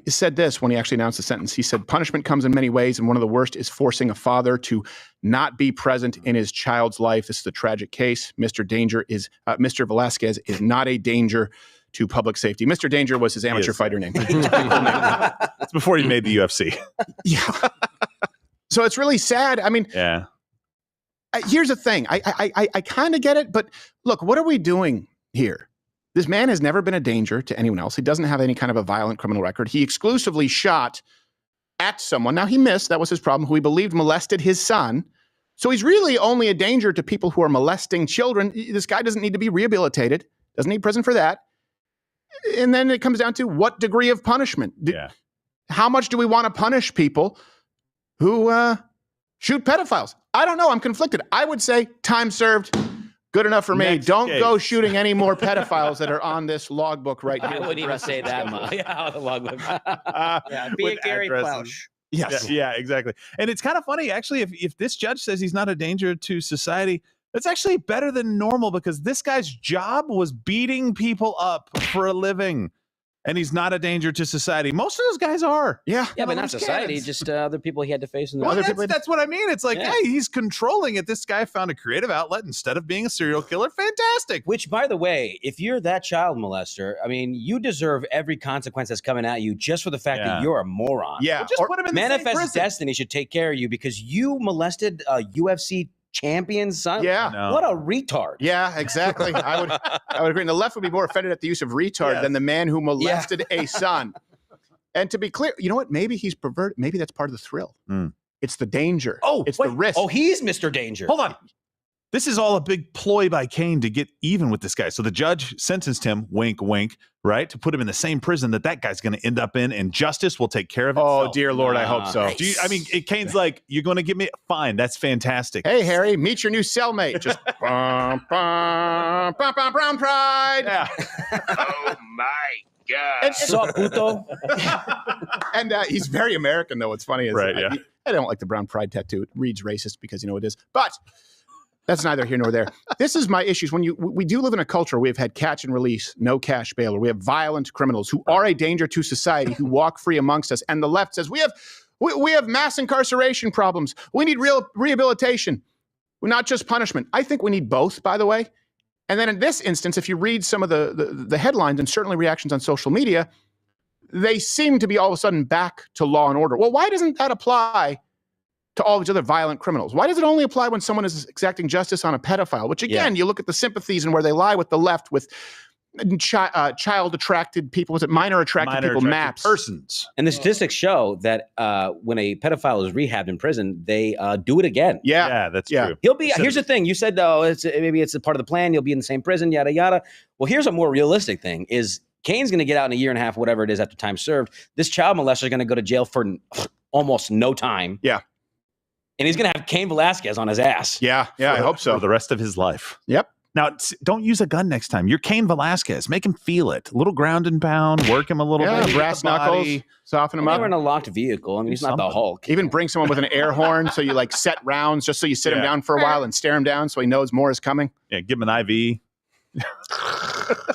said this when he actually announced the sentence. He said, punishment comes in many ways, and one of the worst is forcing a father to not be present in his child's life. This is a tragic case. Mr. Velasquez is not a danger to public safety. Mr. Danger was his amateur fighter name. It's before he made the UFC. Yeah. So it's really sad. I mean, here's the thing. I kind of get it, but look, what are we doing here? This man has never been a danger to anyone else. He doesn't have any kind of a violent criminal record. He exclusively shot at someone. Now, he missed. That was his problem, who he believed molested his son. So he's really only a danger to people who are molesting children. This guy doesn't need to be rehabilitated, doesn't need prison for that. And then it comes down to what degree of punishment. How much do we want to punish people who shoot pedophiles? I don't know. I'm conflicted. I would say time served. Good enough for me. Next Don't case. Go shooting any more pedophiles that are on this logbook right here. I wouldn't even say that much. The logbook. Be a Gary Plausch. Yes. Yeah, exactly. And it's kind of funny, actually, if this judge says he's not a danger to society, that's actually better than normal because this guy's job was beating people up for a living. And he's not a danger to society. Most of those guys are. Yeah, but not society, just other people he had to face. In the well, that's what I mean. It's like, hey, he's controlling it. This guy found a creative outlet instead of being a serial killer. Fantastic. Which, by the way, if you're that child molester, I mean, you deserve every consequence that's coming at you just for the fact that you're a moron. Yeah. Well, just put him in the same Manifest prison. Destiny should take care of you because you molested a UFC champion's son. Yeah. No. What a retard. Yeah, exactly. I would agree. And the left would be more offended at the use of retard than the man who molested a son. And to be clear, you know what? Maybe he's perverted. Maybe that's part of the thrill. It's the danger. It's the risk. Oh, he's Mr. Danger. Hold on. this is all a big ploy by Kane to get even with this guy. So the judge sentenced him, wink, wink, right, to put him in the same prison that guy's going to end up in, and justice will take care of itself. Oh, dear Lord, I hope so. Kane's like, you're going to give me fine. That's fantastic. Hey, Harry, meet your new cellmate. Just brown pride. Yeah. Oh my God. So puto. And he's very American, though. What's funny is Right, yeah. I don't like the brown pride tattoo. It reads racist because you know it is. But that's neither here nor there. This is my issues. We do live in a culture where we've had catch and release, no cash bail, or we have violent criminals who are a danger to society, who walk free amongst us. And the left says, we have mass incarceration problems. We need real rehabilitation, not just punishment. I think we need both, by the way. And then in this instance, if you read some of the headlines and certainly reactions on social media, they seem to be all of a sudden back to law and order. Well, why doesn't that apply to all these other violent criminals? Why does it only apply when someone is exacting justice on a pedophile? Which again, you look at the sympathies and where they lie with the left, with child-attracted people, minor attracted people, MAPS. Persons. And the statistics show that when a pedophile is rehabbed in prison, they do it again. Yeah, that's true. He'll be. Here's the thing. You said, maybe it's a part of the plan. You'll be in the same prison, yada, yada. Well, here's a more realistic thing is Kane's going to get out in a year and a half, whatever it is, after time served. This child molester is going to go to jail for almost no time. Yeah. And he's going to have Cain Velasquez on his ass. Yeah, I hope so. For the rest of his life. Yep. Now, don't use a gun next time. You're Cain Velasquez. Make him feel it. A little ground and pound. Work him a little bit. Brass knuckles. Soften him up. Never in a locked vehicle. I mean, he's not the Hulk. Even bring someone with an air horn so you like set rounds just so you sit him down for a while and stare him down so he knows more is coming. Yeah, give him an IV.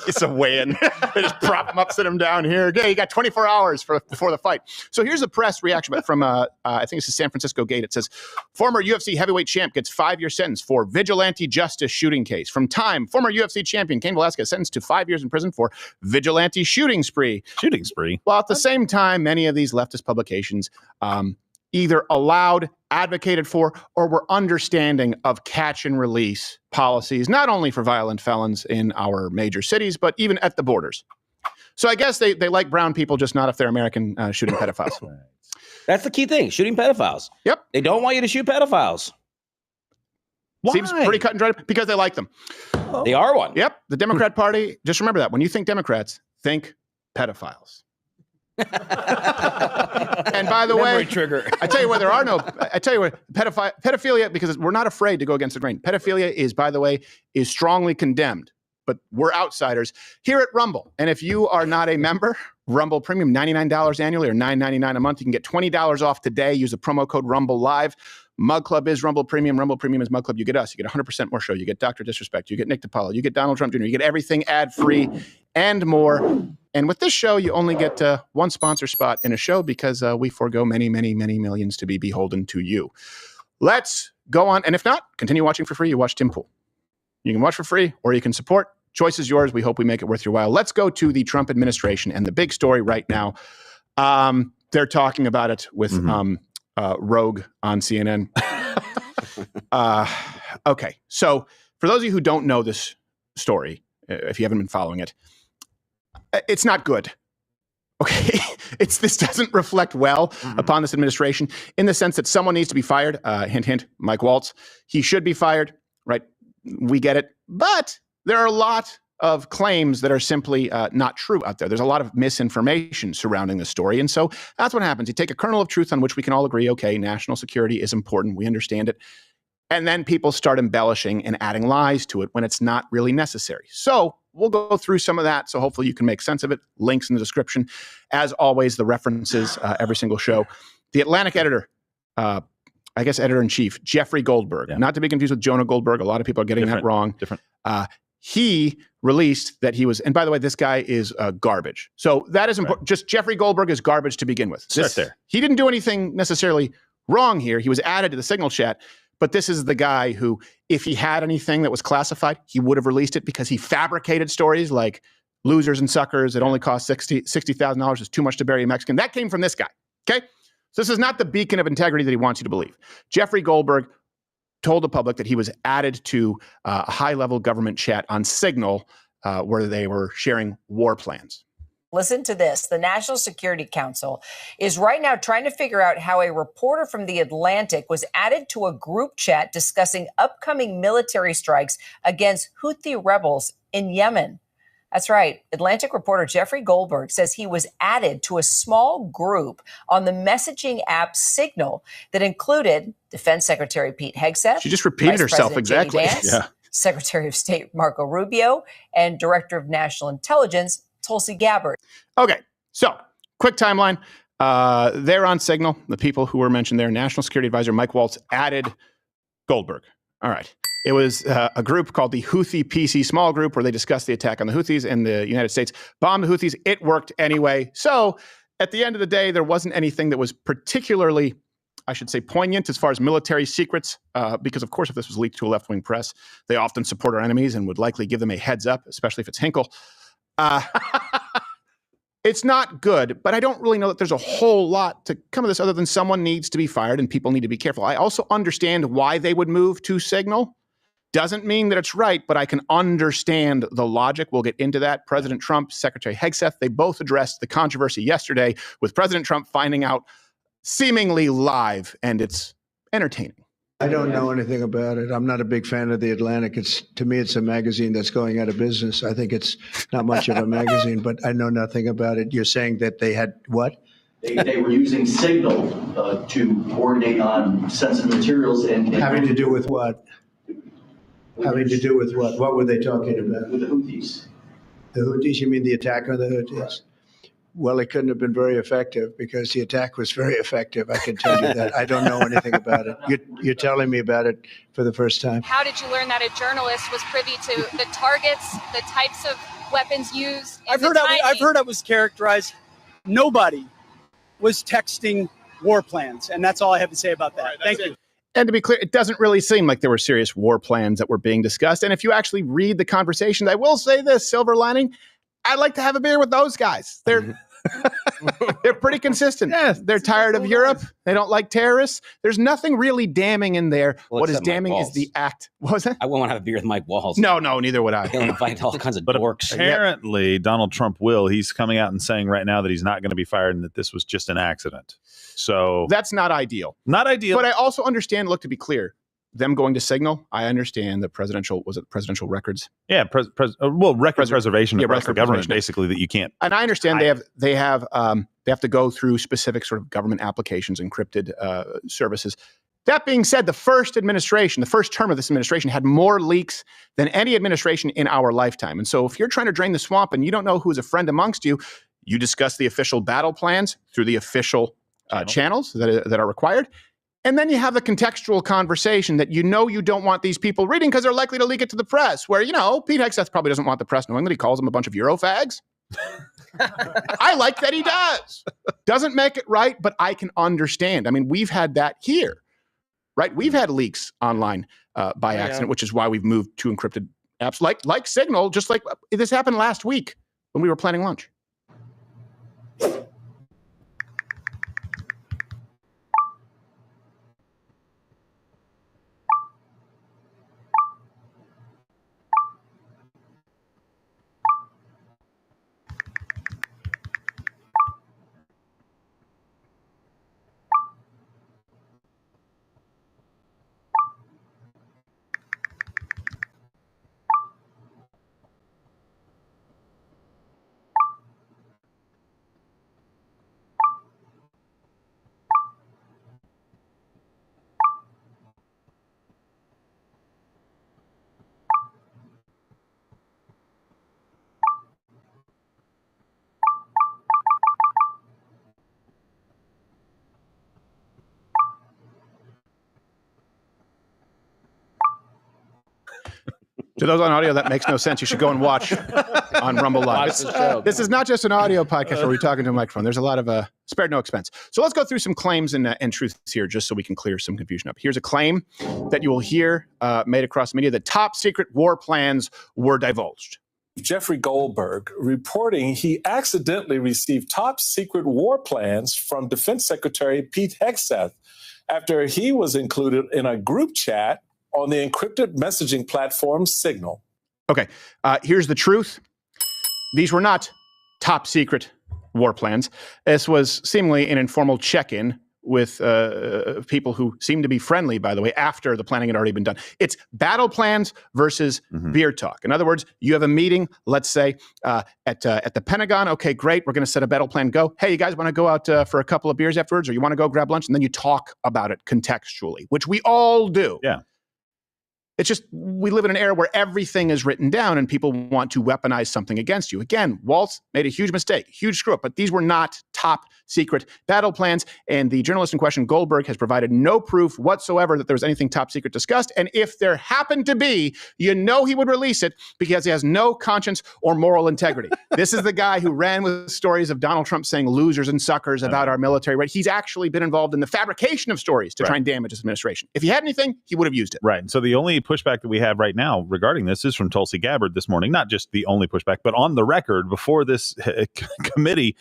It's a weigh-in. They just prop him up, sit him down here. Okay, you got 24 hours before the fight. So here's a press reaction from, I think this is San Francisco Gate. It says, former UFC heavyweight champ gets 5-year sentence for vigilante justice shooting case. From Time, former UFC champion Cain Velasquez sentenced to 5 years in prison for vigilante shooting spree. Shooting spree? While at the same time, many of these leftist publications either allowed, advocated for, or were understanding of catch and release policies, not only for violent felons in our major cities, but even at the borders. So I guess they like brown people, just not if they're American shooting pedophiles. That's the key thing, shooting pedophiles. Yep. They don't want you to shoot pedophiles. Why? Seems pretty cut and dry because they like them. They are one. Yep. The Democrat Party, just remember that. When you think Democrats, think pedophiles. And by the way, trigger. I tell you what, pedophilia, because we're not afraid to go against the grain. Pedophilia is, by the way, is strongly condemned, but we're outsiders here at Rumble. And if you are not a member, Rumble Premium, $99 annually or $9.99 a month, you can get $20 off today. Use the promo code Rumble Live. Mug Club is Rumble Premium. Rumble Premium is Mug Club. You get us. You get 100% more show. You get Dr. Disrespect. You get Nick DiPaolo. You get Donald Trump Jr. You get everything ad-free and more. And with this show, you only get one sponsor spot in a show because we forego many, many, many millions to be beholden to you. Let's go on. And if not, continue watching for free. You watch Tim Pool. You can watch for free or you can support. Choice is yours. We hope we make it worth your while. Let's go to the Trump administration and the big story right now. They're talking about it with Rogue on CNN. Okay. So for those of you who don't know this story, if you haven't been following it, it's not good. Okay. This doesn't reflect well upon this administration in the sense that someone needs to be fired. Hint, hint, Mike Waltz. He should be fired, right? We get it. But there are a lot of claims that are simply not true out there. There's a lot of misinformation surrounding the story. And so that's what happens. You take a kernel of truth on which we can all agree, okay, national security is important. We understand it. And then people start embellishing and adding lies to it when it's not really necessary. So we'll go through some of that. So hopefully you can make sense of it. Links in the description. As always, the references every single show. The Atlantic editor, I guess editor-in-chief, Jeffrey Goldberg, not to be confused with Jonah Goldberg. A lot of people are getting that wrong. He released that he was, and by the way, this guy is garbage. So that is important. Just Jeffrey Goldberg is garbage to begin with. Start there. He didn't do anything necessarily wrong here. He was added to the signal chat. But this is the guy who, if he had anything that was classified, he would have released it because he fabricated stories like losers and suckers. It only costs $60,000. It's too much to bury a Mexican. That came from this guy. Okay. So this is not the beacon of integrity that he wants you to believe. Jeffrey Goldberg told the public that he was added to a high-level government chat on Signal where they were sharing war plans. Listen to this. The National Security Council is right now trying to figure out how a reporter from The Atlantic was added to a group chat discussing upcoming military strikes against Houthi rebels in Yemen. That's right. Atlantic reporter Jeffrey Goldberg says he was added to a small group on the messaging app Signal that included Defense Secretary Pete Hegseth. She just repeated Vice herself President JD exactly. Vance, Secretary of State Marco Rubio, and Director of National Intelligence Tulsi Gabbard. Okay, so quick timeline. They're on Signal. The people who were mentioned there, National Security Advisor Mike Waltz added Goldberg. All right. It was a group called the Houthi PC Small Group where they discussed the attack on the Houthis and the United States bombed the Houthis. It worked anyway. So at the end of the day, there wasn't anything that was particularly, I should say, poignant as far as military secrets, because, of course, if this was leaked to a left-wing press, they often support our enemies and would likely give them a heads up, especially if it's Hinkle. It's not good, but I don't really know that there's a whole lot to come of this other than someone needs to be fired and people need to be careful. I also understand why they would move to Signal. Doesn't mean that it's right, but I can understand the logic. We'll get into that. President Trump, Secretary Hegseth, they both addressed the controversy yesterday with President Trump finding out seemingly live, and it's entertaining. I don't know anything about it. I'm not a big fan of The Atlantic. To me, it's a magazine that's going out of business. I think it's not much of a magazine, but I know nothing about it. You're saying that they had what? They were using Signal to coordinate on sensitive materials and having to do with what? Having to do with what? What were they talking about? With the Houthis. The Houthis? You mean the attack on the Houthis? Well, it couldn't have been very effective because the attack was very effective. I can tell you that. I don't know anything about it. You're telling me about it for the first time. How did you learn that a journalist was privy to the targets, the types of weapons used? I've heard I was characterized. Nobody was texting war plans, and that's all I have to say about that. Thank you. And to be clear, it doesn't really seem like there were serious war plans that were being discussed. And if you actually read the conversation, I will say this, silver lining, I'd like to have a beer with those guys. They're pretty consistent. Yeah, they're tired of Europe. They don't like terrorists. There's nothing really damning in there. Well, what is except damning Mike is the act. What was that? I won't want to have a beer with Mike Walls. No, neither would I. He'll invite all kinds of dorks. Apparently, Donald Trump will. He's coming out and saying right now that he's not going to be fired and that this was just an accident. So that's not ideal. Not ideal. But I also understand, look, to be clear, them going to Signal, I understand the presidential records? Yeah, record preservation across the government, basically, that you can't. And I understand they have to go through specific sort of government applications, encrypted services. That being said, the first term of this administration had more leaks than any administration in our lifetime. And so if you're trying to drain the swamp and you don't know who's a friend amongst you, you discuss the official battle plans through the official channels that are required. And then you have the contextual conversation that you don't want these people reading because they're likely to leak it to the press, where, Pete Hegseth probably doesn't want the press knowing that he calls them a bunch of Eurofags. I like that he does. Doesn't make it right, but I can understand. I mean, we've had that here, right? We've had leaks online by accident, which is why we've moved to encrypted apps like Signal, just like this happened last week when we were planning lunch. To those on audio, that makes no sense. You should go and watch on Rumble Live. This is not just an audio podcast where we're talking to a microphone. There's a lot of spared no expense. So let's go through some claims and truths here just so we can clear some confusion up. Here's a claim that you will hear made across the media that top secret war plans were divulged. Jeffrey Goldberg reporting he accidentally received top secret war plans from Defense Secretary Pete Hegseth after he was included in a group chat on the encrypted messaging platform Signal. Okay, here's the truth. These were not top secret war plans. This was seemingly an informal check-in with people who seem to be friendly, by the way, after the planning had already been done. It's battle plans versus beer talk. In other words, you have a meeting, let's say, at the Pentagon. Okay, great. We're going to set a battle plan. Go. Hey, you guys want to go out for a couple of beers afterwards, or you want to go grab lunch? And then you talk about it contextually, which we all do. Yeah. It's just we live in an era where everything is written down and people want to weaponize something against you. Again, Waltz made a huge mistake, huge screw up, but these were not top secret battle plans. And the journalist in question, Goldberg, has provided no proof whatsoever that there was anything top secret discussed. And if there happened to be, you know he would release it because he has no conscience or moral integrity. This is the guy who ran with stories of Donald Trump saying losers and suckers about our military. Right? He's actually been involved in the fabrication of stories to try and damage his administration. If he had anything, he would have used it. Right. And so the only pushback that we have right now regarding this is from Tulsi Gabbard this morning. Not just the only pushback, but on the record before this committee,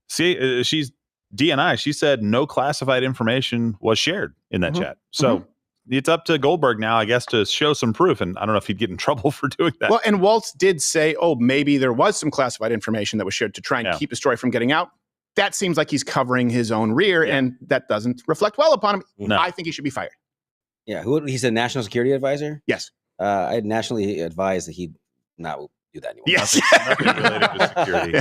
she's DNI. She said no classified information was shared in that chat. So it's up to Goldberg now, I guess, to show some proof. And I don't know if he'd get in trouble for doing that. Well, and Waltz did say, oh, maybe there was some classified information that was shared to try and keep the story from getting out. That seems like he's covering his own rear, and that doesn't reflect well upon him. No. I think he should be fired. Yeah, he's a national security advisor? Yes. I nationally advised that he'd not do that anymore. Yes. Nothing related to security.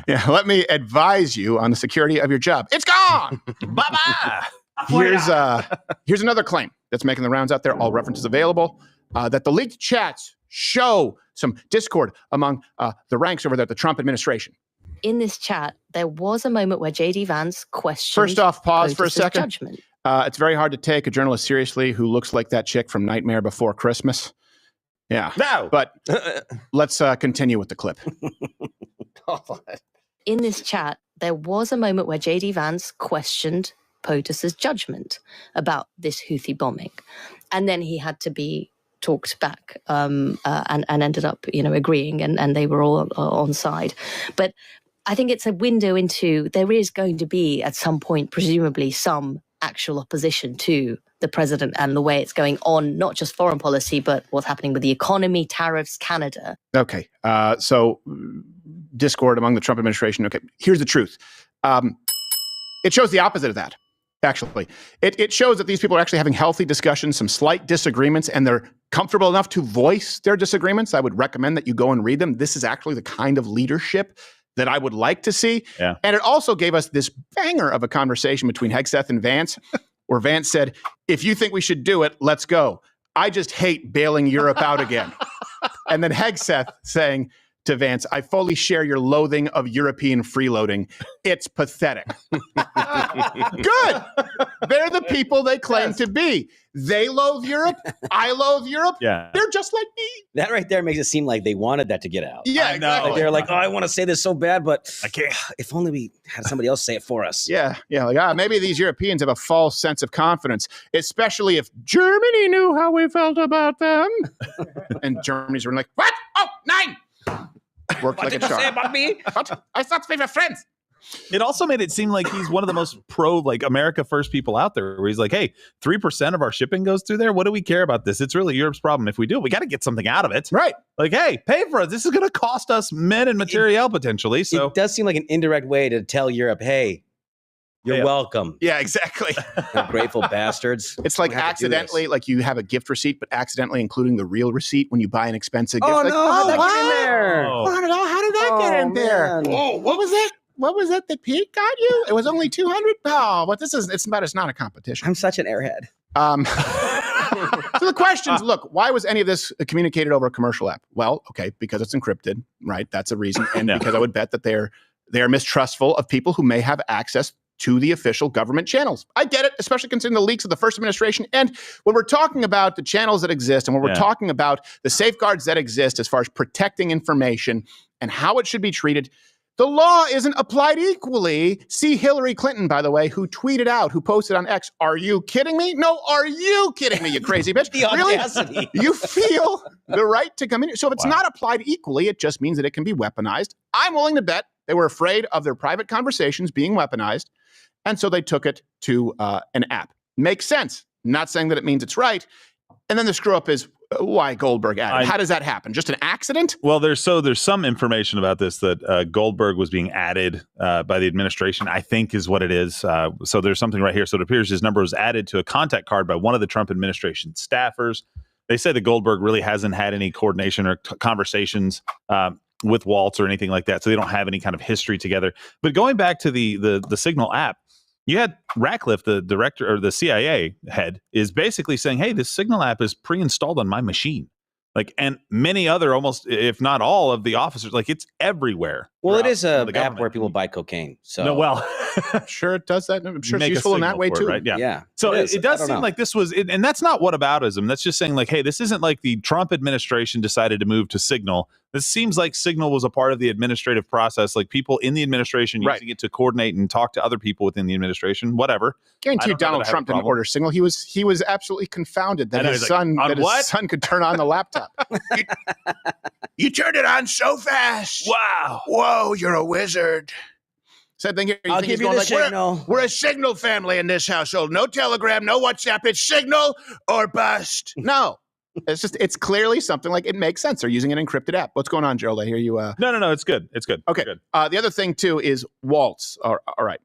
Yeah, let me advise you on the security of your job. It's gone! Bye-bye! Here's another claim that's making the rounds out there, all references available, that the leaked chats show some discord among the ranks over there at the Trump administration. In this chat, there was a moment where J.D. Vance questioned First off, pause for a POTUS's second. judgment. It's very hard to take a journalist seriously who looks like that chick from Nightmare Before Christmas. Yeah. No. But let's continue with the clip. In this chat, there was a moment where J.D. Vance questioned POTUS's judgment about this Houthi bombing. And then he had to be talked back and ended up, agreeing, and they were all on side. But I think it's a window into, there is going to be at some point, presumably, some actual opposition to the president and the way it's going on, not just foreign policy, but what's happening with the economy, tariffs, Canada. Okay. So discord among the Trump administration. Okay. Here's the truth. It shows the opposite of that, actually. It shows that these people are actually having healthy discussions, some slight disagreements, and they're comfortable enough to voice their disagreements. I would recommend that you go and read them. This is actually the kind of leadership that I would like to see. Yeah. And it also gave us this banger of a conversation between Hegseth and Vance, where Vance said, if you think we should do it, let's go. I just hate bailing Europe out again. And then Hegseth saying to Vance, I fully share your loathing of European freeloading. It's pathetic. Good. They're the people they claim to be. They loathe Europe. I loathe Europe. Yeah. They're just like me. That right there makes it seem like they wanted that to get out. Yeah, exactly. Like they're like, oh, I want to say this so bad, but I can't. If only we had somebody else say it for us. Yeah, like, maybe these Europeans have a false sense of confidence, especially if Germany knew how we felt about them. And Germany's like, what? Oh, 9! Worked What like did a you say charm. about me? What? I thought we were friends. It also made it seem like he's one of the most America first people out there, where he's like, hey, 3% of our shipping goes through there. What do we care about this? It's really Europe's problem. If we do it, we got to get something out of it. Right. Like, hey, pay for it. This is going to cost us men and material potentially. So it does seem like an indirect way to tell Europe, hey, you're welcome. Yeah, exactly. Grateful bastards. It's like We have to do accidentally, like you have a gift receipt, but accidentally including the real receipt when you buy an expensive gift. Oh, Like, no, how'd that get in there? Oh, how did that get in there? man. Oh, what was that? What was that Pete got you? It was only 200. Oh, but it's not a competition. I'm such an airhead. So the questions, look, why was any of this communicated over a commercial app? Well, okay, because it's encrypted, right? That's a reason. And because I would bet that they are mistrustful of people who may have access to the official government channels. I get it, especially considering the leaks of the first administration. And when we're talking about the channels that exist and when we're talking about the safeguards that exist as far as protecting information and how it should be treated, the law isn't applied equally. See Hillary Clinton, by the way, who tweeted out, who posted on X, are you kidding me? No, are you kidding me, you crazy bitch? The audacity. Really? You feel the right to come in. So if it's not applied equally, it just means that it can be weaponized. I'm willing to bet they were afraid of their private conversations being weaponized. And so they took it to an app. Makes sense. Not saying that it means it's right. And then the screw up is why Goldberg added. How does that happen? Just an accident? Well, there's some information about this that Goldberg was being added by the administration, I think is what it is. So there's something right here. So it appears his number was added to a contact card by one of the Trump administration staffers. They say that Goldberg really hasn't had any coordination or conversations with Waltz or anything like that. So they don't have any kind of history together. But going back to the Signal app, you had Ratcliffe, the director or the CIA head, is basically saying, hey, this Signal app is pre-installed on my machine. Like, and many other, almost, if not all of the officers, like it's everywhere. Well, it is a app where people buy cocaine. So no, well, I'm sure it does that. I'm sure it's useful in that way too. Right? Yeah. Yeah. So it does seem know. like this was, and that's not whataboutism. That's just saying like, hey, this isn't like the Trump administration decided to move to Signal. This seems like Signal was a part of the administrative process, like people in the administration using it to coordinate and talk to other people within the administration, whatever. Guarantee you Donald Trump didn't order Signal. He was absolutely confounded that his son could turn on the laptop. You turned it on so fast. Wow. Whoa, you're a wizard. Same thing here. I'll give you the signal. We're a Signal family in this household. No Telegram, no WhatsApp. It's Signal or bust. No. It's clearly something like it makes sense. They're using an encrypted app. What's going on, Gerald? I hear you. No. It's good. It's good. Okay. Good. The other thing, too, is Waltz. All right.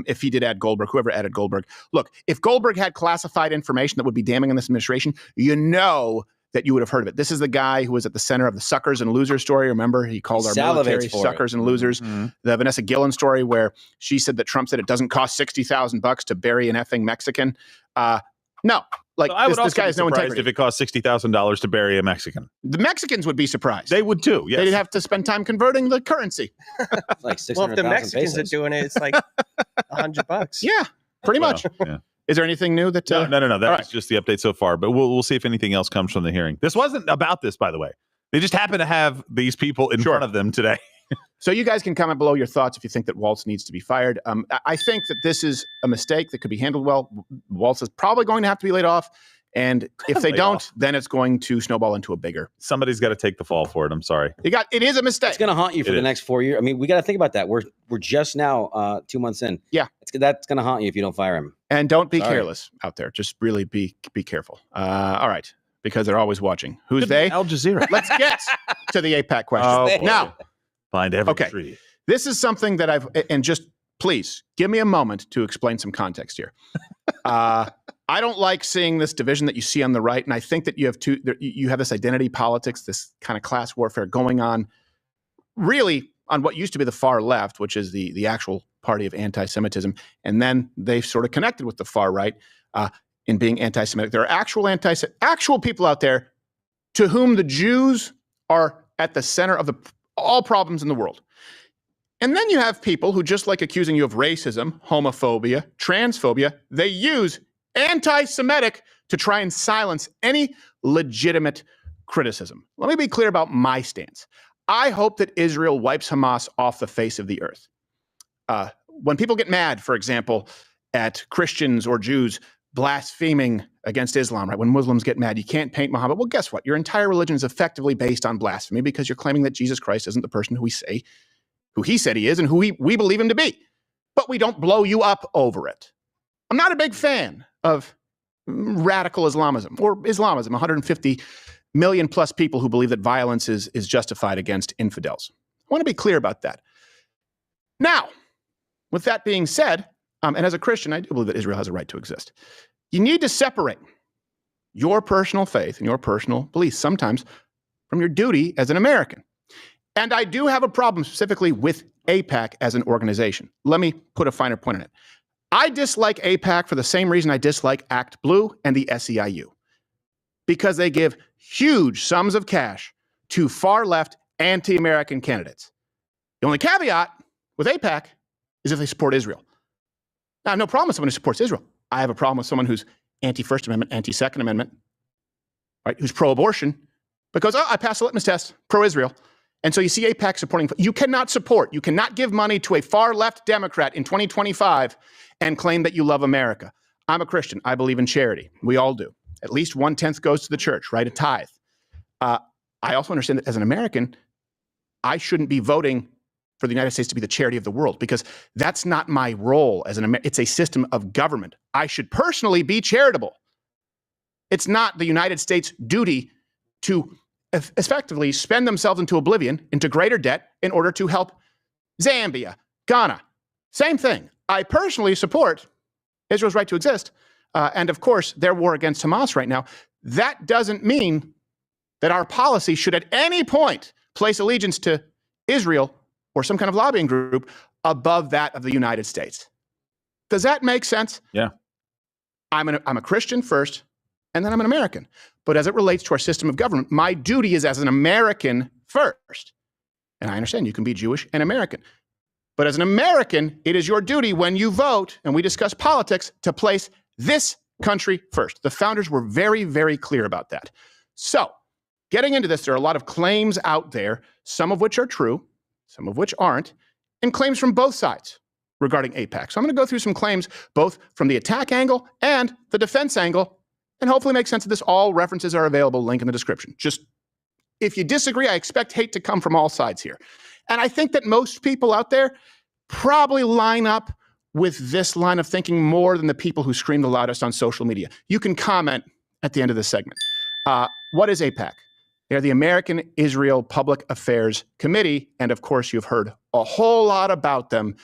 If he did add Goldberg, whoever added Goldberg. Look, if Goldberg had classified information that would be damning in this administration, you know that you would have heard of it. This is the guy who was at the center of the suckers and losers story. Remember, he called our military suckers and losers. Mm-hmm. The Vanessa Gillen story where she said that Trump said it doesn't cost $60,000 to bury an effing Mexican. No. Like, so I would this guy has no surprised integrity. if it cost $60,000 to bury a Mexican. The Mexicans would be surprised. They would too. Yes. They'd have to spend time converting the currency. Like well, if the Mexicans are doing it, it's like $100. Yeah, pretty much. Yeah. Is there anything new that? No. That all was just the update so far. But we'll see if anything else comes from the hearing. This wasn't about this, by the way. They just happen to have these people in front of them today. So you guys can comment below your thoughts if you think that Waltz needs to be fired. I think that this is a mistake that could be handled well. Waltz is probably going to have to be laid off. And if they don't, then it's going to snowball into a bigger. Somebody's got to take the fall for it. I'm sorry. It is a mistake. It's going to haunt you for the next 4 years. I mean, we got to think about that. We're just now 2 months in. Yeah. That's going to haunt you if you don't fire him. And don't be careless out there. Just really be careful. All right. Because they're always watching. Who's they? Al Jazeera. Let's get to the AIPAC question. Oh, now, find every tree. This is something that and just please give me a moment to explain some context here. I don't like seeing this division that you see on the right, and I think that you have this identity politics, this kind of class warfare going on, really on what used to be the far left, which is the actual party of anti-Semitism, and then they've sort of connected with the far right in being anti-Semitic. There are actual people out there to whom the Jews are at the center of all problems in the world. And then you have people who, just like accusing you of racism, homophobia, transphobia, they use anti-Semitic to try and silence any legitimate criticism. Let me be clear about my stance. I hope that Israel wipes Hamas off the face of the earth. When people get mad, for example, at Christians or Jews blaspheming against Islam, right? When Muslims get mad, you can't paint Muhammad. Well, guess what? Your entire religion is effectively based on blasphemy because you're claiming that Jesus Christ isn't the person who he said he is and who we believe him to be. But we don't blow you up over it. I'm not a big fan of radical Islamism or Islamism, 150 million plus people who believe that violence is justified against infidels. I want to be clear about that. Now, with that being said, and as a Christian, I do believe that Israel has a right to exist. You need to separate your personal faith and your personal beliefs sometimes from your duty as an American. And I do have a problem specifically with AIPAC as an organization. Let me put a finer point on it. I dislike AIPAC for the same reason I dislike Act Blue and the SEIU, because they give huge sums of cash to far-left anti-American candidates. The only caveat with AIPAC is if they support Israel. Now, I have no problem with someone who supports Israel. I have a problem with someone who's anti-First Amendment, anti-Second Amendment, right? Who's pro-abortion, because I passed a litmus test, pro-Israel. And so you see AIPAC supporting. You cannot give money to a far-left Democrat in 2025 and claim that you love America. I'm a Christian. I believe in charity. We all do. At least 1/10 goes to the church, right? A tithe. I also understand that as an American, I shouldn't be voting for the United States to be the charity of the world, because that's not my role as an American. It's a system of government. I should personally be charitable. It's not the United States' duty to effectively spend themselves into oblivion, into greater debt, in order to help Zambia, Ghana. Same thing. I personally support Israel's right to exist, and of course, their war against Hamas right now. That doesn't mean that our policy should at any point place allegiance to Israel or some kind of lobbying group above that of the United States. Does that make sense? Yeah. I'm a Christian first, and then I'm an American. But as it relates to our system of government, my duty is as an American first. And I understand you can be Jewish and American. But as an American, it is your duty when you vote and we discuss politics to place this country first. The founders were very, very clear about that. So, getting into this, there are a lot of claims out there, some of which are true, some of which aren't, and claims from both sides regarding AIPAC. So I'm going to go through some claims both from the attack angle and the defense angle, and hopefully make sense of this. All references are available, link in the description. Just, if you disagree, I expect hate to come from all sides here. And I think that most people out there probably line up with this line of thinking more than the people who scream the loudest on social media. You can comment at the end of this segment. What is AIPAC? They're the American Israel Public Affairs Committee, and of course, you've heard a whole lot about them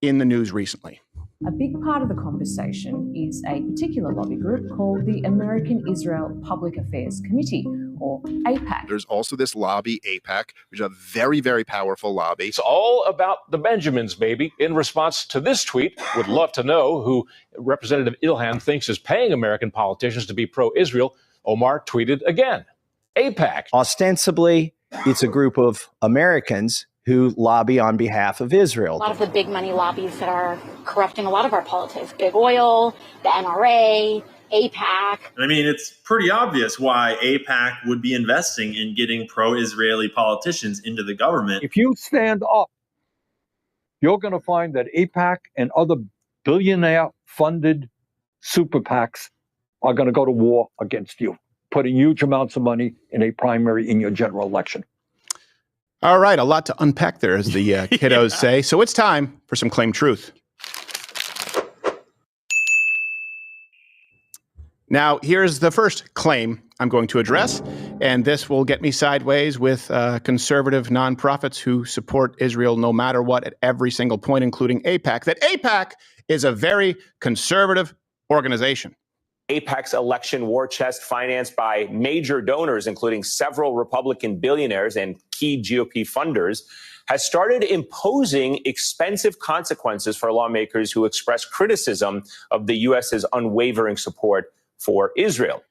in the news recently. A big part of the conversation is a particular lobby group called the American Israel Public Affairs Committee, or AIPAC. There's also this lobby, AIPAC, which is a very, very powerful lobby. It's all about the Benjamins, baby. In response to this tweet, would love to know who Representative Ilhan thinks is paying American politicians to be pro-Israel. Omar tweeted again, AIPAC. Ostensibly, it's a group of Americans who lobby on behalf of Israel. A lot of the big money lobbies that are corrupting a lot of our politics, big oil, the NRA, AIPAC. I mean, it's pretty obvious why AIPAC would be investing in getting pro-Israeli politicians into the government. If you stand up, you're going to find that AIPAC and other billionaire-funded super PACs are going to go to war against you, putting huge amounts of money in a primary in your general election. All right, a lot to unpack there, as the kiddos say. So it's time for some Claim Truth. Now, here's the first claim I'm going to address, and this will get me sideways with conservative nonprofits who support Israel no matter what at every single point, including AIPAC, that AIPAC is a very conservative organization. AIPAC's election war chest, financed by major donors, including several Republican billionaires and key GOP funders, has started imposing expensive consequences for lawmakers who express criticism of the U.S.'s unwavering support for Israel.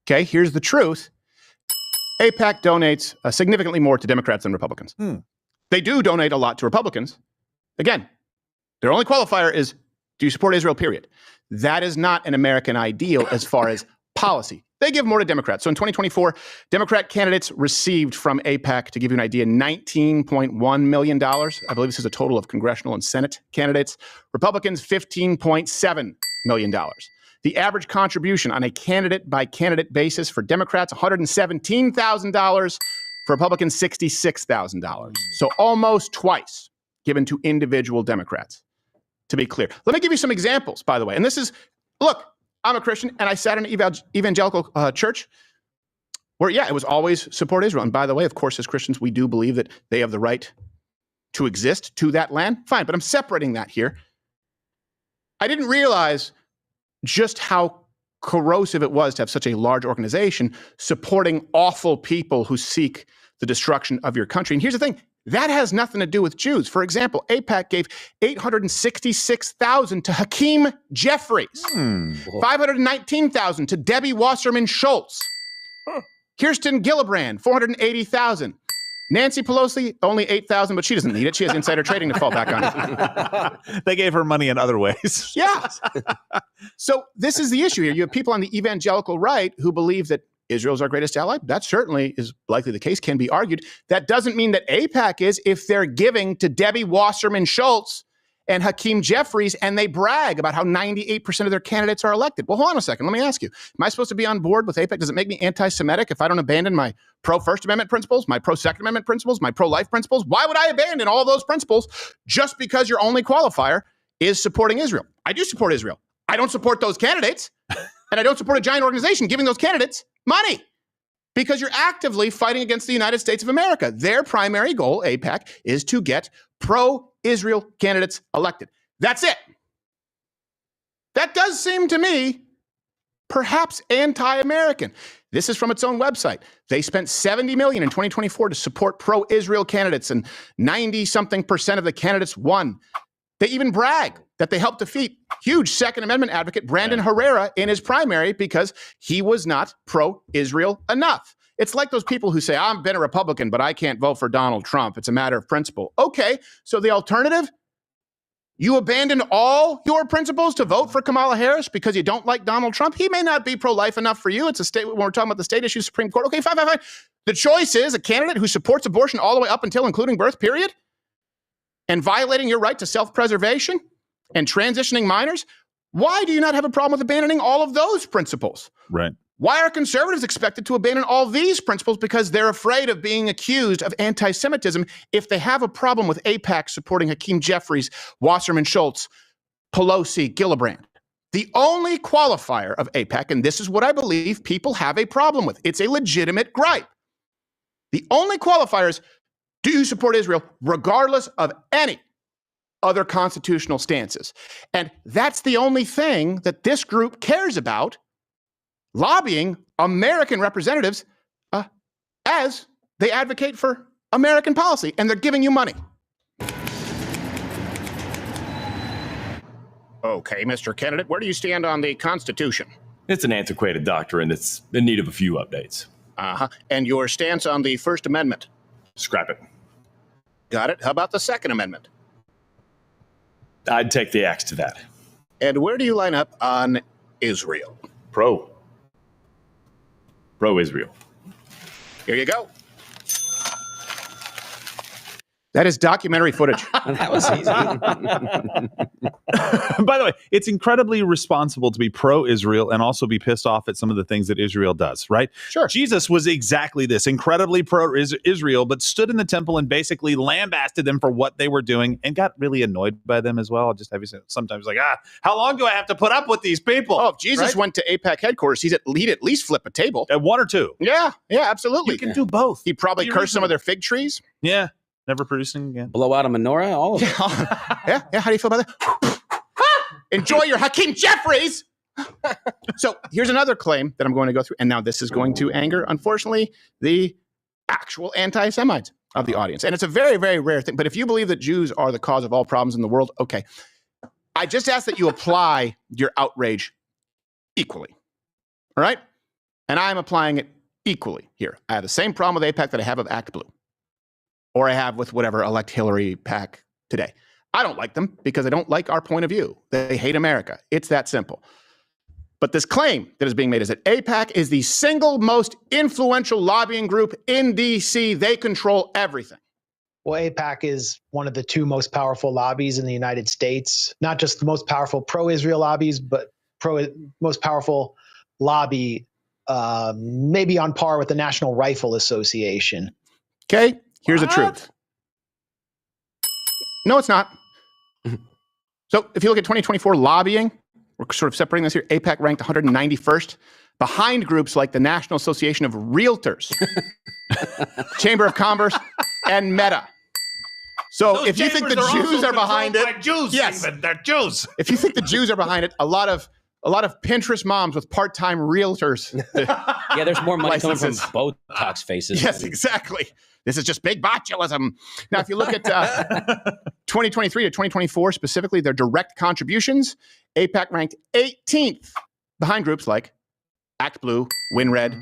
Okay, here's the truth. AIPAC donates significantly more to Democrats than Republicans. They do donate a lot to Republicans. Again, their only qualifier is, do you support Israel, period. That is not an American ideal as far as policy. They give more to Democrats. So in 2024, Democrat candidates received from AIPAC, to give you an idea, $19.1 million. I believe this is a total of congressional and Senate candidates. Republicans, $15.7 million. The average contribution on a candidate-by-candidate basis for Democrats, $117,000. For Republicans, $66,000. So almost twice given to individual Democrats, to be clear. Let me give you some examples, by the way. And this is, look, I'm a Christian, and I sat in an evangelical church where, yeah, it was always support Israel. And by the way, of course, as Christians, we do believe that they have the right to exist to that land. Fine, but I'm separating that here. I didn't realize just how corrosive it was to have such a large organization supporting awful people who seek the destruction of your country. And here's the thing. That has nothing to do with Jews. For example, AIPAC gave $866,000 to Hakeem Jeffries, $519,000 to Debbie Wasserman Schultz, Kirsten Gillibrand, $480,000. Nancy Pelosi, only $8,000, but she doesn't need it. She has insider trading to fall back on. They gave her money in other ways. Yeah. So this is the issue here. You have people on the evangelical right who believe that Israel's our greatest ally. That certainly is likely the case, can be argued. That doesn't mean that AIPAC is if they're giving to Debbie Wasserman Schultz and Hakeem Jeffries, and they brag about how 98% of their candidates are elected. Well, hold on a second. Let me ask you, am I supposed to be on board with AIPAC? Does it make me anti-Semitic if I don't abandon my pro-First Amendment principles, my pro-Second Amendment principles, my pro-life principles? Why would I abandon all those principles just because your only qualifier is supporting Israel? I do support Israel. I don't support those candidates, and I don't support a giant organization giving those candidates money. because you're actively fighting against the United States of America. Their primary goal, AIPAC, is to get pro-Israel candidates elected. That's it. That does seem to me perhaps anti-American. This is from its own website. They spent $70 million in 2024 to support pro-Israel candidates, and 90-something% of the candidates won. They even brag that they helped defeat huge Second Amendment advocate Brandon Herrera in his primary because he was not pro-Israel enough. It's like those people who say, I've been a Republican, but I can't vote for Donald Trump. It's a matter of principle. Okay, so the alternative? You abandon all your principles to vote for Kamala Harris because you don't like Donald Trump? He may not be pro-life enough for you. It's a state, when we're talking about the state issue, Supreme Court. Okay, fine. The choice is a candidate who supports abortion all the way up until including birth, period, and violating your right to self-preservation and transitioning minors. Why do you not have a problem with abandoning all of those principles? Right. Why are conservatives expected to abandon all these principles? Because they're afraid of being accused of anti-Semitism if they have a problem with AIPAC supporting Hakeem Jeffries, Wasserman Schultz, Pelosi, Gillibrand. The only qualifier of AIPAC, and this is what I believe people have a problem with, it's a legitimate gripe. The only qualifier is, do you support Israel regardless of any other constitutional stances? And that's the only thing that this group cares about, lobbying American representatives as they advocate for American policy, and they're giving you money. Okay, Mr. Candidate, where do you stand on the Constitution? It's an antiquated doctrine that's in need of a few updates. Uh-huh. And your stance on the First Amendment? Scrap it. Got it. How about the Second Amendment? I'd take the axe to that. And where do you line up on Israel? Pro-Israel. Here you go. That is documentary footage. That was easy. By the way, it's incredibly responsible to be pro-Israel and also be pissed off at some of the things that Israel does, right? Sure. Jesus was exactly this, incredibly pro-Israel, but stood in the temple and basically lambasted them for what they were doing and got really annoyed by them as well. I'll just have you say sometimes like, how long do I have to put up with these people? Oh, if Jesus went to AIPAC headquarters, he'd at least flip a table. One or two. Yeah, absolutely. You can do both. He'd probably curse some of their fig trees. Yeah. Never producing again. Blow out a menorah, all of it. Yeah. How do you feel about that? Enjoy your Hakeem Jeffries. So here's another claim that I'm going to go through. And now this is going to anger, unfortunately, the actual anti-Semites of the audience. And it's a very, very rare thing. But if you believe that Jews are the cause of all problems in the world, okay. I just ask that you apply your outrage equally. All right? And I'm applying it equally here. I have the same problem with AIPAC that I have with Act Blue. Or I have with whatever elect Hillary PAC today. I don't like them because I don't like our point of view. They hate America. It's that simple. But this claim that is being made is that AIPAC is the single most influential lobbying group in D.C. They control everything. Well, AIPAC is one of the two most powerful lobbies in the United States. Not just the most powerful pro-Israel lobbies, but most powerful lobby, maybe on par with the National Rifle Association. Okay. Here's the truth. No, it's not. So if you look at 2024 lobbying, we're sort of separating this here. AIPAC ranked 191st behind groups like the National Association of Realtors, Chamber of Commerce, and Meta. So Those if you think the Jews are behind it, Jews, yes, even. They're Jews. If you think the Jews are behind it, a lot of Pinterest moms with part-time realtors. Yeah, there's more money coming from Botox faces. Yes, exactly. This is just big botulism. Now, if you look at 2023 to 2024, specifically their direct contributions, AIPAC ranked 18th behind groups like Act Blue, WinRed,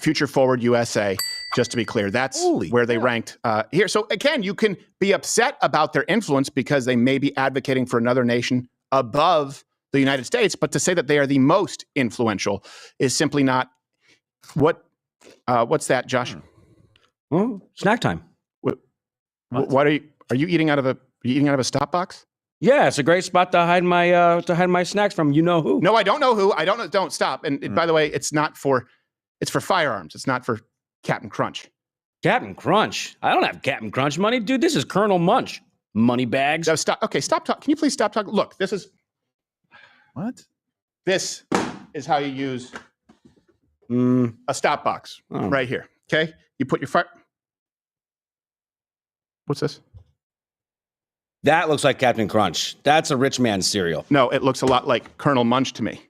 Future Forward USA, just to be clear. That's where they ranked here. So again, you can be upset about their influence because they may be advocating for another nation above the United States, but to say that they are the most influential is simply not. What's that, Josh? Snack time. What are you eating out of a stop box? Yeah, it's a great spot to hide my snacks from. You know who? No, I don't know who. I don't know. Don't stop. And by the way, it's for firearms. It's not for Captain Crunch. Captain Crunch. I don't have Captain Crunch money, dude. This is Colonel Munch. Money bags. No, stop. Okay, stop talking. Can you please stop talking? Look, this is what? This is how you use a stop box right here. Okay, you put your fire. What's this? That looks like Captain Crunch. That's a rich man's cereal. No, it looks a lot like Colonel Munch to me.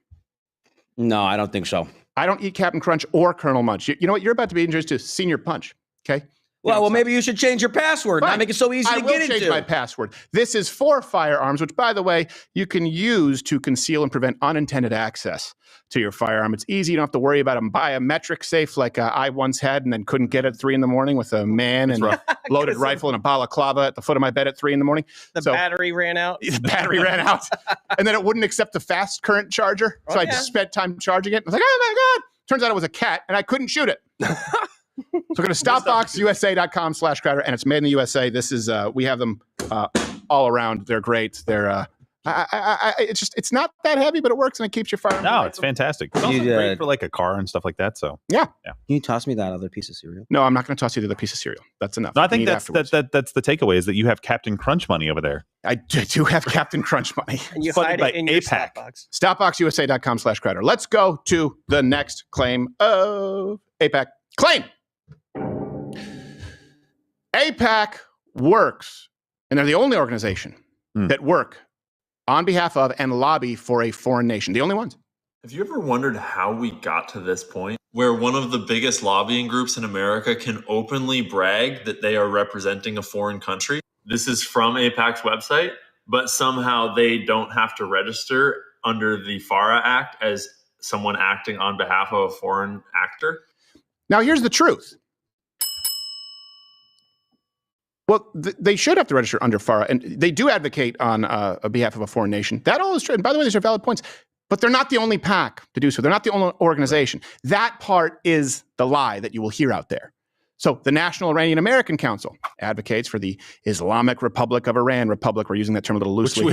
No, I don't think so. I don't eat Captain Crunch or Colonel Munch. You know what? You're about to be introduced to Senior Punch. Okay. Well, maybe you should change your password. Not make it so easy to get into. I will change my password. This is for firearms, which, by the way, you can use to conceal and prevent unintended access to your firearm. It's easy. You don't have to worry about a biometric safe like I once had and then couldn't get at 3 a.m. with a man and a loaded rifle and a balaclava at the foot of my bed at 3 a.m. The battery ran out. The battery ran out. And then it wouldn't accept the fast current charger. So I just spent time charging it. I was like, oh my God. Turns out it was a cat and I couldn't shoot it. So go to stopboxusa.com/Crowder, and it's made in the USA. This is we have them all around. They're great. They're it's not that heavy, but it works and it keeps your fire. No, it's fantastic. It's also great for like a car and stuff like that. So yeah. Can you toss me that other piece of cereal? No, I'm not going to toss you the other piece of cereal. That's enough. No, I think that's the takeaway is that you have Captain Crunch money over there. I do have Captain Crunch money. And you hide it in your APAC. Stopbox. Stopboxusa.com/Crowder. Let's go to the next claim of APAC. Claim. APAC works, and they're the only organization that work on behalf of and lobby for a foreign nation. The only ones. Have you ever wondered how we got to this point where one of the biggest lobbying groups in America can openly brag that they are representing a foreign country? This is from APAC's website, but somehow they don't have to register under the FARA Act as someone acting on behalf of a foreign actor. Now, here's the truth. Well, they should have to register under FARA, and they do advocate on behalf of a foreign nation. That all is true. And by the way, these are valid points. But they're not the only PAC to do so. They're not the only organization. That part is the lie that you will hear out there. So the National Iranian American Council advocates for the Islamic Republic of Iran Republic. We're using that term a little loosely.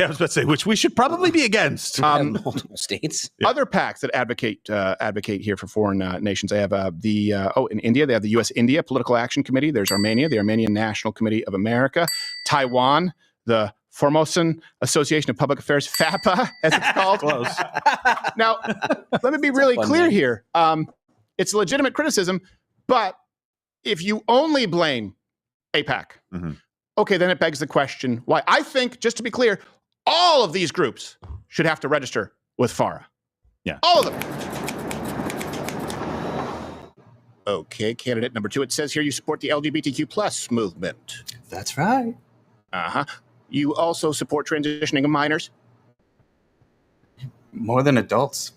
Which we should probably be against. Multiple states. Other PACs that advocate here for foreign nations. I have in India, they have the U.S.-India Political Action Committee. There's Armenia, the Armenian National Committee of America. Taiwan, the Formosan Association of Public Affairs, FAPA, as it's called. Close. Now, let me be really clear here. It's a legitimate criticism, but if you only blame APAC, okay, then it begs the question, why? I think, just to be clear, all of these groups should have to register with FARA. Yeah. All of them. Okay, candidate number 2. It says here you support the LGBTQ plus movement. That's right. Uh-huh. You also support transitioning of minors? More than adults.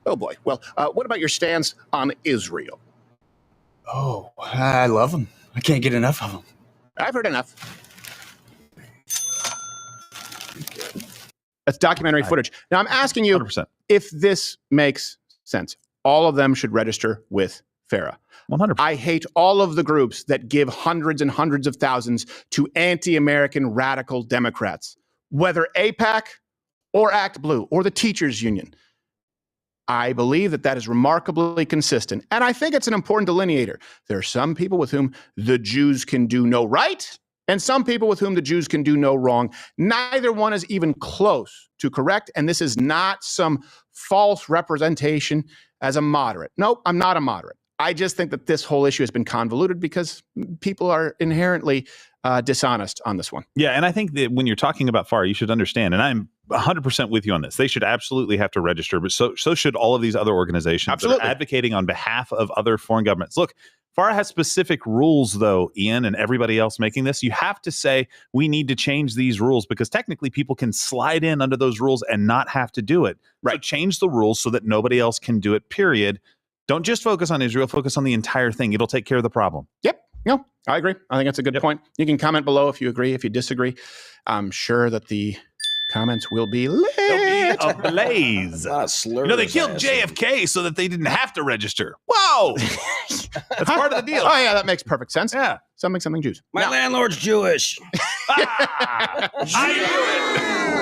Oh, boy. Well, what about your stance on Israel? Oh, I love them. I can't get enough of them. I've heard enough. That's documentary footage. Now, I'm asking you 100%. if this makes sense. All of them should register with FARA. 100%. I hate all of the groups that give hundreds and hundreds of thousands to anti-American radical Democrats, whether APAC or Act Blue or the Teachers Union. I believe that is remarkably consistent. And I think it's an important delineator. There are some people with whom the Jews can do no right, and some people with whom the Jews can do no wrong. Neither one is even close to correct. And this is not some false representation as a moderate. Nope, I'm not a moderate. I just think that this whole issue has been convoluted because people are inherently dishonest on this one. Yeah, and I think that when you're talking about FARA, you should understand, and I'm 100% with you on this. They should absolutely have to register, but so should all of these other organizations that are advocating on behalf of other foreign governments. Look, FARA has specific rules, though, Ian, and everybody else making this. You have to say, we need to change these rules because technically people can slide in under those rules and not have to do it. Right. So change the rules so that nobody else can do it, period. Don't just focus on Israel, focus on the entire thing. It'll take care of the problem. Yep. No, I agree. I think that's a good point. You can comment below if you agree, if you disagree. I'm sure that the comments will be lit. Ablaze. You know, they killed JFK so that they didn't have to register. Whoa! That's part of the deal. Oh, yeah, that makes perfect sense. Yeah. Something Jews. My landlord's Jewish.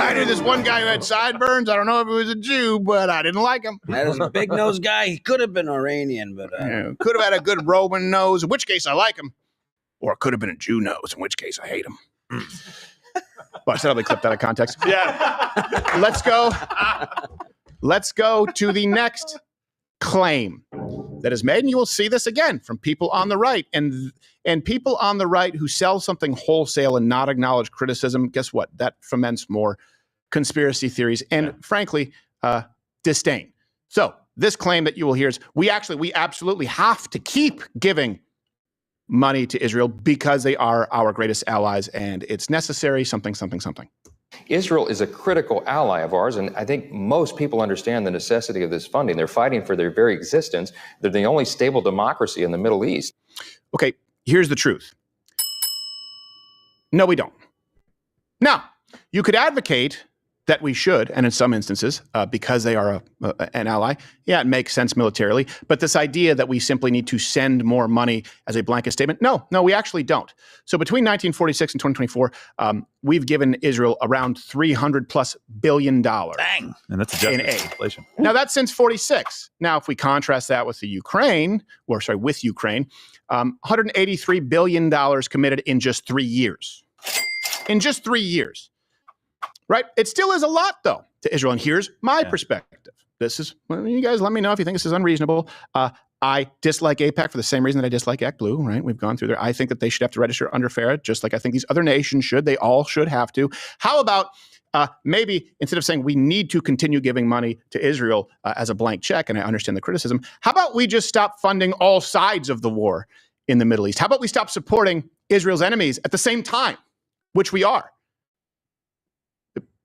I knew this one guy who had sideburns. I don't know if he was a Jew, but I didn't like him. That was a big-nosed guy. He could have been Iranian, but... could have had a good Roman nose, in which case I like him. Or it could have been a Jew nose, in which case I hate him. Well, I said I'll clip that out of context. Yeah. Let's go to the next claim. that is made, and you will see this again from people on the right. And people on the right who sell something wholesale and not acknowledge criticism, guess what? That foments more conspiracy theories and, frankly, disdain. So this claim that you will hear is we absolutely have to keep giving money to Israel because they are our greatest allies and it's necessary, something. Israel is a critical ally of ours, and I think most people understand the necessity of this funding. They're fighting for their very existence. They're the only stable democracy in the Middle East. Okay, here's the truth. No, we don't. Now, you could advocate that we should, and in some instances, because they are an ally, yeah, it makes sense militarily. But this idea that we simply need to send more money as a blanket statement, no, we actually don't. So between 1946 and 2024, we've given Israel around $300+ billion. Dang, and that's adjusted in aid. Inflation. Now that's since 46. Now, if we contrast that with Ukraine, $183 billion committed in just 3 years. In just 3 years. Right? It still is a lot, though, to Israel. And here's my perspective. You guys let me know if you think this is unreasonable. I dislike AIPAC for the same reason that I dislike ActBlue, right? We've gone through there. I think that they should have to register under FARA, just like I think these other nations should. They all should have to. How about maybe instead of saying we need to continue giving money to Israel as a blank check, and I understand the criticism, how about we just stop funding all sides of the war in the Middle East? How about we stop supporting Israel's enemies at the same time, which we are?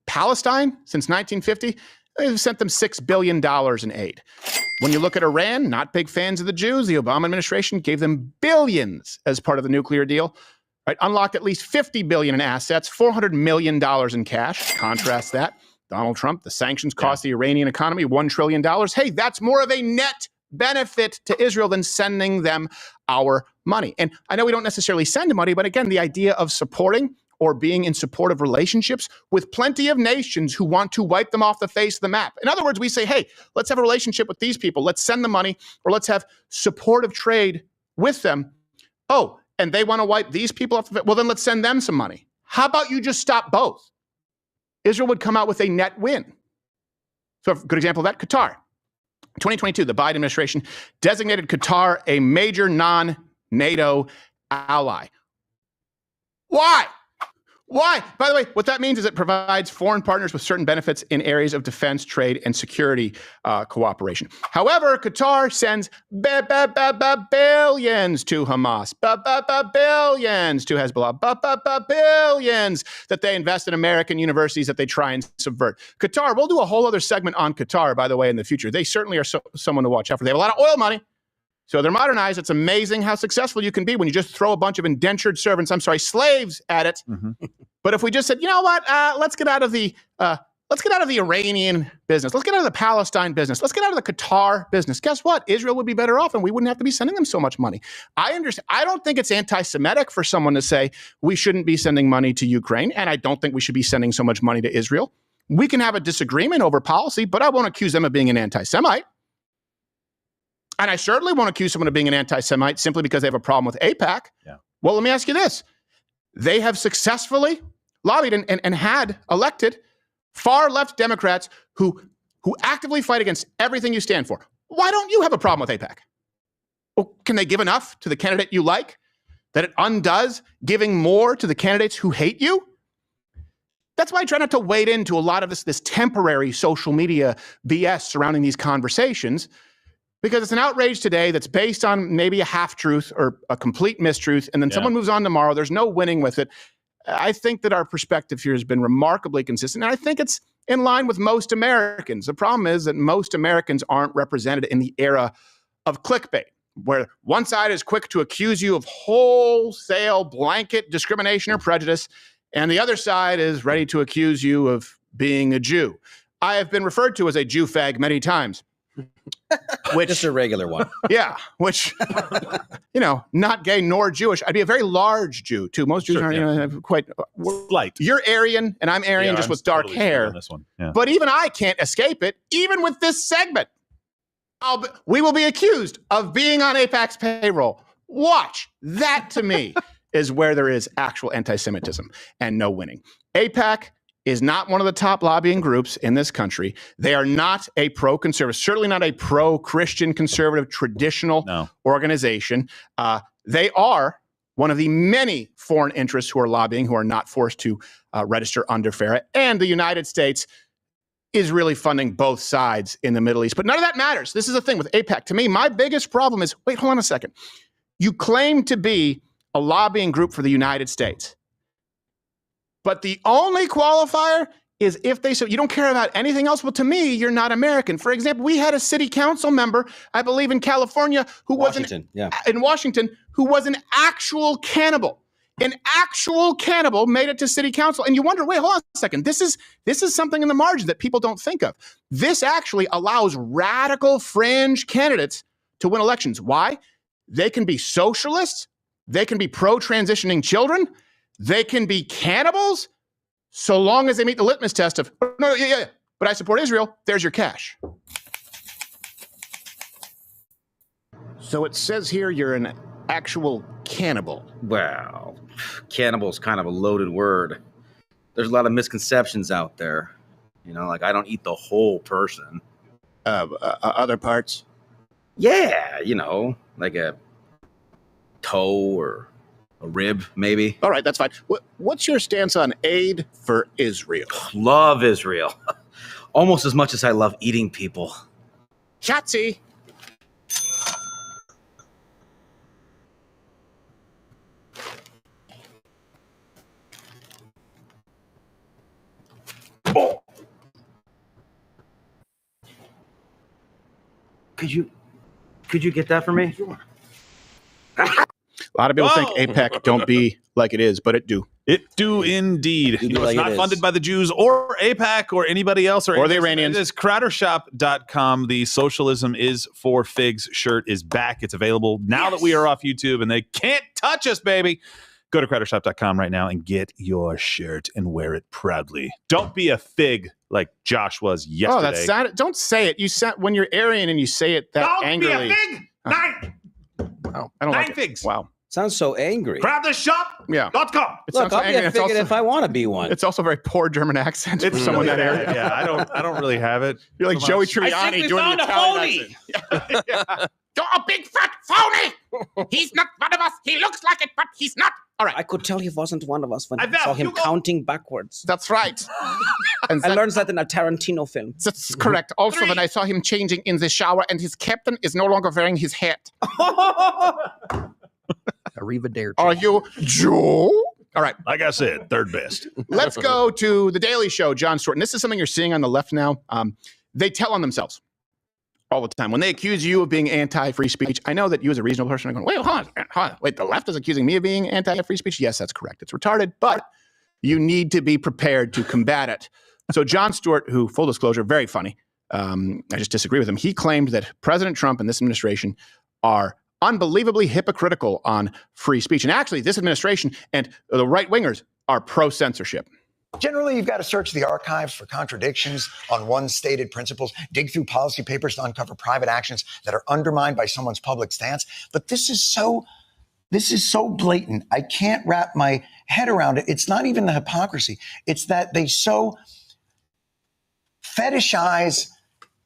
Palestine, since 1950, they've sent them $6 billion in aid. When you look at Iran, not big fans of the Jews, the Obama administration gave them billions as part of the nuclear deal, right? Unlocked at least $50 billion in assets, $400 million in cash. Contrast that. Donald Trump, the sanctions cost the Iranian economy $1 trillion. Hey, that's more of a net benefit to Israel than sending them our money. And I know we don't necessarily send money, but again, the idea of supporting or being in supportive relationships with plenty of nations who want to wipe them off the face of the map. In other words, we say, hey, let's have a relationship with these people. Let's send them money, or let's have supportive trade with them. Oh, and they want to wipe these people off the face. Well, then let's send them some money. How about you just stop both? Israel would come out with a net win. So a good example of that, Qatar. 2022, the Biden administration designated Qatar a major non-NATO ally. Why? Why? By the way, what that means is it provides foreign partners with certain benefits in areas of defense, trade, and security cooperation. However, Qatar sends billions to Hamas, billions to Hezbollah, billions that they invest in American universities that they try and subvert. Qatar, we'll do a whole other segment on Qatar, by the way, in the future. They certainly are someone to watch out for. They have a lot of oil money. So they're modernized. It's amazing how successful you can be when you just throw a bunch of indentured servants, slaves at it. Mm-hmm. But if we just said, you know what, let's get out of the Iranian business. Let's get out of the Palestine business. Let's get out of the Qatar business. Guess what? Israel would be better off and we wouldn't have to be sending them so much money. I understand. I don't think it's anti-Semitic for someone to say we shouldn't be sending money to Ukraine. And I don't think we should be sending so much money to Israel. We can have a disagreement over policy, but I won't accuse them of being an anti-Semite. And I certainly won't accuse someone of being an anti-Semite simply because they have a problem with AIPAC. Yeah. Well, let me ask you this. They have successfully lobbied and had elected far-left Democrats who actively fight against everything you stand for. Why don't you have a problem with AIPAC? Well, can they give enough to the candidate you like that it undoes giving more to the candidates who hate you? That's why I try not to wade into a lot of this temporary social media BS surrounding these conversations, because it's an outrage today that's based on maybe a half-truth or a complete mistruth, and then someone moves on tomorrow. There's no winning with it. I think that our perspective here has been remarkably consistent, and I think it's in line with most Americans. The problem is that most Americans aren't represented in the era of clickbait, where one side is quick to accuse you of wholesale blanket discrimination or prejudice, and the other side is ready to accuse you of being a Jew. I have been referred to as a Jew fag many times. Which, just a regular one. Yeah, which, not gay nor Jewish. I'd be a very large Jew, too. Most Jews aren't quite light. You're Aryan, and I'm Aryan just with dark hair. This one. Yeah. But even I can't escape it, even with this segment. We will be accused of being on AIPAC's payroll. Watch. That, to me, is where there is actual anti-Semitism and no winning. AIPAC is not one of the top lobbying groups in this country. They are not a pro-conservative, certainly not a pro-Christian conservative traditional organization. They are one of the many foreign interests who are lobbying, who are not forced to register under FARA. And the United States is really funding both sides in the Middle East. But none of that matters. This is the thing with AIPAC. To me, my biggest problem is, wait, hold on a second. You claim to be a lobbying group for the United States. But the only qualifier is if they say, you don't care about anything else. Well, to me, you're not American. For example, we had a city council member, I believe in California, who in Washington, who was an actual cannibal. An actual cannibal made it to city council. And you wonder, wait, hold on a second. This is something in the margin that people don't think of. This actually allows radical fringe candidates to win elections. Why? They can be socialists. They can be pro-transitioning children. They can be cannibals, so long as they meet the litmus test of, but I support Israel, there's your cash. So it says here you're an actual cannibal. Well, cannibal is kind of a loaded word. There's a lot of misconceptions out there. You know, like I don't eat the whole person. Other parts? Yeah, you know, like a toe or a rib, maybe. All right, that's fine. What's your stance on aid for Israel? Love Israel. Almost as much as I love eating people. Shotzi. Could you get that for me? Sure. A lot of people think AIPAC don't be like it is, but it do. It do indeed. You know, it's not funded by the Jews or AIPAC or anybody else or the Iranians. It is crowdershop.com. The Socialism is for Figs shirt is back. It's available now that we are off YouTube and they can't touch us, baby. Go to crowdershop.com right now and get your shirt and wear it proudly. Don't be a fig like Josh was yesterday. Oh, that's sad. Don't say it. You when you're Aryan and you say it that angrily. Don't be a fig. Nine. Wow. I don't 9 like figs. It. Wow. Sounds so angry. Crowdershop.com. Look, I'll be a fig if I want to be one. It's also a very poor German accent for someone that area. Yeah, I don't really have it. You're like Joey Tribbiani doing the Italian accent. Yeah. You're a big fat phony! He's not one of us. He looks like it, but he's not. All right. I could tell he wasn't one of us when I saw him counting backwards. That's right. And I learned that in a Tarantino film. That's correct. Also, when I saw him changing in the shower and his captain is no longer wearing his hat. Arrivederci. Are you Joe? All right. Like I said, third best. Let's go to The Daily Show, Jon Stewart. And this is something you're seeing on the left now. They tell on themselves all the time. When they accuse you of being anti-free speech, I know that you as a reasonable person are going, wait, hold on. Wait, the left is accusing me of being anti-free speech? Yes, that's correct. It's retarded, but you need to be prepared to combat it. So Jon Stewart, who, full disclosure, very funny. I just disagree with him. He claimed that President Trump and this administration are unbelievably hypocritical on free speech. And actually, this administration and the right-wingers are pro-censorship. Generally, you've got to search the archives for contradictions on one's stated principles, dig through policy papers to uncover private actions that are undermined by someone's public stance. But this is so blatant. I can't wrap my head around it. It's not even the hypocrisy. It's that they so fetishize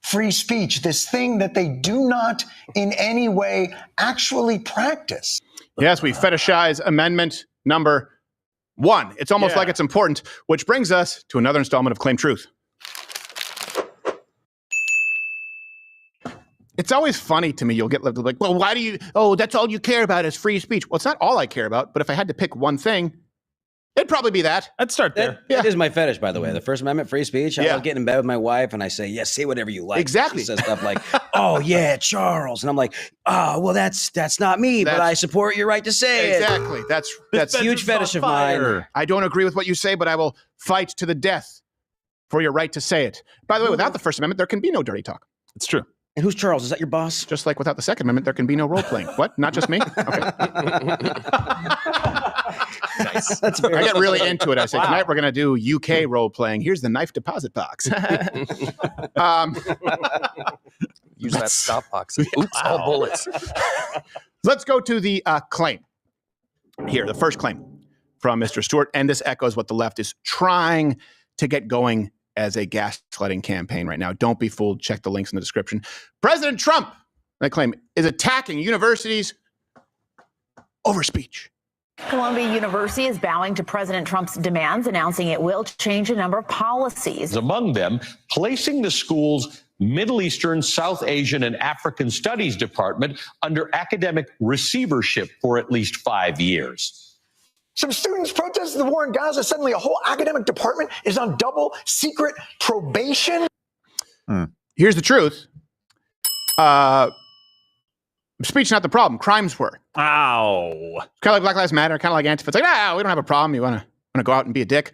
free speech, this thing that they do not in any way actually practice. Yes, we fetishize amendment number 1. It's almost like it's important, which brings us to another installment of Claim Truth. It's always funny to me. You'll get like, well, why do you, that's all you care about is free speech. Well, it's not all I care about, but if I had to pick one thing, it'd probably be that. I'd start there. That is my fetish, by the way. The First Amendment, free speech. I love getting in bed with my wife and I say, yes, say whatever you like. Exactly. She says stuff like, oh, yeah, Charles. And I'm like, oh, well, that's not me, but I support your right to say it. Exactly. That's a huge fetish of mine. I don't agree with what you say, but I will fight to the death for your right to say it. By the way, without the First Amendment, there can be no dirty talk. It's true. And who's Charles? Is that your boss? Just like without the Second Amendment, there can be no role playing. What? Not just me? Okay. Nice. I get really into it. I say, tonight we're going to do UK role playing. Here's the knife deposit box. Use that stop box. Oops, all bullets. Let's go to the claim. Here, the first claim from Mr. Stewart. And this echoes what the left is trying to get going as a gaslighting campaign right now. Don't be fooled. Check the links in the description. President Trump, I claim, is attacking universities over speech. Columbia University is bowing to President Trump's demands, announcing it will change a number of policies. Among them, placing the school's Middle Eastern, South Asian, and African Studies Department under academic receivership for at least 5 years. Some students protested the war in Gaza. Suddenly, a whole academic department is on double secret probation. Here's the truth. Speech not the problem. Crimes were. Ow. Kind of like Black Lives Matter. Kind of like Antifa. It's like, we don't have a problem. You want to go out and be a dick?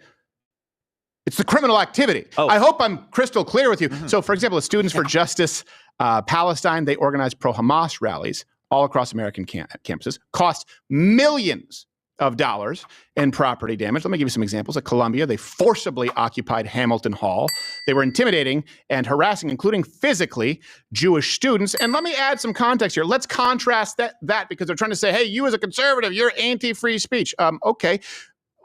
It's the criminal activity. I hope I'm crystal clear with you. So, for example, the Students for Justice Palestine, they organize pro-Hamas rallies all across American campuses. Cost millions of dollars in property damage. Let me give you some examples. At Columbia, they forcibly occupied Hamilton Hall. They were intimidating and harassing, including physically, Jewish students. And let me add some context here. Let's contrast that because they're trying to say, hey, you as a conservative, you're anti-free speech. Okay,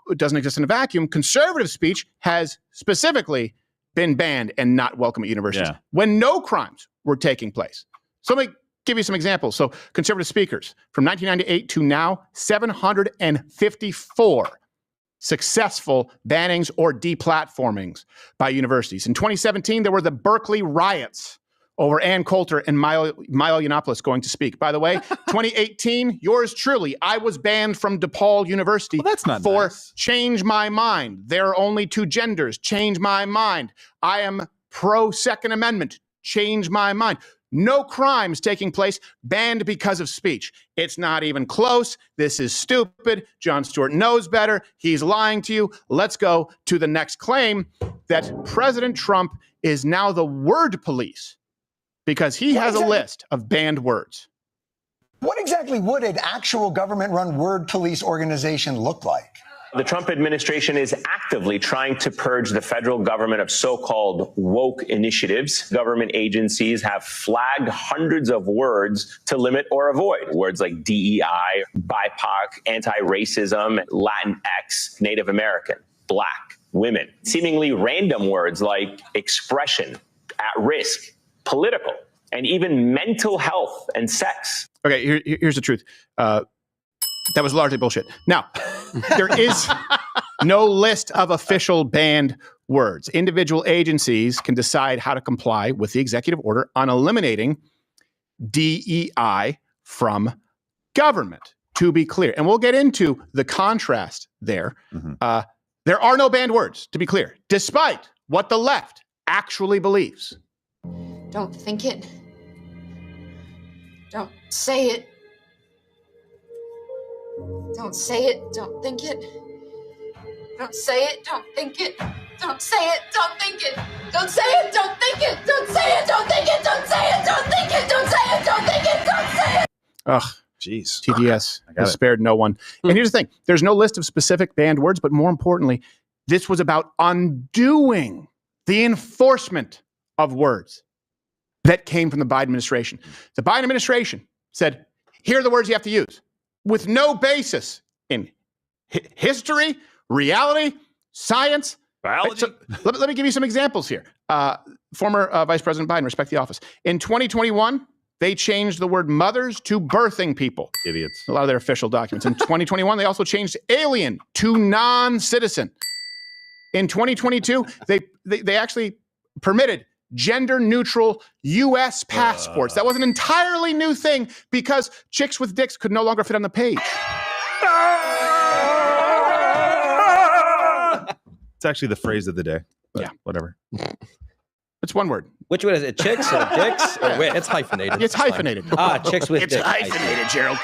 it doesn't exist in a vacuum. Conservative speech has specifically been banned and not welcome at universities when no crimes were taking place. So let me give you some examples. So conservative speakers from 1998 to now, 754 successful bannings or deplatformings by universities. In 2017, there were the Berkeley riots over Ann Coulter and Milo Yiannopoulos going to speak. By the way, 2018, yours truly, I was banned from DePaul University for nice. Change My Mind. There are only two genders. Change my mind. I am pro Second Amendment. Change my mind. No crimes taking place, banned because of speech. It's not even close. This is stupid. Jon Stewart knows better. He's lying to you. Let's go to the next claim that President Trump is now the word police because he has a list of banned words. What exactly would an actual government-run word police organization look like? The Trump administration is actively trying to purge the federal government of so-called woke initiatives. Government agencies have flagged hundreds of words to limit or avoid. Words like DEI, BIPOC, anti-racism, Latinx, Native American, Black, women. Seemingly random words like expression, at risk, political, and even mental health and sex. Okay, here's the truth. That was largely bullshit. Now, there is no list of official banned words. Individual agencies can decide how to comply with the executive order on eliminating DEI from government, to be clear. And we'll get into the contrast there. There are no banned words, to be clear, despite what the left actually believes. Don't think it. Don't say it. Don't say it, don't think it. Don't say it, don't think it. Don't say it, don't think it. Don't say it, don't think it. Don't say it, don't think it. Don't say it, don't think it. Don't say it, don't think it. Don't say it. Ugh. Jeez. TDS has spared no one. And here's the thing. There's no list of specific banned words, but more importantly, this was about undoing the enforcement of words that came from the Biden administration. The Biden administration said, here are the words you have to use, with no basis in history, reality, science. Biology. So, let me give you some examples here. Former Vice President Biden, respect the office. In 2021, they changed the word mothers to birthing people. Idiots. A lot of their official documents. In 2021, they also changed alien to non-citizen. In 2022, they actually permitted gender-neutral U.S. passports. That was an entirely new thing because chicks with dicks could no longer fit on the page. It's actually the phrase of the day. Yeah. Whatever. It's one word. Which one is it? Chicks or dicks? Or wait, it's hyphenated. It's hyphenated. Chicks with it's dicks. It's hyphenated, Gerald.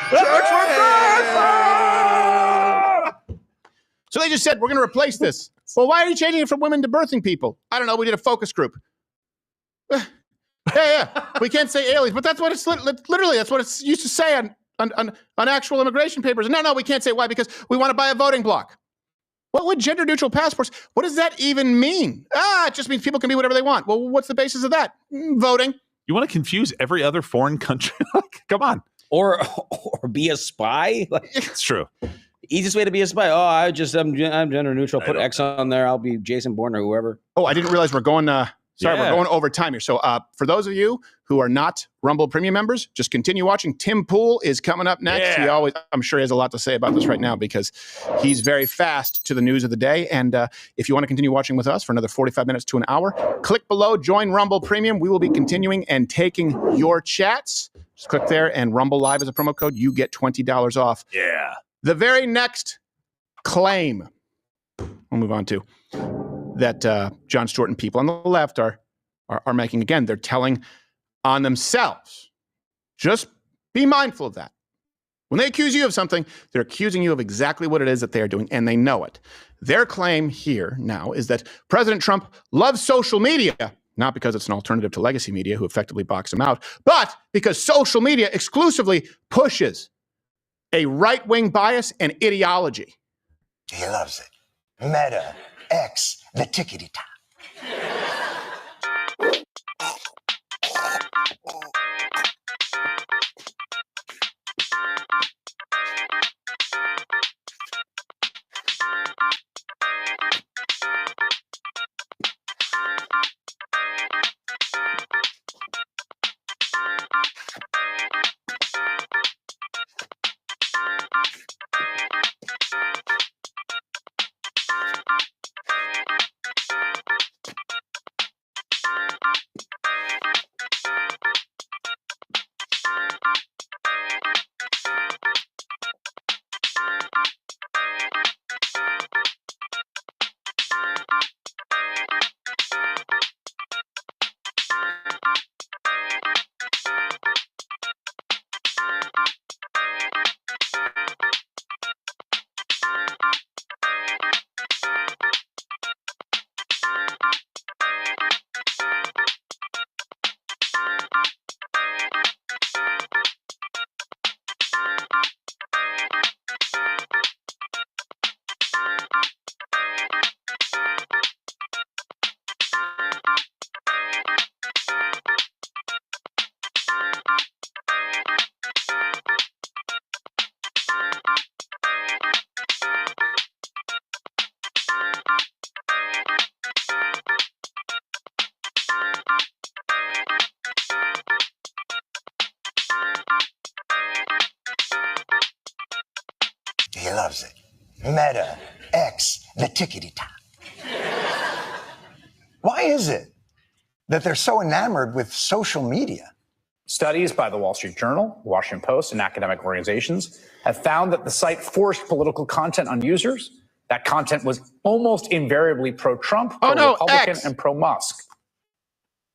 So they just said, we're going to replace this. Well, why are you changing it from women to birthing people? I don't know. We did a focus group. Yeah. We can't say aliens, but that's what it's literally. That's what it's used to say on actual immigration papers. No, we can't say why because we want to buy a voting block. What would gender neutral passports? What does that even mean? It just means people can be whatever they want. Well, what's the basis of that? Voting. You want to confuse every other foreign country? Come on. Or be a spy? It's true. Easiest way to be a spy. Oh, I'm gender neutral. Put X on there. I'll be Jason Bourne or whoever. Oh, I didn't realize we're going. We're going over time here. So for those of you who are not Rumble Premium members, just continue watching. Tim Pool is coming up next. Yeah. I'm sure he has a lot to say about this right now because he's very fast to the news of the day. And if you want to continue watching with us for another 45 minutes to an hour, click below, join Rumble Premium. We will be continuing and taking your chats. Just click there and Rumble Live as a promo code. You get $20 off. Yeah. The very next claim we'll move on to that Jon Stewart and people on the left are making. Again, they're telling on themselves. Just be mindful of that. When they accuse you of something, they're accusing you of exactly what it is that they are doing, and they know it. Their claim here now is that President Trump loves social media, not because it's an alternative to legacy media who effectively box him out, but because social media exclusively pushes a right-wing bias and ideology. He loves it. Meta, X, the tickety-top. He loves it. Meta, X, the tickety-top. Why is it that they're so enamored with social media? Studies by the Wall Street Journal, Washington Post, and academic organizations have found that the site forced political content on users. That content was almost invariably pro-Trump, pro-Republican, and pro-Musk.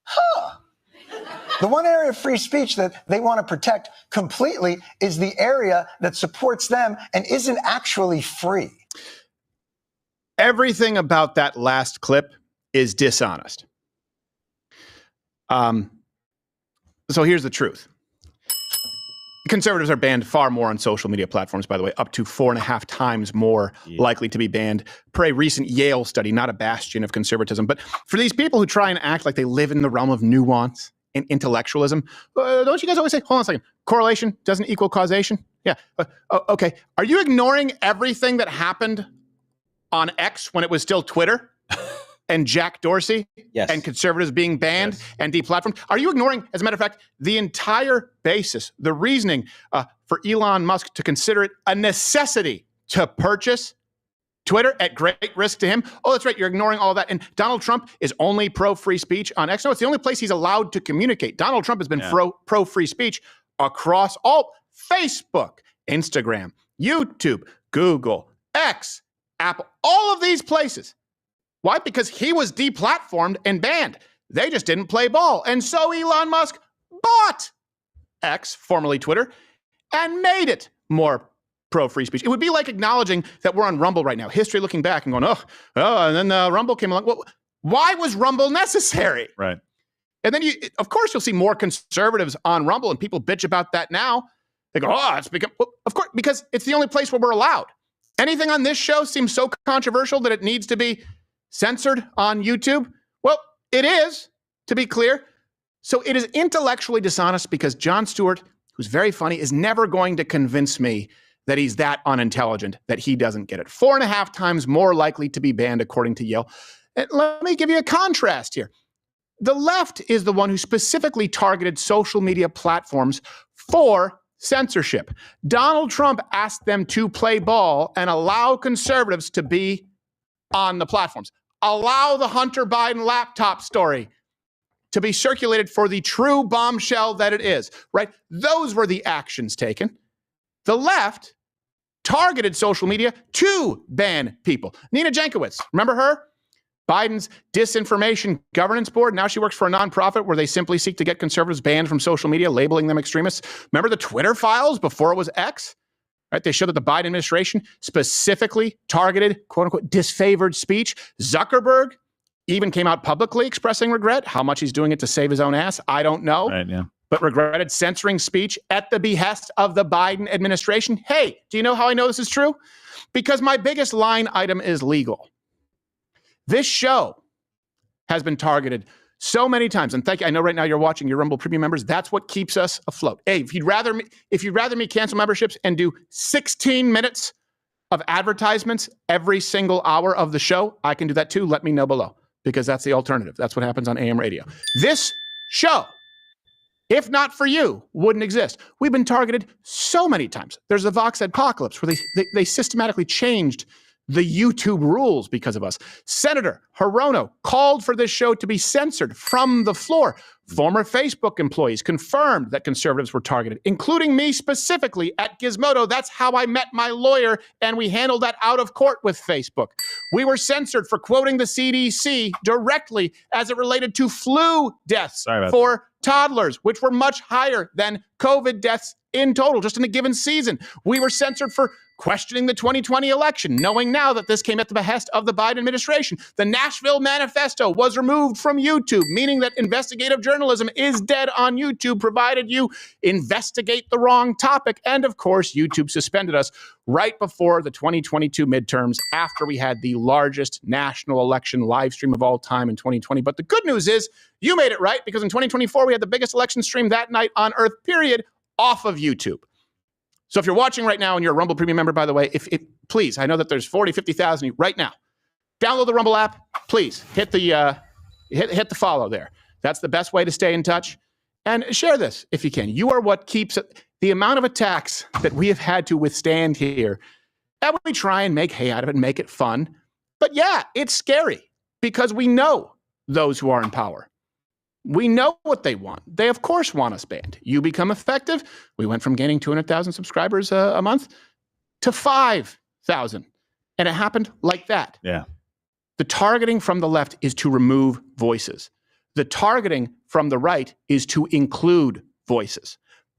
Huh. The one area of free speech that they want to protect completely is the area that supports them and isn't actually free. Everything about that last clip is dishonest. So here's the truth. Conservatives are banned far more on social media platforms, by the way, up to 4.5 times more likely to be banned per a recent Yale study, not a bastion of conservatism. But for these people who try and act like they live in the realm of nuance and intellectualism, don't you guys always say, hold on a second, correlation doesn't equal causation? Yeah. Okay. Are you ignoring everything that happened on X when it was still Twitter? And Jack Dorsey and conservatives being banned and deplatformed? Are you ignoring, as a matter of fact, the entire basis, the reasoning for Elon Musk to consider it a necessity to purchase Twitter at great risk to him? Oh, that's right. You're ignoring all that. And Donald Trump is only pro-free speech on X. No, it's the only place he's allowed to communicate. Donald Trump has been pro-free speech across all Facebook, Instagram, YouTube, Google, X, Apple, all of these places. Why? Because he was deplatformed and banned. They just didn't play ball. And so Elon Musk bought X, formerly Twitter, and made it more pro-free speech. It would be like acknowledging that we're on Rumble right now, history looking back and going, and then Rumble came along. Well, why was Rumble necessary? Right. And then, of course, you'll see more conservatives on Rumble, and people bitch about that now. They go, it's become, well, of course, because it's the only place where we're allowed. Anything on this show seems so controversial that it needs to be censored on YouTube? Well, it is, to be clear. So it is intellectually dishonest because Jon Stewart, who's very funny, is never going to convince me that he's that unintelligent that he doesn't get it. 4.5 times more likely to be banned, according to Yale. And let me give you a contrast here. The left is the one who specifically targeted social media platforms for censorship. Donald Trump asked them to play ball and allow conservatives to be on the platforms. Allow the Hunter Biden laptop story to be circulated for the true bombshell that it is, right? Those were the actions taken. The left targeted social media to ban people. Nina Jankowicz, remember her? Biden's Disinformation Governance Board. Now she works for a nonprofit where they simply seek to get conservatives banned from social media, labeling them extremists. Remember the Twitter files before it was X? Right? They showed that the Biden administration specifically targeted, quote unquote, disfavored speech. Zuckerberg even came out publicly expressing regret. How much he's doing it to save his own ass, I don't know. Right, yeah. But regretted censoring speech at the behest of the Biden administration. Hey, do you know how I know this is true? Because my biggest line item is legal. This show has been targeted so many times, and thank you. I know right now you're watching your Rumble Premium members. That's what keeps us afloat. Hey, if you'd rather me cancel memberships and do 16 minutes of advertisements every single hour of the show, I can do that too. Let me know below, because that's the alternative. That's what happens on AM radio. This show, if not for you, wouldn't exist. We've been targeted so many times. There's a Vox Apocalypse where they systematically changed the YouTube rules because of us. Senator Hirono called for this show to be censored from the floor. Former Facebook employees confirmed that conservatives were targeted, including me specifically at Gizmodo. That's how I met my lawyer, and we handled that out of court with Facebook. We were censored for quoting the CDC directly as it related to flu deaths for toddlers, which were much higher than COVID deaths in total, just in a given season. We were censored for questioning the 2020 election, knowing now that this came at the behest of the Biden administration. The Nashville Manifesto was removed from YouTube, meaning that investigative journalism is dead on YouTube, provided you investigate the wrong topic. And of course, YouTube suspended us right before the 2022 midterms, after we had the largest national election live stream of all time in 2020. But the good news is you made it right, because in 2024, we had the biggest election stream that night on Earth, period, off of YouTube. So if you're watching right now and you're a Rumble Premium member, by the way, please, I know that there's 40, 50,000 right now. Download the Rumble app. Please hit the hit the follow there. That's the best way to stay in touch. And share this if you can. You are what keeps the amount of attacks that we have had to withstand here. And we try and make hay out of it and make it fun. But yeah, it's scary because we know those who are in power. We know what they want. They, of course, want us banned. You become effective. We went from gaining 200,000 subscribers a month to 5,000. And it happened like that. Yeah. The targeting from the left is to remove voices. The targeting from the right is to include voices.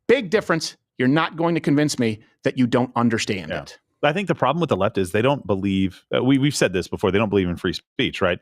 Big difference. You're not going to convince me that you don't understand it. I think the problem with the left is they don't believe, we've said this before, they don't believe in free speech, right?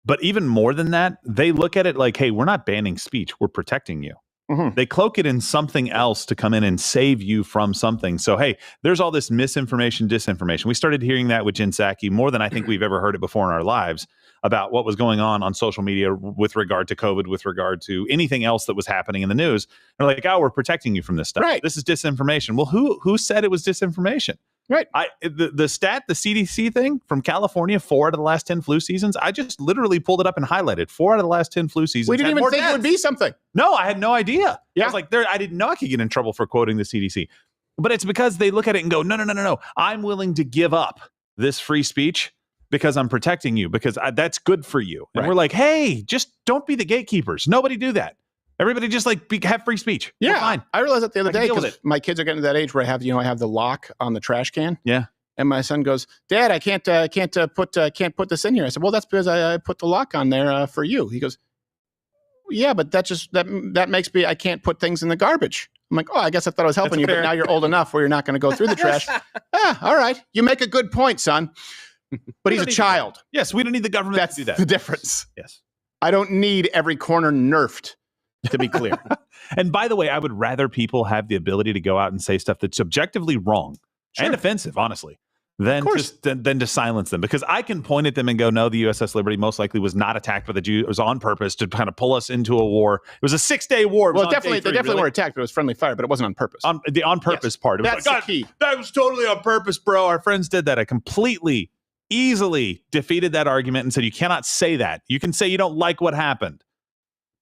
But even more than that, they look at it like, hey, we're not banning speech, we're protecting you. Mm-hmm. They cloak it in something else to come in and save you from something. So, hey, there's all this misinformation, disinformation. We started hearing that with Jen Psaki more than I think we've ever heard it before in our lives, about what was going on social media with regard to COVID, with regard to anything else that was happening in the news. They're like, oh, we're protecting you from this stuff. Right. This is disinformation. Well, who said it was disinformation? Right. The stat, the CDC thing from California, 4 out of the last 10 flu seasons. I just literally pulled it up and highlighted 4 out of the last 10 flu seasons. We didn't even think deaths. it would be something. No, I had no idea. Yeah. I was like, I didn't know I could get in trouble for quoting the CDC. But it's because they look at it and go, no. I'm willing to give up this free speech because I'm protecting you, because that's good for you. And we're like, hey, just don't be the gatekeepers. Nobody do that. Everybody just have free speech. Yeah, we're fine. I realized that the other day because my kids are getting to that age where I have the lock on the trash can. Yeah. And my son goes, Dad, I can't put this in here. I said, well, that's because I put the lock on there for you. He goes, yeah, but that makes me, I can't put things in the garbage. I'm like, oh, I guess I thought I was helping you, but now you're old enough where you're not going to go through the trash. All right. You make a good point, son. But he's a child. Yes, we don't need the government to do that. That's the difference. Yes. I don't need every corner nerfed, to be clear. And by the way, I would rather people have the ability to go out and say stuff that's objectively wrong and offensive, honestly. than to silence them, because I can point at them and go, no, the USS Liberty most likely was not attacked by the Jews. It was on purpose to kind of pull us into a war. It was a 6-day war. Well, they definitely were attacked, but it was friendly fire, but it wasn't on purpose. The on purpose part. It was That's like, the key. That was totally on purpose, bro. Our friends did that. I completely, easily defeated that argument and said, you cannot say that. You can say you don't like what happened.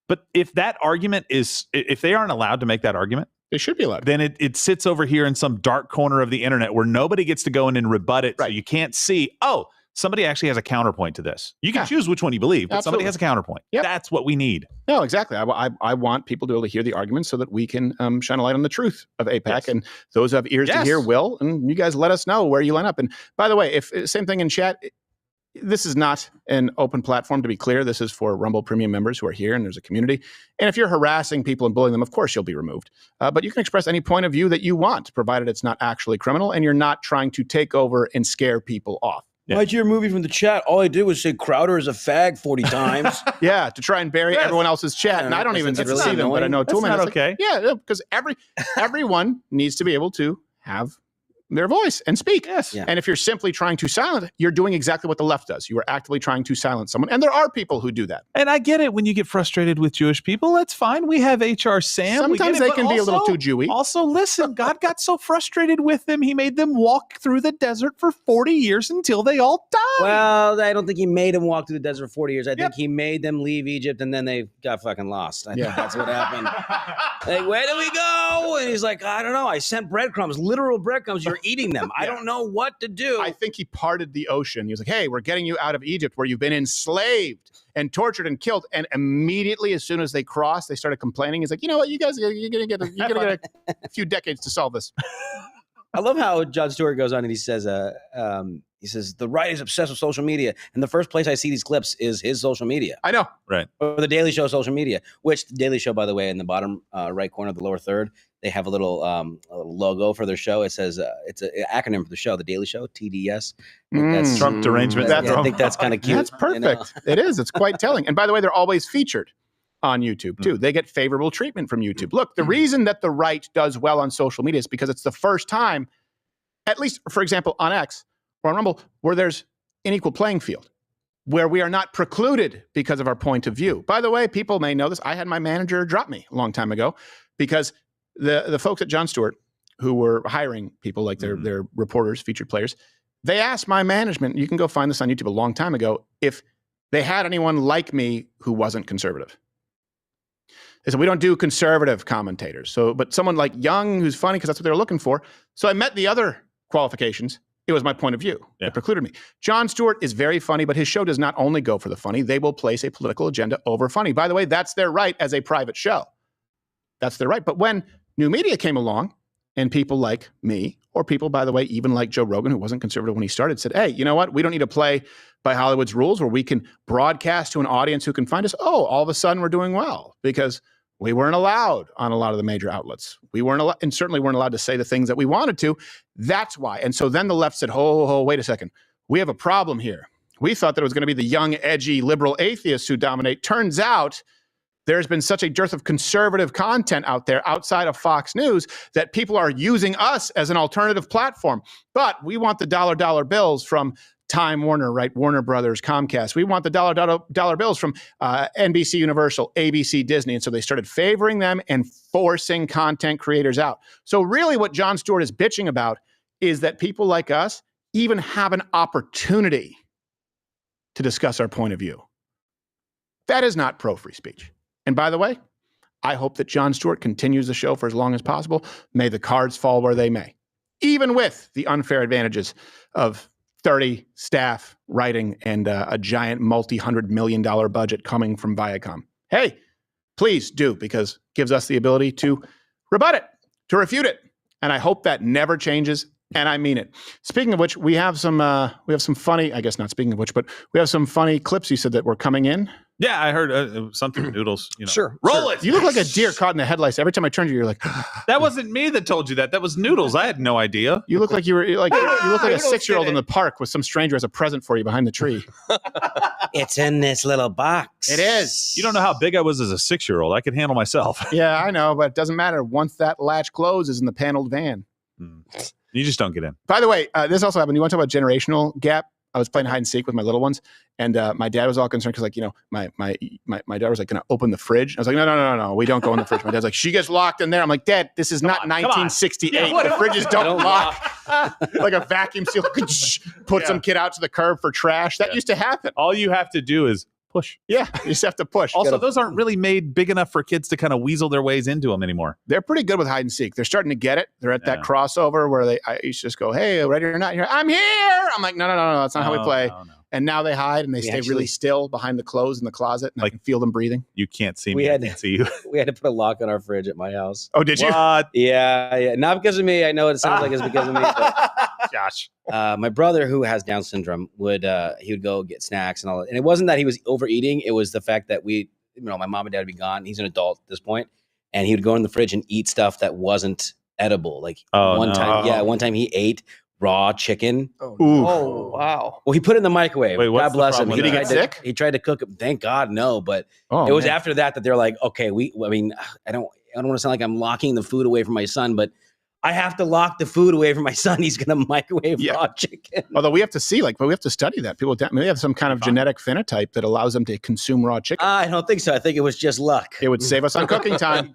But if that argument is, if they aren't allowed to make that argument, they should be allowed. Then it sits over here in some dark corner of the internet where nobody gets to go in and rebut it. Right. So you can't see, oh, somebody actually has a counterpoint to this. You can choose which one you believe, but somebody has a counterpoint. Yep. That's what we need. No, exactly. I want people to be able to hear the arguments so that we can shine a light on the truth of AIPAC. And those who have ears to hear will. And you guys let us know where you line up. And by the way, if same thing in chat, this is not an open platform, to be clear. This is for Rumble Premium members who are here, and there's a community. And if you're harassing people and bullying them, of course you'll be removed. But you can express any point of view that you want, provided it's not actually criminal and you're not trying to take over and scare people off. Why'd you remove me from the chat? All I did was say Crowder is a fag 40 times. Yeah, to try and bury everyone else's chat. And I don't even get to see them, but I know Toolman. That's not okay. Yeah, because everyone needs to be able to have their voice and speak. Yes. Yeah. And if you're simply trying to silence it, you're doing exactly what the left does. You are actively trying to silence someone. And there are people who do that. And I get it when you get frustrated with Jewish people. That's fine. We have HR Sam. Sometimes they can be a little too Jewy. Also, listen, God got so frustrated with them, he made them walk through the desert for 40 years until they all died. Well, I don't think he made them walk through the desert for 40 years. I think he made them leave Egypt and then they got fucking lost. I think that's what happened. Like, where do we go? And he's like, I don't know. I sent breadcrumbs, literal breadcrumbs. You're eating them. I don't know what to do. I think he parted the ocean. He was like, hey, we're getting you out of Egypt where you've been enslaved and tortured and killed. And immediately, as soon as they crossed, they started complaining. He's like, you know what? You guys, you're going to get a few decades to solve this. I love how Jon Stewart goes on and he says, the right is obsessed with social media. And the first place I see these clips is his social media. I know. Right. Or the Daily Show social media, which the Daily Show, by the way, in the bottom right corner of the lower third, they have a little logo for their show. It says, it's an acronym for the show, the Daily Show, TDS. That's Trump derangement. I think that's kind of cute. That's perfect. You know? It is. It's quite telling. And by the way, they're always featured on YouTube too. They get favorable treatment from YouTube. Look, the reason that the right does well on social media is because it's the first time, at least, for example, on X or on Rumble, where there's an equal playing field, where we are not precluded because of our point of view. By the way, people may know this. I had my manager drop me a long time ago because the folks at Jon Stewart, who were hiring people like their reporters, featured players, they asked my management, you can go find this on YouTube a long time ago, if they had anyone like me who wasn't conservative. They said, we don't do conservative commentators. So, but someone like young who's funny, because that's what they're looking for. So I met the other qualifications. It was my point of view that precluded me. Jon Stewart is very funny, but his show does not only go for the funny. They will place a political agenda over funny. By the way, that's their right as a private show. That's their right. But when new media came along and people like me, or people, by the way, even like Joe Rogan, who wasn't conservative when he started, said, hey, you know what? We don't need to play by Hollywood's rules where we can broadcast to an audience who can find us. Oh, all of a sudden we're doing well because we weren't allowed on a lot of the major outlets. We weren't allowed, and certainly weren't allowed to say the things that we wanted to. That's why. And so then the left said, wait a second. We have a problem here. We thought that it was going to be the young, edgy, liberal atheists who dominate. Turns out there's been such a dearth of conservative content out there outside of Fox News that people are using us as an alternative platform. But we want the dollar bills from Time Warner, right? Warner Brothers, Comcast. We want the dollar bills from NBC Universal, ABC, Disney. And so they started favoring them and forcing content creators out. So really what Jon Stewart is bitching about is that people like us even have an opportunity to discuss our point of view. That is not pro-free speech. And by the way, I hope that Jon Stewart continues the show for as long as possible. May the cards fall where they may, even with the unfair advantages of 30 staff writing and a giant multi-$100 million budget coming from Viacom. Hey, please do, because it gives us the ability to rebut it, to refute it. And I hope that never changes. And I mean it. Speaking of which, we have some funny, I guess not speaking of which, but we have some funny clips you said that were coming in. Yeah, I heard something Noodles. You know. Sure. Roll it. You look like a deer caught in the headlights. Every time I turned to you, you're like, that wasn't me that told you that. That was Noodles. I had no idea. You look like you look like a 6-year-old in the park with some stranger as a present for you behind the tree. It's in this little box. It is. You don't know how big I was as a 6-year-old. I could handle myself. Yeah, I know, but it doesn't matter. Once that latch closes in the paneled van. You just don't get in. By the way, this also happened. You want to talk about generational gap? I was playing hide and seek with my little ones, and my dad was all concerned because, like, you know, my daughter was like going to open the fridge. I was like, no, we don't go in the fridge. My dad's like, she gets locked in there. I'm like, Dad, this is not 1968. Yeah, the fridges don't lock. Like a vacuum seal, put some kid out to the curb for trash. That used to happen. All you have to do is push. Yeah, you just have to push. Also, those aren't really made big enough for kids to kind of weasel their ways into them anymore. They're pretty good with hide and seek. They're starting to get it. They're at that crossover where I used to just go, hey, ready or not? You're, I'm here. I'm like, no, that's not how we play. No. And now they hide and they stay really still behind the clothes in the closet, and I can feel them breathing. You can't see me. I can't see you. We had to put a lock on our fridge at my house. Oh, did you? Yeah. Not because of me. I know it sounds like it's because of me. But Josh. My brother, who has Down syndrome, he would go get snacks and all that. And it wasn't that he was overeating. It was the fact that my mom and dad would be gone. He's an adult at this point, and he would go in the fridge and eat stuff that wasn't edible. Like one time he ate raw chicken. Oh, wow. Well, he put it in the microwave. Wait, God bless him. Did he get sick? He tried to cook it. Thank God, no. But it was after that they're like, okay, I don't want to sound like I'm locking the food away from my son, but I have to lock the food away from my son. He's going to microwave raw chicken. Although we have to see, but we have to study that. People may have some kind of genetic phenotype that allows them to consume raw chicken. I don't think so. I think it was just luck. It would save us on cooking time.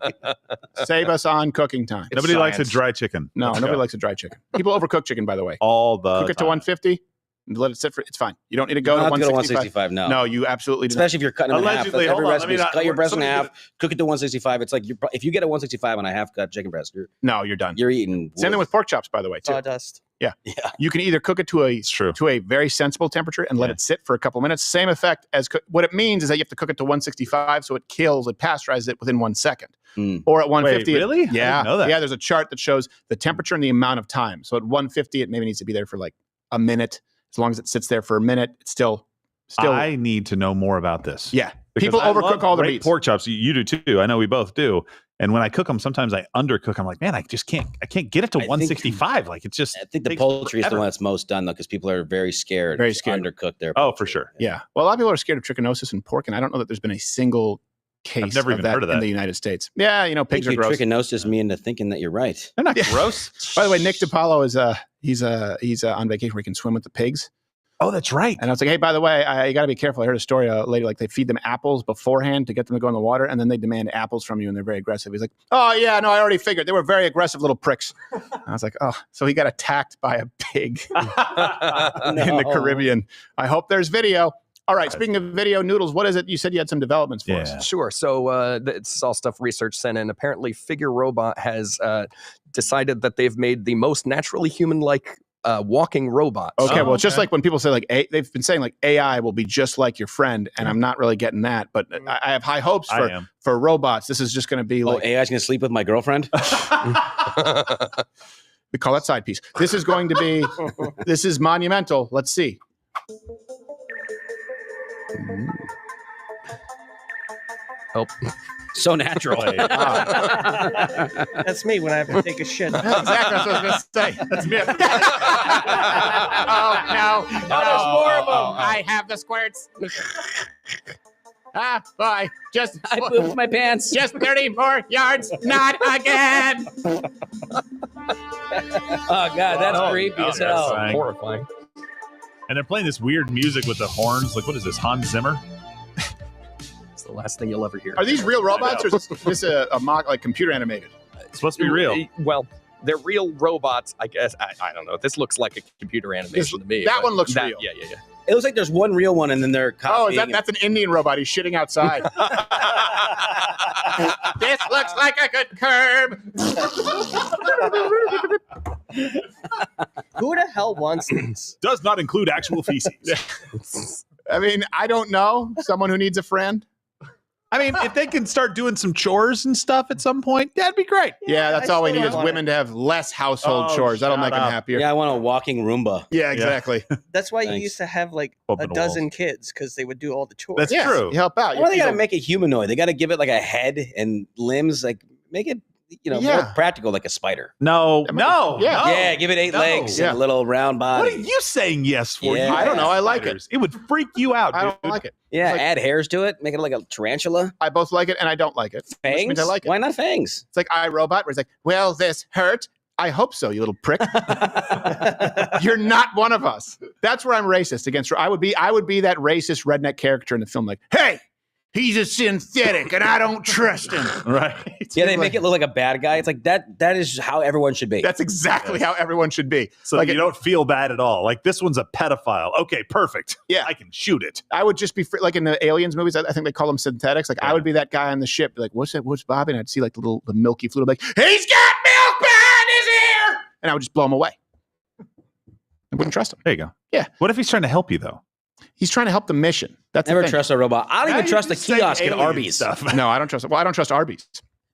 Save us on cooking time. Nobody likes a dry chicken. No, nobody likes a dry chicken. People overcook chicken, by the way. All the Cook it to 150. Let it sit for. It's fine. You don't need to go to 165. No, you absolutely do. Especially if you're cutting them in half. Allegedly, Every hold on, recipe is cut your breast in half, cook it to 165. It's like if you get a 165 on a half cut chicken breast, you're done. You're eating. Same thing with pork chops, by the way, too. Sawdust. Yeah. You can either cook it to a very sensible temperature and let it sit for a couple minutes. Same effect as what it means is that you have to cook it to 165, so it pasteurizes it within 1 second. Or at 150. Wait, really? Yeah. I didn't know that. Yeah. There's a chart that shows the temperature and the amount of time. So at 150, it maybe needs to be there for like a minute. As long as it sits there for a minute, it's still. I need to know more about this. Yeah. Because People overcook all the meats. Pork chops. You do too. I know we both do. And when I cook them, sometimes I undercook. I'm like, man, I can't get it to 165. I think the poultry is the one that's most done though, because people are very scared. Very scared. To undercook their. Oh, for sure. Yeah. Well, a lot of people are scared of trichinosis in pork, and I don't know that there's been a single case I've never even heard of that in the United States. Yeah, pigs are gross. Trichinosis me into thinking that you're right. They're not gross. By the way, Nick DiPaolo is he's on vacation where he can swim with the pigs. Oh, that's right. And I was like, hey, by the way, you got to be careful. I heard a story, a lady, they feed them apples beforehand to get them to go in the water, and then they demand apples from you, and they're very aggressive. He's like, oh, yeah, no, I already figured. They were very aggressive little pricks. I was like, oh, so he got attacked by a pig in the Caribbean. I hope there's video. All right, speaking of video, Noodles, what is it? You said you had some developments for us. Sure. So this is all stuff research sent in. Apparently, Figure Robot has decided that they've made the most naturally human-like walking robot. Okay, well, it's just like when people say they've been saying AI will be just like your friend, and I'm not really getting that, but I have high hopes for robots. This is just going to be AI's going to sleep with my girlfriend. We call that side piece. This is going to be, this is monumental. Let's see. Oh. So natural. That's me when I have to take a shit. Exactly. That's what I was going to say. That's me. Oh, no. There's more of them. I have the squirts. Boy. I pooped my pants. Just 30 more yards. Not again. Oh, God. That's creepy as hell. Horrifying. And they're playing this weird music with the horns. Like, what is this, Hans Zimmer? It's the last thing you'll ever hear. Are these real robots, or is this a mock, computer animated? It's supposed to be real. Well, they're real robots, I guess. I don't know. This looks like a computer animation to me. That one looks real. Yeah. It looks like there's one real one, and then they're copying. That's an Indian robot. He's shitting outside. This looks like a good curb. Who the hell wants these? Does not include actual feces. I mean, I don't know. Someone who needs a friend. I mean, if they can start doing some chores and stuff at some point, that'd be great. Yeah, that's all we need is women to have less household chores. That'll make them happier. Yeah, I want a walking Roomba. Yeah, exactly. That's why you used to have a dozen kids, because they would do all the chores. That's true. You help out. Well, they got to make a humanoid. They got to give it a head and limbs. Make it more practical, like a spider. No. Yeah, give it 8 legs and a little round body. What are you saying yes for? Yeah. I don't know. I like it. It would freak you out, dude. I don't like it. Yeah, add hairs to it. Make it like a tarantula. I both like it and I don't like it. Fangs? Which means I like it. Why not fangs? It's like iRobot, where it's like, will this hurt? I hope so, you little prick. You're not one of us. That's where I'm racist against. I would be that racist redneck character in the film. Like, hey, he's a synthetic, and I don't trust him. Right? Yeah, they make it look like a bad guy. It's like that. That is how everyone should be. That's exactly how everyone should be. So like you don't feel bad at all. Like, this one's a pedophile. Okay, perfect. Yeah, I can shoot it. I would just be like in the Aliens movies. I think they call them synthetics. Like I would be that guy on the ship. Be like, what's that? What's Bobby? And I'd see like the milky fluid. I'd be like, he's got milk behind his ear, and I would just blow him away. I wouldn't trust him. There you go. Yeah. What if he's trying to help you though? He's trying to help the mission. That's Never the thing. trust a robot. I don't Now even you trust the just say kiosk at alien Arby's. stuff. No, I don't trust it. Well, I don't trust Arby's.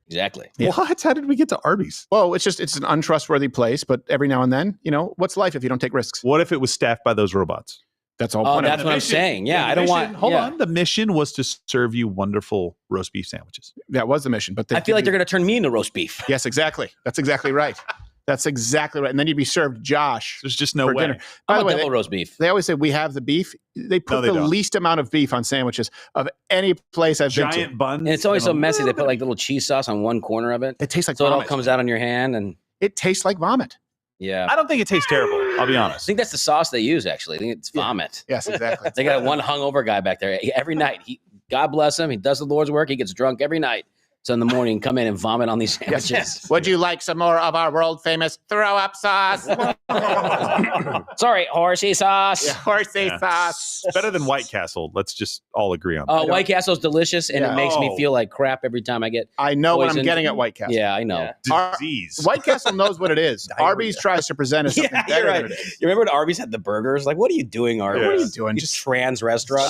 Exactly. Yeah. What? How did we get to Arby's? Well, it's an untrustworthy place, but every now and then, what's life if you don't take risks? What if it was staffed by those robots? That's all. Oh, that's what I'm saying. Yeah, I don't want. Hold on. The mission was to serve you wonderful roast beef sandwiches. That was the mission, but I feel like they're going to turn me into roast beef. Yes, exactly. That's exactly right. That's exactly right. And then you'd be served Josh. There's just no for way. dinner. By the way, double roast beef. They always say we have the beef. They put they the don't. least amount of beef on sandwiches of any place I've been to. Giant buns. And it's always so messy. They put like little cheese sauce on one corner of it. It tastes like so it all vomit. comes out on your hand, and It tastes like vomit. yeah. I don't think it tastes terrible. I'll be I honest. think that's the sauce they use. Actually, I think it's vomit. Yes, exactly. They got one hungover guy back there every night. God bless him. He does the Lord's work. He gets drunk every night. So in the morning, come in and vomit on these sandwiches. Yes. Would you like some more of our world famous throw up sauce? Sorry, horsey sauce. Yeah, horsey sauce. It's better than White Castle. Let's just all agree on that. White Castle's delicious, and Yeah. it makes me Oh. feel like crap every time I get. I know what I'm poisoned. getting at White Castle. Yeah, I know. Disease. White Castle knows what it is. Arby's tries to present as something Yeah, better you're than right. it is. You remember when Arby's had the burgers? Like, what are you doing, Arby's? What are you doing? You Just trans restaurant.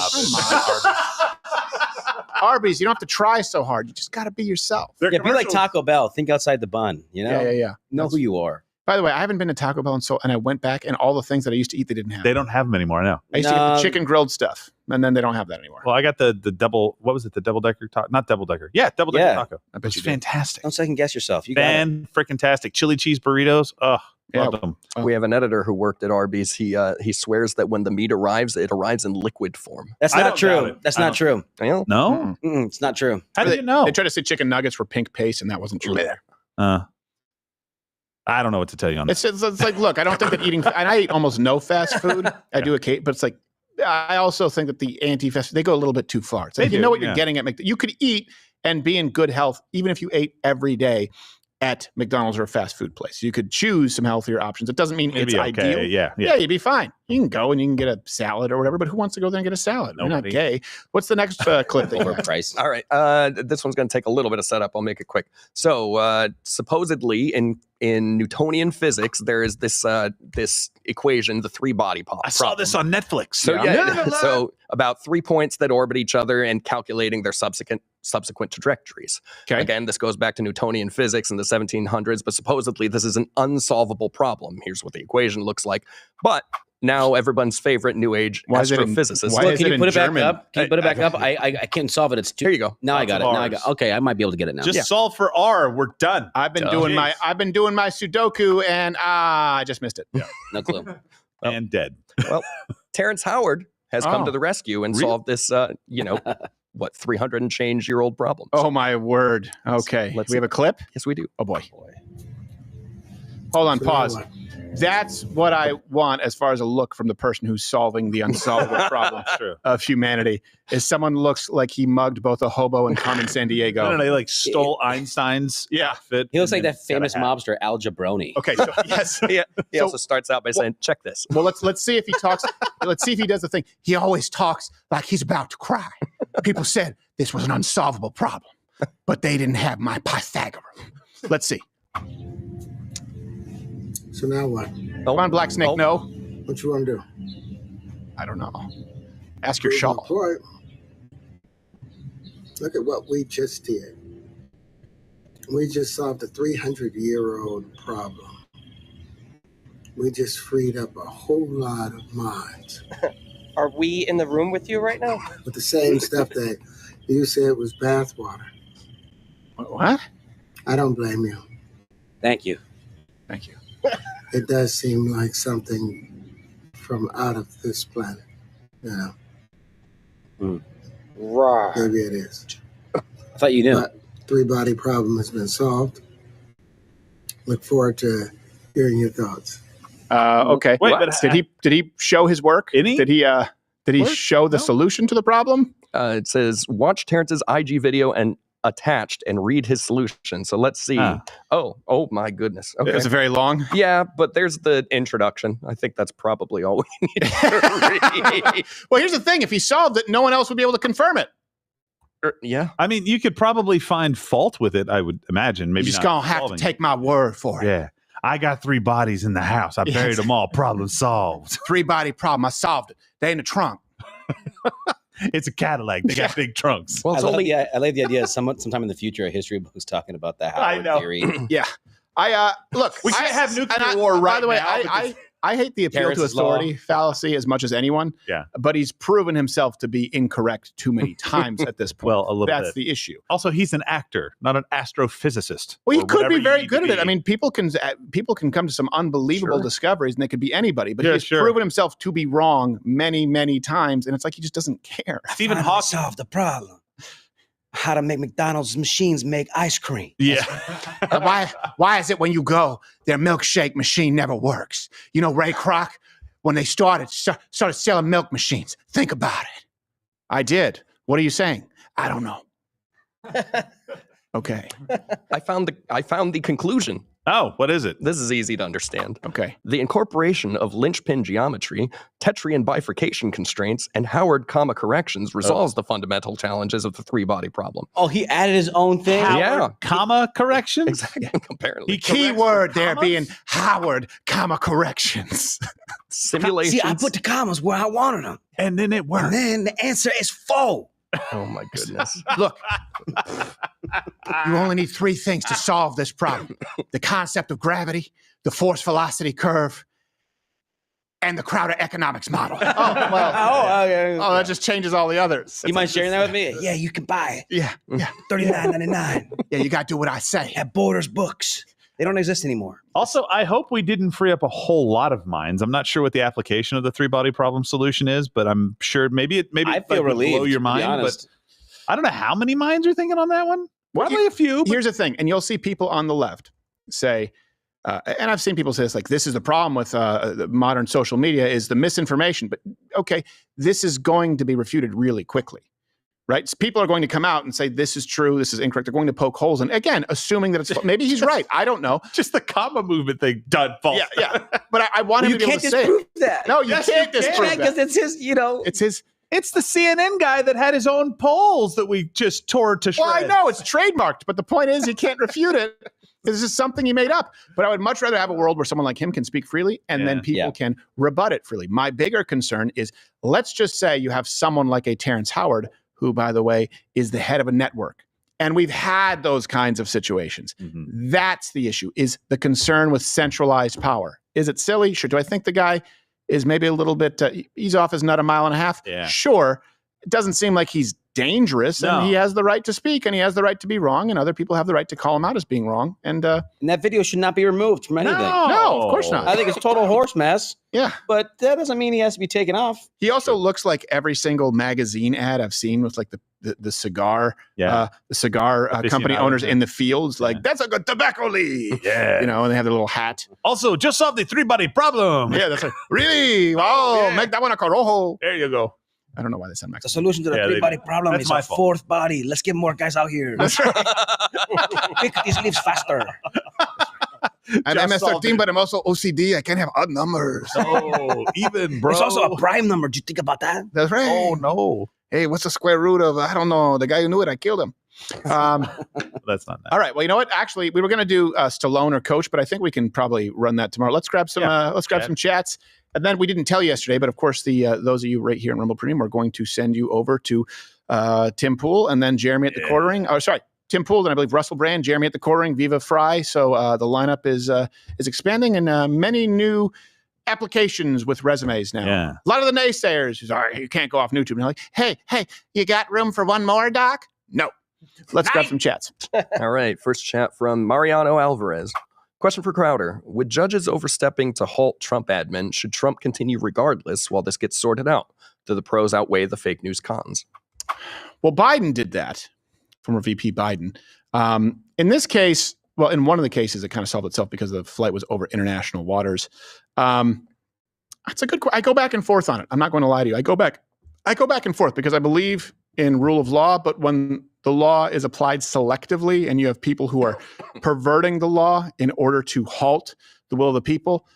Arby's, you don't have to try so hard. You just got to be yourself. Their Yeah, be like commercials- Taco Bell. Think outside the bun. You know, Yeah. know who you are. By the way, I haven't been to Taco Bell and I went back and all the things that I used to eat they didn't have. They don't have them anymore now. I used to get the No. chicken grilled stuff, and then they don't have that anymore. Well, I got the double. What was it? The double decker taco? Not double decker. Yeah, double decker Yeah. taco. I It bet was you did. fantastic. Don't second guess yourself. You got it. Fan freaking tastic. Chili cheese burritos. Oh, Yeah. love them. We have an editor who worked at Arby's. He swears that when the meat arrives, it arrives in liquid form. That's I not don't doubt true. it. That's I not don't- true. Well, No. It's not true. How did you know? They tried to say chicken nuggets were pink paste, and that wasn't true. I don't know what to tell you on that. It's like, look, I don't think that eating, and I eat almost no fast food. I do occasionally, but it's like, I also think that the anti-fast, they go a little bit too far. It's like, They you know do, what you're yeah. getting at. You could eat and be in good health, even if you ate every day at McDonald's or a fast food place. You could choose some healthier options. It doesn't mean It'd it's be okay. ideal. Yeah. Yeah, you'd be fine. You can go and you can get a salad or whatever, but who wants to go there and get a salad? You're not Nobody. gay. What's the next clip that you have? Overpriced. All right. This one's going to take a little bit of setup. I'll make it quick. So, supposedly in Newtonian physics, there is this equation, the three-body problem. I saw this on Netflix. So so about 3 points that orbit each other and calculating their subsequent trajectories. Okay. Again, this goes back to Newtonian physics in the 1700s, but supposedly this is an unsolvable problem. Here's what the equation looks like. But now everyone's favorite new age Why is it in- astrophysicist. why Look, is can it you in put it back German? up? Can you put it back up? I can't solve it. It's too. Here you go. Now I Lots got of it. Now I Rs. got. Okay, I might be able to get it now. Just solve for R. We're done. I've been Duh. doing Jeez. my Sudoku and I just missed it. No clue. And dead. Well, Terrence Howard has come Oh. to the rescue and Really? solved this, 300 and change year old problem. Oh my word. Okay. Let's We have a clip? Yes, we do. Oh boy. Hold on, pause. That's what I want as far as a look from the person who's solving the unsolvable problem True. of humanity. Is someone looks like he mugged both a hobo and Carmen San Diego. No, they like stole Einstein's outfit. He looks like and that then famous got a hat. mobster Al Jabroni. Okay, so yes. He also starts out by saying, check this. Well, let's see if he talks. Let's see if he does the thing. He always talks like he's about to cry. People said this was an unsolvable problem, but they didn't have my Pythagoras. Let's see. So now what? Come on, Black Snake. No, What you want to do? I don't know. Ask your shawl. Point. Look at what we just did. We just solved a 300-year-old problem. We just freed up a whole lot of minds Are we in the room with you right now? with the same stuff that you said was bathwater. What? I don't blame you. Thank you. Thank you. It does seem like something from out of this planet. You know, Right. maybe it is. I thought you knew. But three-body problem has been solved. Look forward to hearing your thoughts. Okay. Wait, but did he show his work? Any? Did he show the solution to the problem? It says watch Terrence's IG video and attached and read his solution. So let's see. Oh my goodness. Okay. Is it very long? Yeah, but there's the introduction. I think that's probably all we need to read. Well, here's the thing. If he solved it, no one else would be able to confirm it. Yeah. I mean, you could probably find fault with it, I would imagine. Maybe You're just not going to have to solving take my word for it. Yeah. I got 3 bodies in the house. I buried them all. Problem solved. 3-body problem. I solved it. They in the trunk. It's a Cadillac. They got big trunks. Well, I like the idea of sometime in the future, a history book is talking about the Howard theory. Yeah. Look. We can't have nuclear war right by the way, now. I hate the appeal to Terrence's authority fallacy as much as anyone. Yeah. But he's proven himself to be incorrect too many times at this point. Well, a little That's bit. the issue. Also, he's an actor, not an astrophysicist. Well, he or could whatever be you very need good to at it. be. I mean, people can come to some unbelievable discoveries, and they could be anybody. But Yeah, he's sure. proven himself to be wrong many, many times, and it's like he just doesn't care. Stephen Hawking solved the problem. How to make McDonald's machines make ice cream. Yeah. Why is it when you go, their milkshake machine never works? You know, Ray Kroc, when they started selling milk machines. Think about it. I did. What are you saying? I don't know. Okay. I found the conclusion. Oh, what is it? This is easy to understand. Okay. The incorporation of linchpin geometry, Tetrian bifurcation constraints, and Howard comma corrections resolves the fundamental challenges of the 3-body problem. Oh, he added his own thing? Howard, comma corrections? Exactly. Apparently. Key word there being Howard, comma corrections. Simulations. See, I put the commas where I wanted them. And then it worked. And then the answer is 4. Oh my goodness. Look, you only need 3 things to solve this problem. The concept of gravity, the force velocity curve, and the Crowder economics model. That just changes all the others. You mind sharing that with me? Yeah, you can buy it. Yeah. $39.99 Yeah, you got to do what I say. at Borders Books. They don't exist anymore. Also, I hope we didn't free up a whole lot of minds. I'm not sure what the application of the 3-body problem solution is, but I'm sure maybe I feel would relieved, blow your to be mind. honest. But I don't know how many minds are thinking on that one. Probably a few. Here's the thing, and you'll see people on the left say, and I've seen people say this, like, this is the problem with modern social media is the misinformation. But okay, this is going to be refuted really quickly. Right? So people are going to come out and say, this is true, this is incorrect. They're going to poke holes in, again, assuming that it's, maybe he's right. I don't know. Just the comma movement thing done false. Yeah. But I want him to be able to say it. That. No, you can't disprove that. Because it's his, It's his. It's the CNN guy that had his own polls that we just tore to shreds. Well, I know, it's trademarked, but the point is you can't refute it. This is something he made up. But I would much rather have a world where someone like him can speak freely and then people can rebut it freely. My bigger concern is, let's just say you have someone like a Terrence Howard, who, by the way, is the head of a network. And we've had those kinds of situations. Mm-hmm. That's the issue, is the concern with centralized power. Is it silly? Sure. Do I think the guy is maybe a little bit, he's off his nut a mile and a half? Yeah. Sure. It doesn't seem like he's dangerous, and he has the right to speak, and he has the right to be wrong, and other people have the right to call him out as being wrong. And that video should not be removed from anything. No, of course not. I think it's total horse mess. Yeah. But that doesn't mean he has to be taken off. He also looks like every single magazine ad I've seen with like the cigar, the cigar company owners in the fields. Like, that's a good tobacco leaf. Yeah. You know, and they have their little hat. Also, just solved the 3-body problem. Yeah, that's right. Really? Wow, make that one a corojo. There you go. I don't know why they sound Mexican. The solution to the 3-body problem is a 4th body. Let's get more guys out here. That's right. Pick these leaves faster. I'm MS-13, but I'm also OCD. I can't have odd numbers. Oh, even, bro. It's also a prime number. Did you think about that? That's right. Oh, no. Hey, what's the square root of, I don't know, the guy who knew it, I killed him. That's not that. All right. Well, you know what? Actually, we were going to do Stallone or Coach, but I think we can probably run that tomorrow. Let's grab some. Some chats. And then we didn't tell you yesterday, but of course, those of you right here in Rumble Premium are going to send you over to Tim Pool and then Jeremy at the quartering. Oh, sorry, Tim Pool, and I believe Russell Brand, Jeremy at the quartering, Viva Fry. So the lineup is expanding, and many new applications with resumes now. Yeah. A lot of the naysayers who's, all right, you can't go off YouTube. And they're like, hey, you got room for one more, Doc? No. Let's grab some chats. All right. First chat from Mariano Alvarez. Question for Crowder. With judges overstepping to halt Trump admin, should Trump continue regardless while this gets sorted out? Do the pros outweigh the fake news cons? Well, Biden did that, former VP Biden. In this case, well, in one of the cases, it kind of solved itself because the flight was over international waters. That's a good question. I go back and forth on it. I'm not going to lie to you. I go back and forth because I believe in rule of law, but when the law is applied selectively and you have people who are perverting the law in order to halt the will of the people,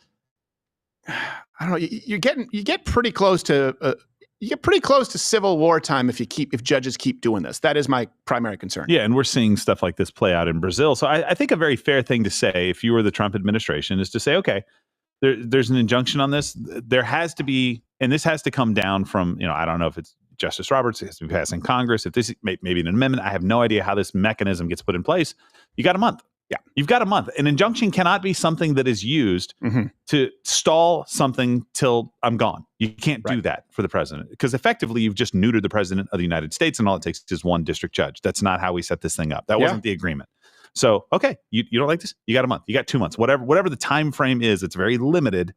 I don't know. You get pretty close to civil war time if judges keep doing this. That is my primary concern. Yeah, and we're seeing stuff like this play out in Brazil. So I think a very fair thing to say, if you were the Trump administration, is to say, okay, there's an injunction on this. There has to be, and this has to come down from, I don't know if it's Justice Roberts, it has to be passed in Congress. If this is maybe an amendment, I have no idea how this mechanism gets put in place. You got a month. Yeah. You've got a month. An injunction cannot be something that is used to stall something till I'm gone. You can't do that for the president, because effectively you've just neutered the president of the United States, and all it takes is one district judge. That's not how we set this thing up. That wasn't the agreement. So, okay, you don't like this? You got a month. You got 2 months. Whatever the time frame is, it's very limited.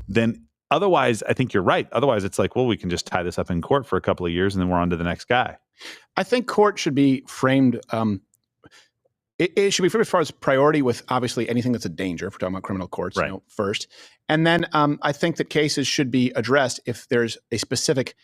Then otherwise, I think you're right. Otherwise, it's like, well, we can just tie this up in court for a couple of years and then we're on to the next guy. I think court should be framed. It should be framed as far as priority with obviously anything that's a danger, if we're talking about criminal courts, first. And then I think that cases should be addressed if there's a specific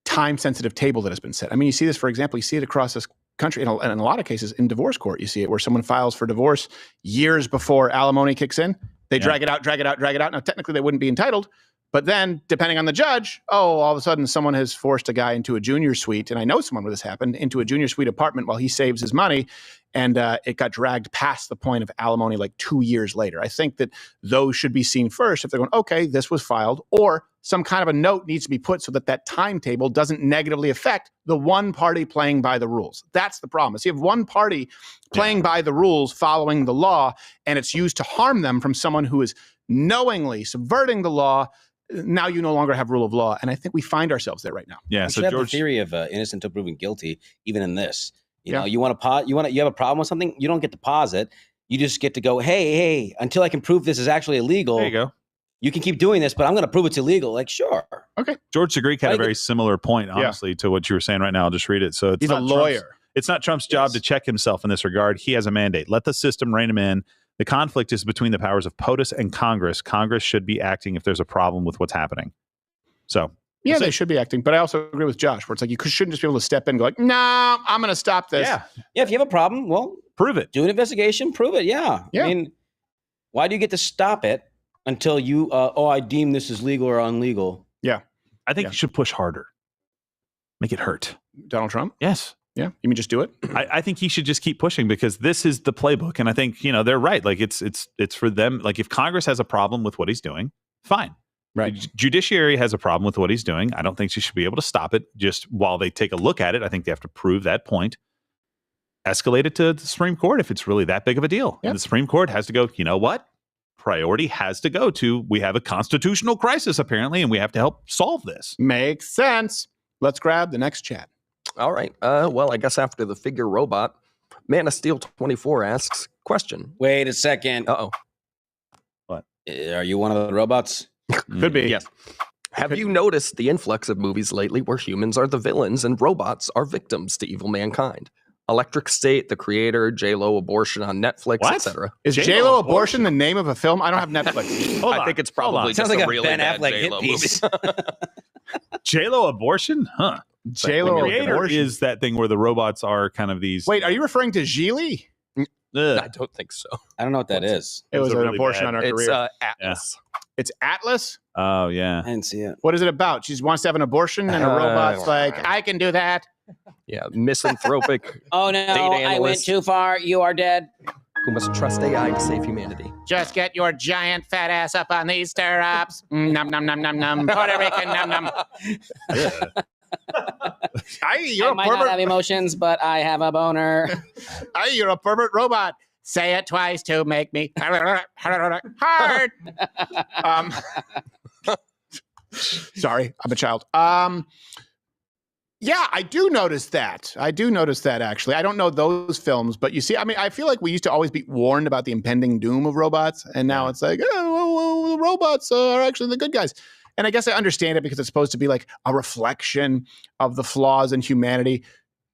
time-sensitive table that has been set. I mean, you see this, for example, you see it across this country, and in a lot of cases in divorce court, you see it where someone files for divorce years before alimony kicks in. They drag it out. Now, technically, they wouldn't be entitled. But then, depending on the judge, all of a sudden someone has forced a guy into a junior suite, and I know someone where this happened, into a junior suite apartment while he saves his money, and it got dragged past the point of alimony like 2 years later. I think that those should be seen first if they're going, okay, this was filed, or some kind of a note needs to be put so that timetable doesn't negatively affect the one party playing by the rules. That's the problem. Is you have one party playing by the rules, following the law, and it's used to harm them from someone who is knowingly subverting the law. Now you no longer have rule of law, and I think we find ourselves there right now. Yeah, we should have the theory of innocent until proven guilty, even in this. You know, you want to you have a problem with something, you don't get to pause it. You just get to go, hey, until I can prove this is actually illegal. There you go. You can keep doing this, but I'm going to prove it's illegal. Like, sure. Okay. George Segreek had a very similar point, honestly, to what you were saying right now. I'll just read it. So it's he's a lawyer. It's not Trump's job to check himself in this regard. He has a mandate. Let the system rein him in. The conflict is between the powers of POTUS and Congress. Congress should be acting if there's a problem with what's happening. So, yeah, they should be acting. But I also agree with Josh, where it's like you shouldn't just be able to step in and go like, nah, I'm going to stop this. Yeah, if you have a problem, well, prove it. Do an investigation, prove it. Yeah. I mean, why do you get to stop it until you, I deem this as legal or unlegal? Yeah. I think you should push harder. Make it hurt. Donald Trump? Yes. Yeah. You mean just do it? I think he should just keep pushing, because this is the playbook. And I think, they're right. Like it's for them. Like if Congress has a problem with what he's doing, fine. Right. The judiciary has a problem with what he's doing. I don't think she should be able to stop it just while they take a look at it. I think they have to prove that point. Escalate it to the Supreme Court if it's really that big of a deal. Yep. And the Supreme Court has to go, you know what? Priority has to go to, we have a constitutional crisis apparently, and we have to help solve this. Makes sense. Let's grab the next chat. All right. Well, I guess after the figure robot, Man of Steel 24 asks, question. Wait a second. Uh-oh. What? Are you one of the robots? Could be. Yes. Have you noticed the influx of movies lately where humans are the villains and robots are victims to evil mankind? Electric State, The Creator, J-Lo Abortion on Netflix, etc. Is J-Lo Abortion the name of a film? I don't have Netflix. I think it's probably just Sounds like a a really Ben bad Affleck J-Lo hit movie. piece. J-Lo Abortion? Huh. J-Lo Creator Abortion is that thing where the robots are kind of these. Wait, are you referring to Geely? I don't think so. I don't know what that is. It was an really abortion bad. on her It's career. Atlas. It's Atlas? Oh, yeah. I didn't see it. What is it about? She wants to have an abortion and a robot's like, I can do that. Yeah, misanthropic Oh no, data I went analyst too far. You are dead. who must trust AI to save humanity. Just get your giant fat ass up on these stirrups. Num num num num num. Puerto Rican num num. You're I might not have emotions, but I have a boner. You're a pervert robot. Say it twice to make me hard. Sorry, I'm a child. Yeah, I do notice that. Actually. I don't know those films, but you see, I mean, I feel like we used to always be warned about the impending doom of robots, and now it's like, the robots are actually the good guys. And I guess I understand it because it's supposed to be like a reflection of the flaws in humanity.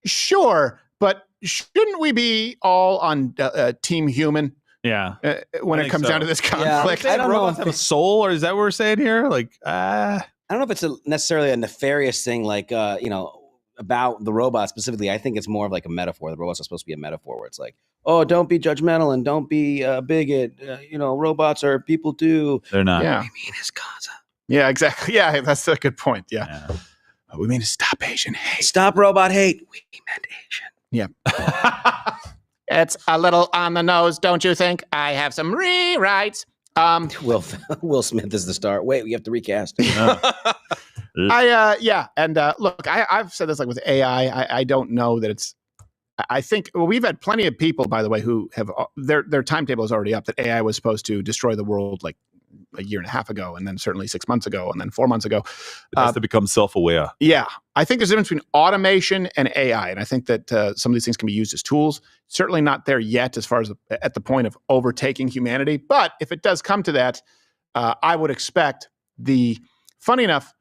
Sure, but shouldn't we be all on Team Human? Yeah. When I it think comes so. down to this Yeah, conflict. I don't know robots if have a soul, or is that what we're saying here? Like, I don't know if it's necessarily a nefarious thing, like about the robot specifically. I think it's more of like a metaphor. The robots are supposed to be a metaphor, where it's like, oh, don't be judgmental and don't be a bigot. Robots are people too. They're not. Yeah. What we mean is Gaza. Yeah, exactly. Yeah, that's a good point. Yeah. We mean to stop Asian hate. Stop robot hate. We meant Asian. Yeah. It's a little on the nose, don't you think? I have some rewrites. Will Smith is the star. Wait, we have to recast. Look, I've said this like with AI. I don't know that it's. I think we've had plenty of people, by the way, who have their timetable is already up that AI was supposed to destroy the world like a year and a half ago, and then certainly 6 months ago, and then 4 months ago. It has to become self-aware. Yeah, I think there's a difference between automation and AI, and I think that some of these things can be used as tools. Certainly not there yet, as far as at the point of overtaking humanity. But if it does come to that, I would expect funny enough,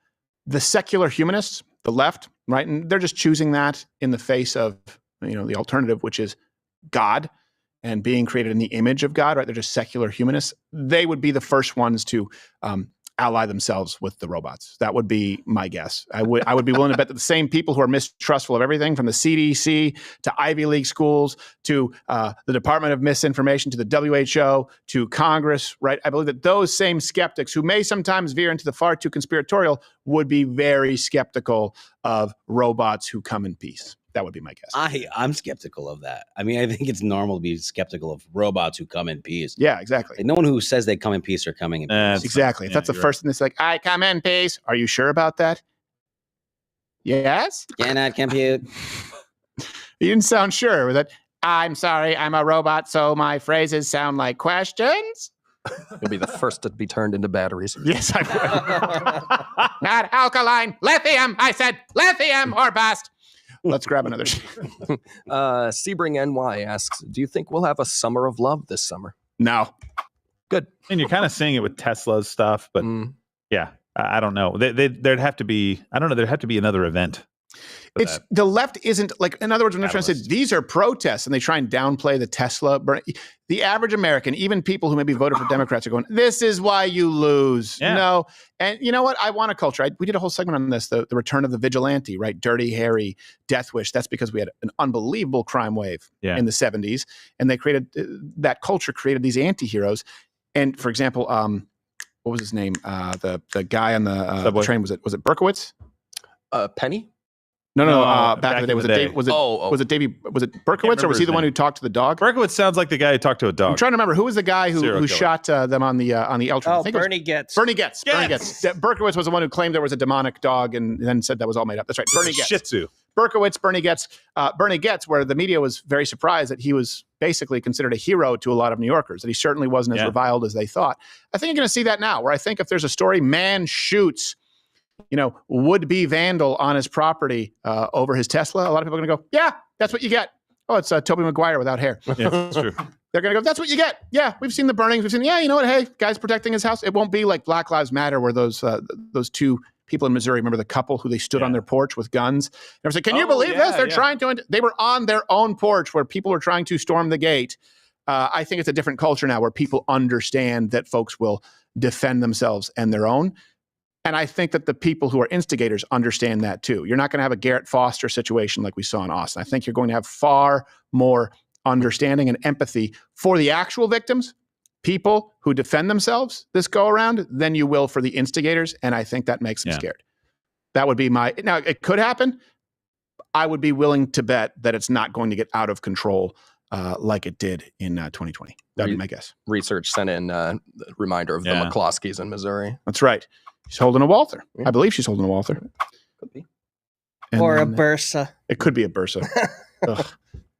the secular humanists, the left, right, and they're just choosing that in the face of the alternative, which is God and being created in the image of God, right? They're just secular humanists. They would be the first ones to ally themselves with the robots. That would be my guess. I would be willing to bet that the same people who are mistrustful of everything from the CDC to Ivy League schools to the Department of Misinformation to the WHO to Congress, right? I believe that those same skeptics who may sometimes veer into the far too conspiratorial would be very skeptical of robots who come in peace. That would be my guess. I'm skeptical of that. I mean, I think it's normal to be skeptical of robots who come in peace. Yeah, exactly. Like, no one who says they come in peace are coming in peace. Exactly. If that's the first thing that's like, I come in peace. Are you sure about that? Yes? Cannot compute. You didn't sound sure with that. I'm sorry, I'm a robot, so my phrases sound like questions. You'll be the first to be turned into batteries. Yes, I would. Not alkaline. Lithium. I said lithium or bust. Let's grab another. Sebring NY asks, do you think we'll have a summer of love this summer? No. Good. And you're kind of seeing it with Tesla's stuff, but yeah, I don't know. There'd have to be, I don't know, there'd have to be another event. It's the left isn't like, in other words, when they're trying to say these are protests and they try and downplay the Tesla burn, the average American, even people who maybe voted for Democrats, are going, this is why you lose. Yeah. No. And you know what? I want a culture. We did a whole segment on this, the return of the vigilante, right? Dirty Harry, Death Wish. That's because we had an unbelievable crime wave in the 70s. And they created, that culture created these anti-heroes. And for example, what was his name? The guy on the train, was it Berkowitz? Penny? No. Back in the day, was it Berkowitz, or was he the one who talked to the dog? Berkowitz sounds like the guy who talked to a dog. I'm trying to remember who was the guy who shot them on the L train. Oh, Bernie Getz. Bernie Getz. Berkowitz was the one who claimed there was a demonic dog and then said that was all made up. That's right. Bernie Getz. Shih Tzu. Berkowitz, Bernie Getz, where the media was very surprised that he was basically considered a hero to a lot of New Yorkers, that he certainly wasn't as reviled as they thought. I think you're going to see that now, where I think if there's a story, man shoots would-be vandal on his property over his Tesla, a lot of people are going to go, yeah, that's what you get. Oh, it's Tobey Maguire without hair. Yeah, that's true. They're going to go, that's what you get. Yeah, we've seen the burnings. We've seen, you know what? Hey, guy's protecting his house. It won't be like Black Lives Matter, where those two people in Missouri, remember the couple who they stood on their porch with guns? They were like, can you believe this? They're trying to, they were on their own porch where people were trying to storm the gate. I think it's a different culture now where people understand that folks will defend themselves and their own. And I think that the people who are instigators understand that too. You're not going to have a Garrett Foster situation like we saw in Austin. I think you're going to have far more understanding and empathy for the actual victims, people who defend themselves this go around, than you will for the instigators. And I think that makes them scared. That would be now it could happen. I would be willing to bet that it's not going to get out of control like it did in 2020. That'd be my guess. Research sent in a reminder of the McCloskeys in Missouri. That's right. She's holding a Walther. I believe she's holding a Walther. Could be. Or a Bursa. It could be a Bursa. Ugh.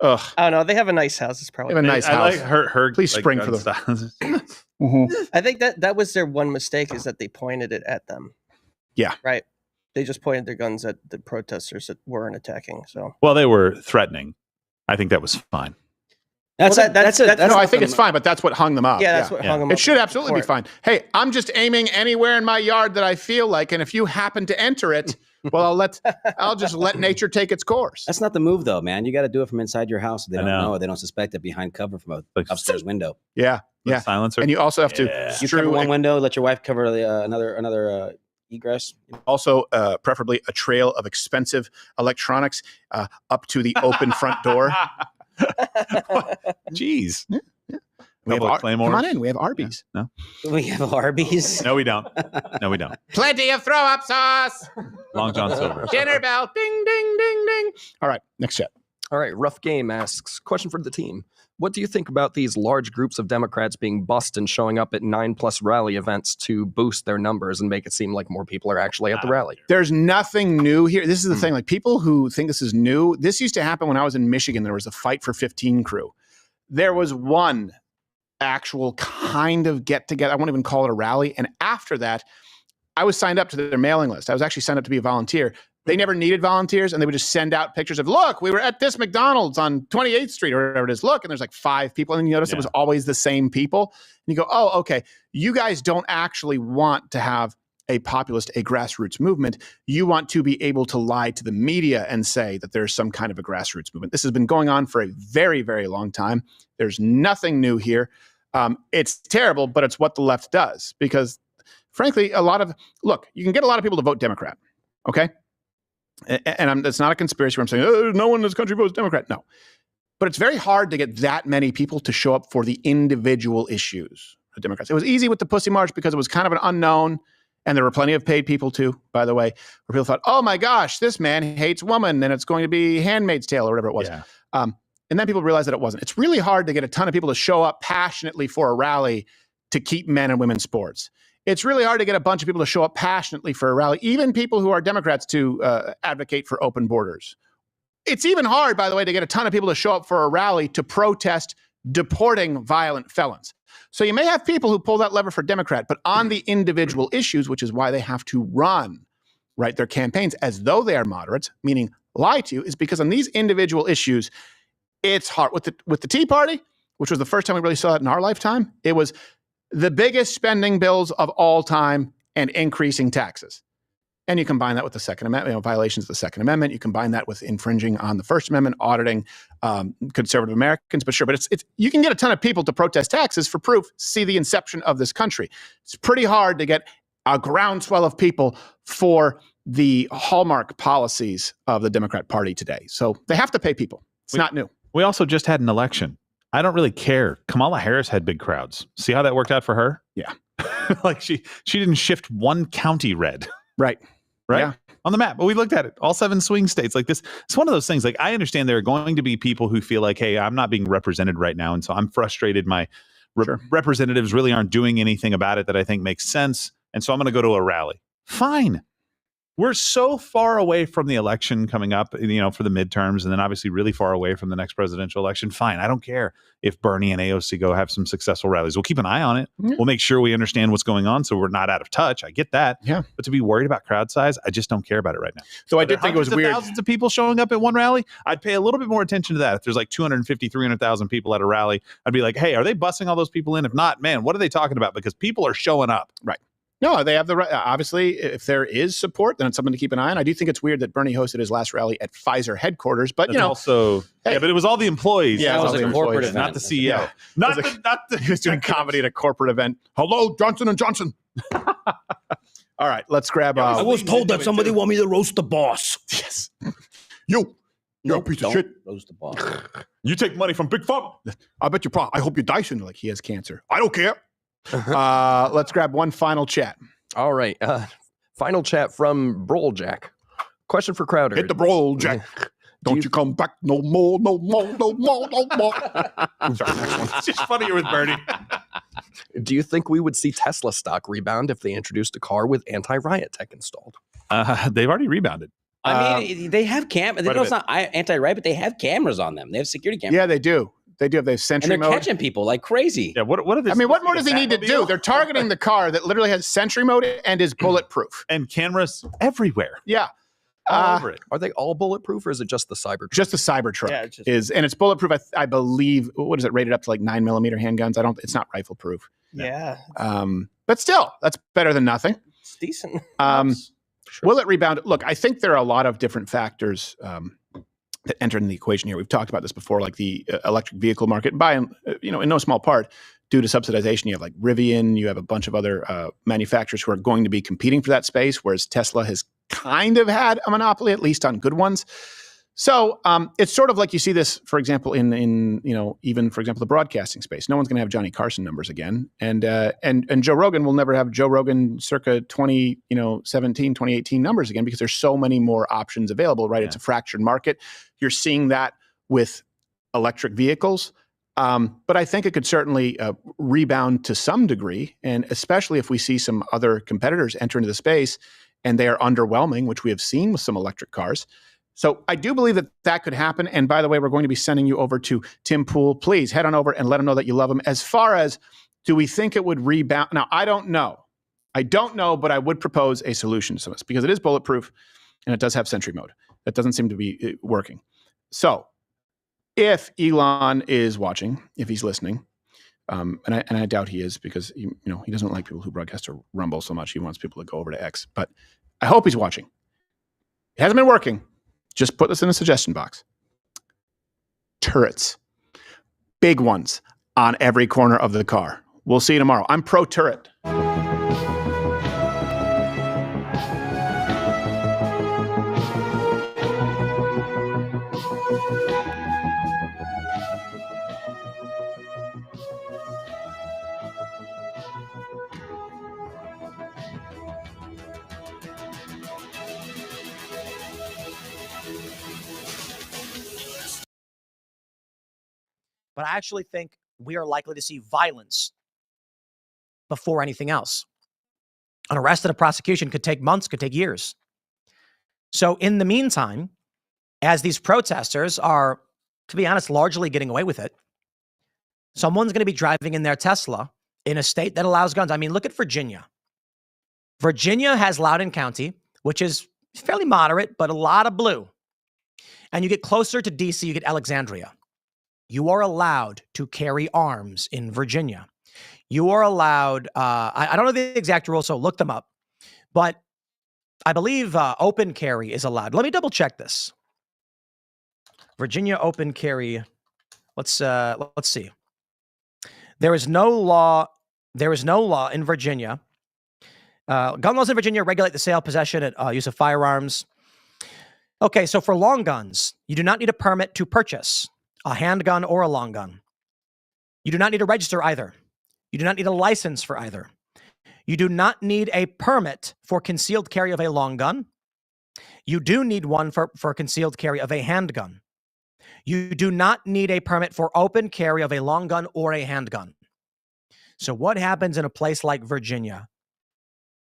Oh no, they have a nice house. It's probably they have a nice house. I like her Please spring for the. I think that was their one mistake, is that they pointed it at them. Yeah. Right. They just pointed their guns at the protesters that weren't attacking. So. Well, they were threatening. I think that was fine. That's Well, that's no, I not think the- it's fine, but that's what hung them up. Yeah, that's what hung them up. It should absolutely be Court. fine. Hey, I'm just aiming anywhere in my yard that I feel like, and if you happen to enter it, well, I'll just let nature take its course. That's not the move, though, man. You got to do it from inside your house. So they I don't know. know. They don't suspect it behind cover from a upstairs window. Yeah, yeah. Silencer. And you also have to You cover one window, let your wife cover the, another egress. Also, preferably a trail of expensive electronics up to the open front door. Jeez. Yeah. We have Couple of Claymores. come on in. We have Arby's. No. We have Arby's. No, we don't. No, we don't. Plenty of throw up sauce. Long John Silver. Dinner bell. Ding, ding, ding, ding. All right, next chat. All right, Rough Game asks, question for the team. What do you think about these large groups of Democrats being bussed and showing up at 9+ rally events to boost their numbers and make it seem like more people are actually at the rally? There's nothing new here. This is the thing. Like, people who think this is new, this used to happen when I was in Michigan. There was a Fight for 15 crew. There was one actual kind of get together. I won't even call it a rally. And after that, I was signed up to their mailing list. I was actually signed up to be a volunteer. They never needed volunteers, and they would just send out pictures of, look, we were at this McDonald's on 28th Street or whatever it is. Look, and there's like 5 people. And you notice it was always the same people. And you go, oh, okay. You guys don't actually want to have a populist, a grassroots movement. You want to be able to lie to the media and say that there's some kind of a grassroots movement. This has been going on for a very, very long time. There's nothing new here. It's terrible, but it's what the left does because, frankly, you can get a lot of people to vote Democrat, okay? And it's not a conspiracy where I'm saying, oh, no one in this country votes Democrat. No. But it's very hard to get that many people to show up for the individual issues of Democrats. It was easy with the Pussy March because it was kind of an unknown, and there were plenty of paid people too, by the way, where people thought, oh my gosh, this man hates woman, and it's going to be Handmaid's Tale or whatever it was. Yeah. And then people realized that it wasn't. It's really hard to get a ton of people to show up passionately for a rally to keep men and women's sports. It's really hard to get a bunch of people to show up passionately for a rally, even people who are Democrats to advocate for open borders. It's even hard, by the way, to get a ton of people to show up for a rally to protest deporting violent felons. So you may have people who pull that lever for Democrat, but on the individual issues, which is why they have to run, right, their campaigns as though they are moderates, meaning lie to you, is because on these individual issues, it's hard. With the Tea Party, which was the first time we really saw it in our lifetime, it was the biggest spending bills of all time and increasing taxes. And you combine that with the Second Amendment, violations of the Second Amendment. You combine that with infringing on the First Amendment, auditing conservative Americans. But sure, but it's you can get a ton of people to protest taxes for proof. See the inception of this country. It's pretty hard to get a groundswell of people for the hallmark policies of the Democrat Party today. So they have to pay people. It's not new. We also just had an election. I don't really care. Kamala Harris had big crowds. See how that worked out for her? Yeah. Like she didn't shift one county red. Right. Yeah. On the map. But we looked at it. All 7 swing states. Like this. It's one of those things. Like I understand there are going to be people who feel like, hey, I'm not being represented right now. And so I'm frustrated. My representatives really aren't doing anything about it that I think makes sense. And so I'm going to go to a rally. Fine. We're so far away from the election coming up, for the midterms, and then obviously really far away from the next presidential election. Fine. I don't care if Bernie and AOC go have some successful rallies. We'll keep an eye on it. Yeah. We'll make sure we understand what's going on so we're not out of touch. I get that. Yeah. But to be worried about crowd size, I just don't care about it right now. So I did think it was weird. Thousands of people showing up at one rally, I'd pay a little bit more attention to that. If there's like 250, 300,000 people at a rally, I'd be like, hey, are they busing all those people in? If not, man, what are they talking about? Because people are showing up. Right. No, they have the right. Obviously, if there is support, then it's something to keep an eye on. I do think it's weird that Bernie hosted his last rally at Pfizer headquarters, but also, hey, but it was all the employees. Yeah, it was a corporate event, not the CEO. Yeah. Not the. He was doing comedy at a corporate event. Hello, Johnson & Johnson. All right, let's grab. I was told that somebody want me to roast the boss. Yes. You're a piece of shit. Roast the boss. You take money from Big Pharma. I bet you. I hope you're Dyson. Like he has cancer. I don't care. Let's grab one final chat. All right. Final chat from Broljack. Question for Crowder. Hit the Broljack. Don't you come back no more, no more, no more, no more. Sorry, next one. It's just funnier with Bernie. Do you think we would see Tesla stock rebound if they introduced a car with anti-riot tech installed? They've already rebounded. I mean, they have cameras. It's not anti-riot, but they have cameras on them. They have security cameras. Yeah, they do. They have Sentry and they're mode. catching people like crazy. Yeah, what are they? I mean, what more does he need to do? They're targeting the car that literally has Sentry mode and is bulletproof. And cameras everywhere. Yeah. all over it. Are they all bulletproof, or is it just the Cybertruck? Just the Cybertruck Yeah, it's just- and it's bulletproof. I believe. What is it rated up to, like 9mm handguns? It's not rifle proof. Yeah. But still, that's better than nothing. It's decent. Will it rebound? Look, I think there are a lot of different factors that enter in the equation here. We've talked about this before, like the electric vehicle market, in no small part due to subsidization. You have like Rivian, you have a bunch of other manufacturers who are going to be competing for that space, whereas Tesla has kind of had a monopoly, at least on good ones. So it's sort of like you see this, for example, in even for example the broadcasting space. No one's going to have Johnny Carson numbers again, and Joe Rogan will never have Joe Rogan circa 2017, 2018 numbers again, because there's so many more options available. Right, It's a fractured market. You're seeing that with electric vehicles, but I think it could certainly rebound to some degree, and especially if we see some other competitors enter into the space and they are underwhelming, which we have seen with some electric cars. So I do believe that could happen. And by the way, we're going to be sending you over to Tim Pool. Please head on over and let him know that you love him. As far as, do we think it would rebound? Now, I don't know. But I would propose a solution to this because it is bulletproof and it does have Sentry mode. That doesn't seem to be working. So if Elon is watching, if he's listening, and I doubt he is, because he doesn't like people who broadcast to Rumble so much. He wants people to go over to X. But I hope he's watching. It hasn't been working. Just put this in the suggestion box. Turrets. Big ones on every corner of the car. We'll see you tomorrow. I'm pro turret. But I actually think we are likely to see violence before anything else. An arrest and a prosecution could take months, could take years. So in the meantime, as these protesters are, to be honest, largely getting away with it, someone's going to be driving in their Tesla in a state that allows guns. I mean, look at Virginia. Virginia has Loudoun County, which is fairly moderate, but a lot of blue. And you get closer to DC, you get Alexandria. You are allowed to carry arms in Virginia. You are allowed, I don't know the exact rules, so look them up. But I believe open carry is allowed. Let me double check this. Virginia open carry. Let's see. There is no law in Virginia. Gun laws in Virginia regulate the sale, possession, and use of firearms. Okay, so for long guns, you do not need a permit to purchase a handgun or a long gun. You do not need to register either. You do not need a license for either. You do not need a permit for concealed carry of a long gun. You do need one for concealed carry of a handgun. You do not need a permit for open carry of a long gun or a handgun. So what happens in a place like Virginia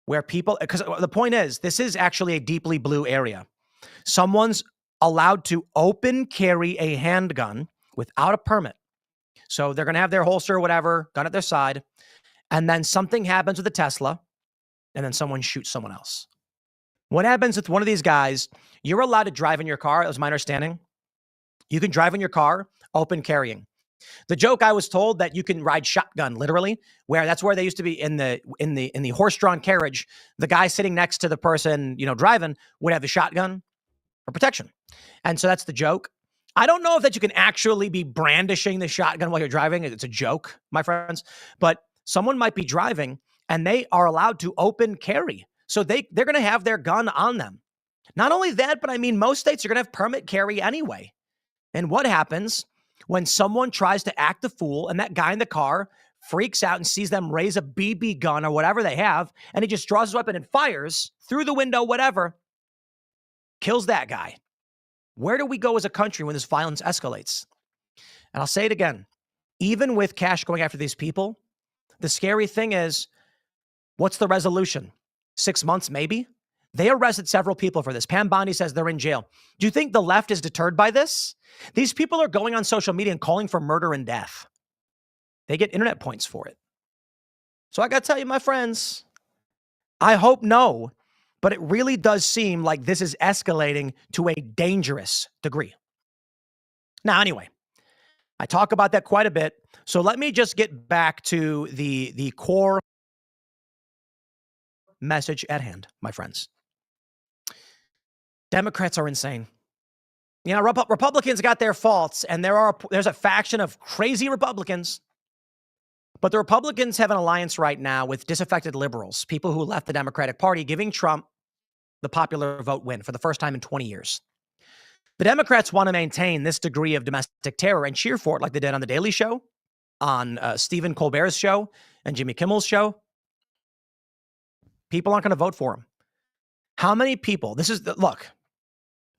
where people, because the point is, this is actually a deeply blue area. Someone's allowed to open carry a handgun without a permit. So they're going to have their holster or whatever, gun at their side, and then something happens with the Tesla, and then someone shoots someone else. What happens with one of these guys? You're allowed to drive in your car, that was my understanding. You can drive in your car, open carrying. The joke I was told that you can ride shotgun, literally, where that's where they used to be in the horse-drawn carriage. The guy sitting next to the person, driving would have the shotgun for protection. And so that's the joke. I don't know if that you can actually be brandishing the shotgun while you're driving. It's a joke, my friends. But someone might be driving and they are allowed to open carry. So they're going to have their gun on them. Not only that, but I mean, most states are going to have permit carry anyway. And what happens when someone tries to act a fool and that guy in the car freaks out and sees them raise a BB gun or whatever they have, and he just draws his weapon and fires through the window, whatever, kills that guy? Where do we go as a country when this violence escalates? And I'll say it again, even with cash going after these people, the scary thing is, what's the resolution? 6 months, maybe? They arrested several people for this. Pam Bondi says they're in jail. Do you think the left is deterred by this? These people are going on social media and calling for murder and death. They get internet points for it. So I got to tell you, my friends, I hope no, But it really does seem like this is escalating to a dangerous degree. Now, anyway, I talk about that quite a bit. So let me just get back to the core message at hand, my friends. Democrats are insane. You know, Republicans got their faults, and there's a faction of crazy Republicans. But the Republicans have an alliance right now with disaffected liberals, people who left the Democratic Party, giving Trump the popular vote win for the first time in 20 years. The Democrats want to maintain this degree of domestic terror and cheer for it like they did on The Daily Show, on Stephen Colbert's show, and Jimmy Kimmel's show. People aren't going to vote for him. How many people? Look,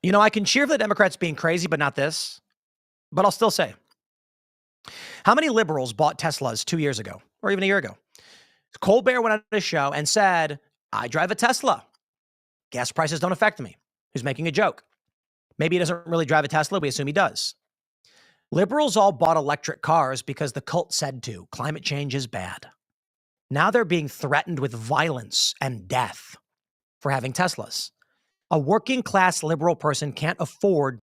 you know, I can cheer for the Democrats being crazy, but not this. But I'll still say, how many liberals bought Teslas 2 years ago or even a year ago? Colbert went on a show and said, I drive a Tesla. Gas prices don't affect me. He's making a joke. Maybe he doesn't really drive a Tesla. We assume he does. Liberals all bought electric cars because the cult said to. Climate change is bad. Now they're being threatened with violence and death for having Teslas. A working class liberal person can't afford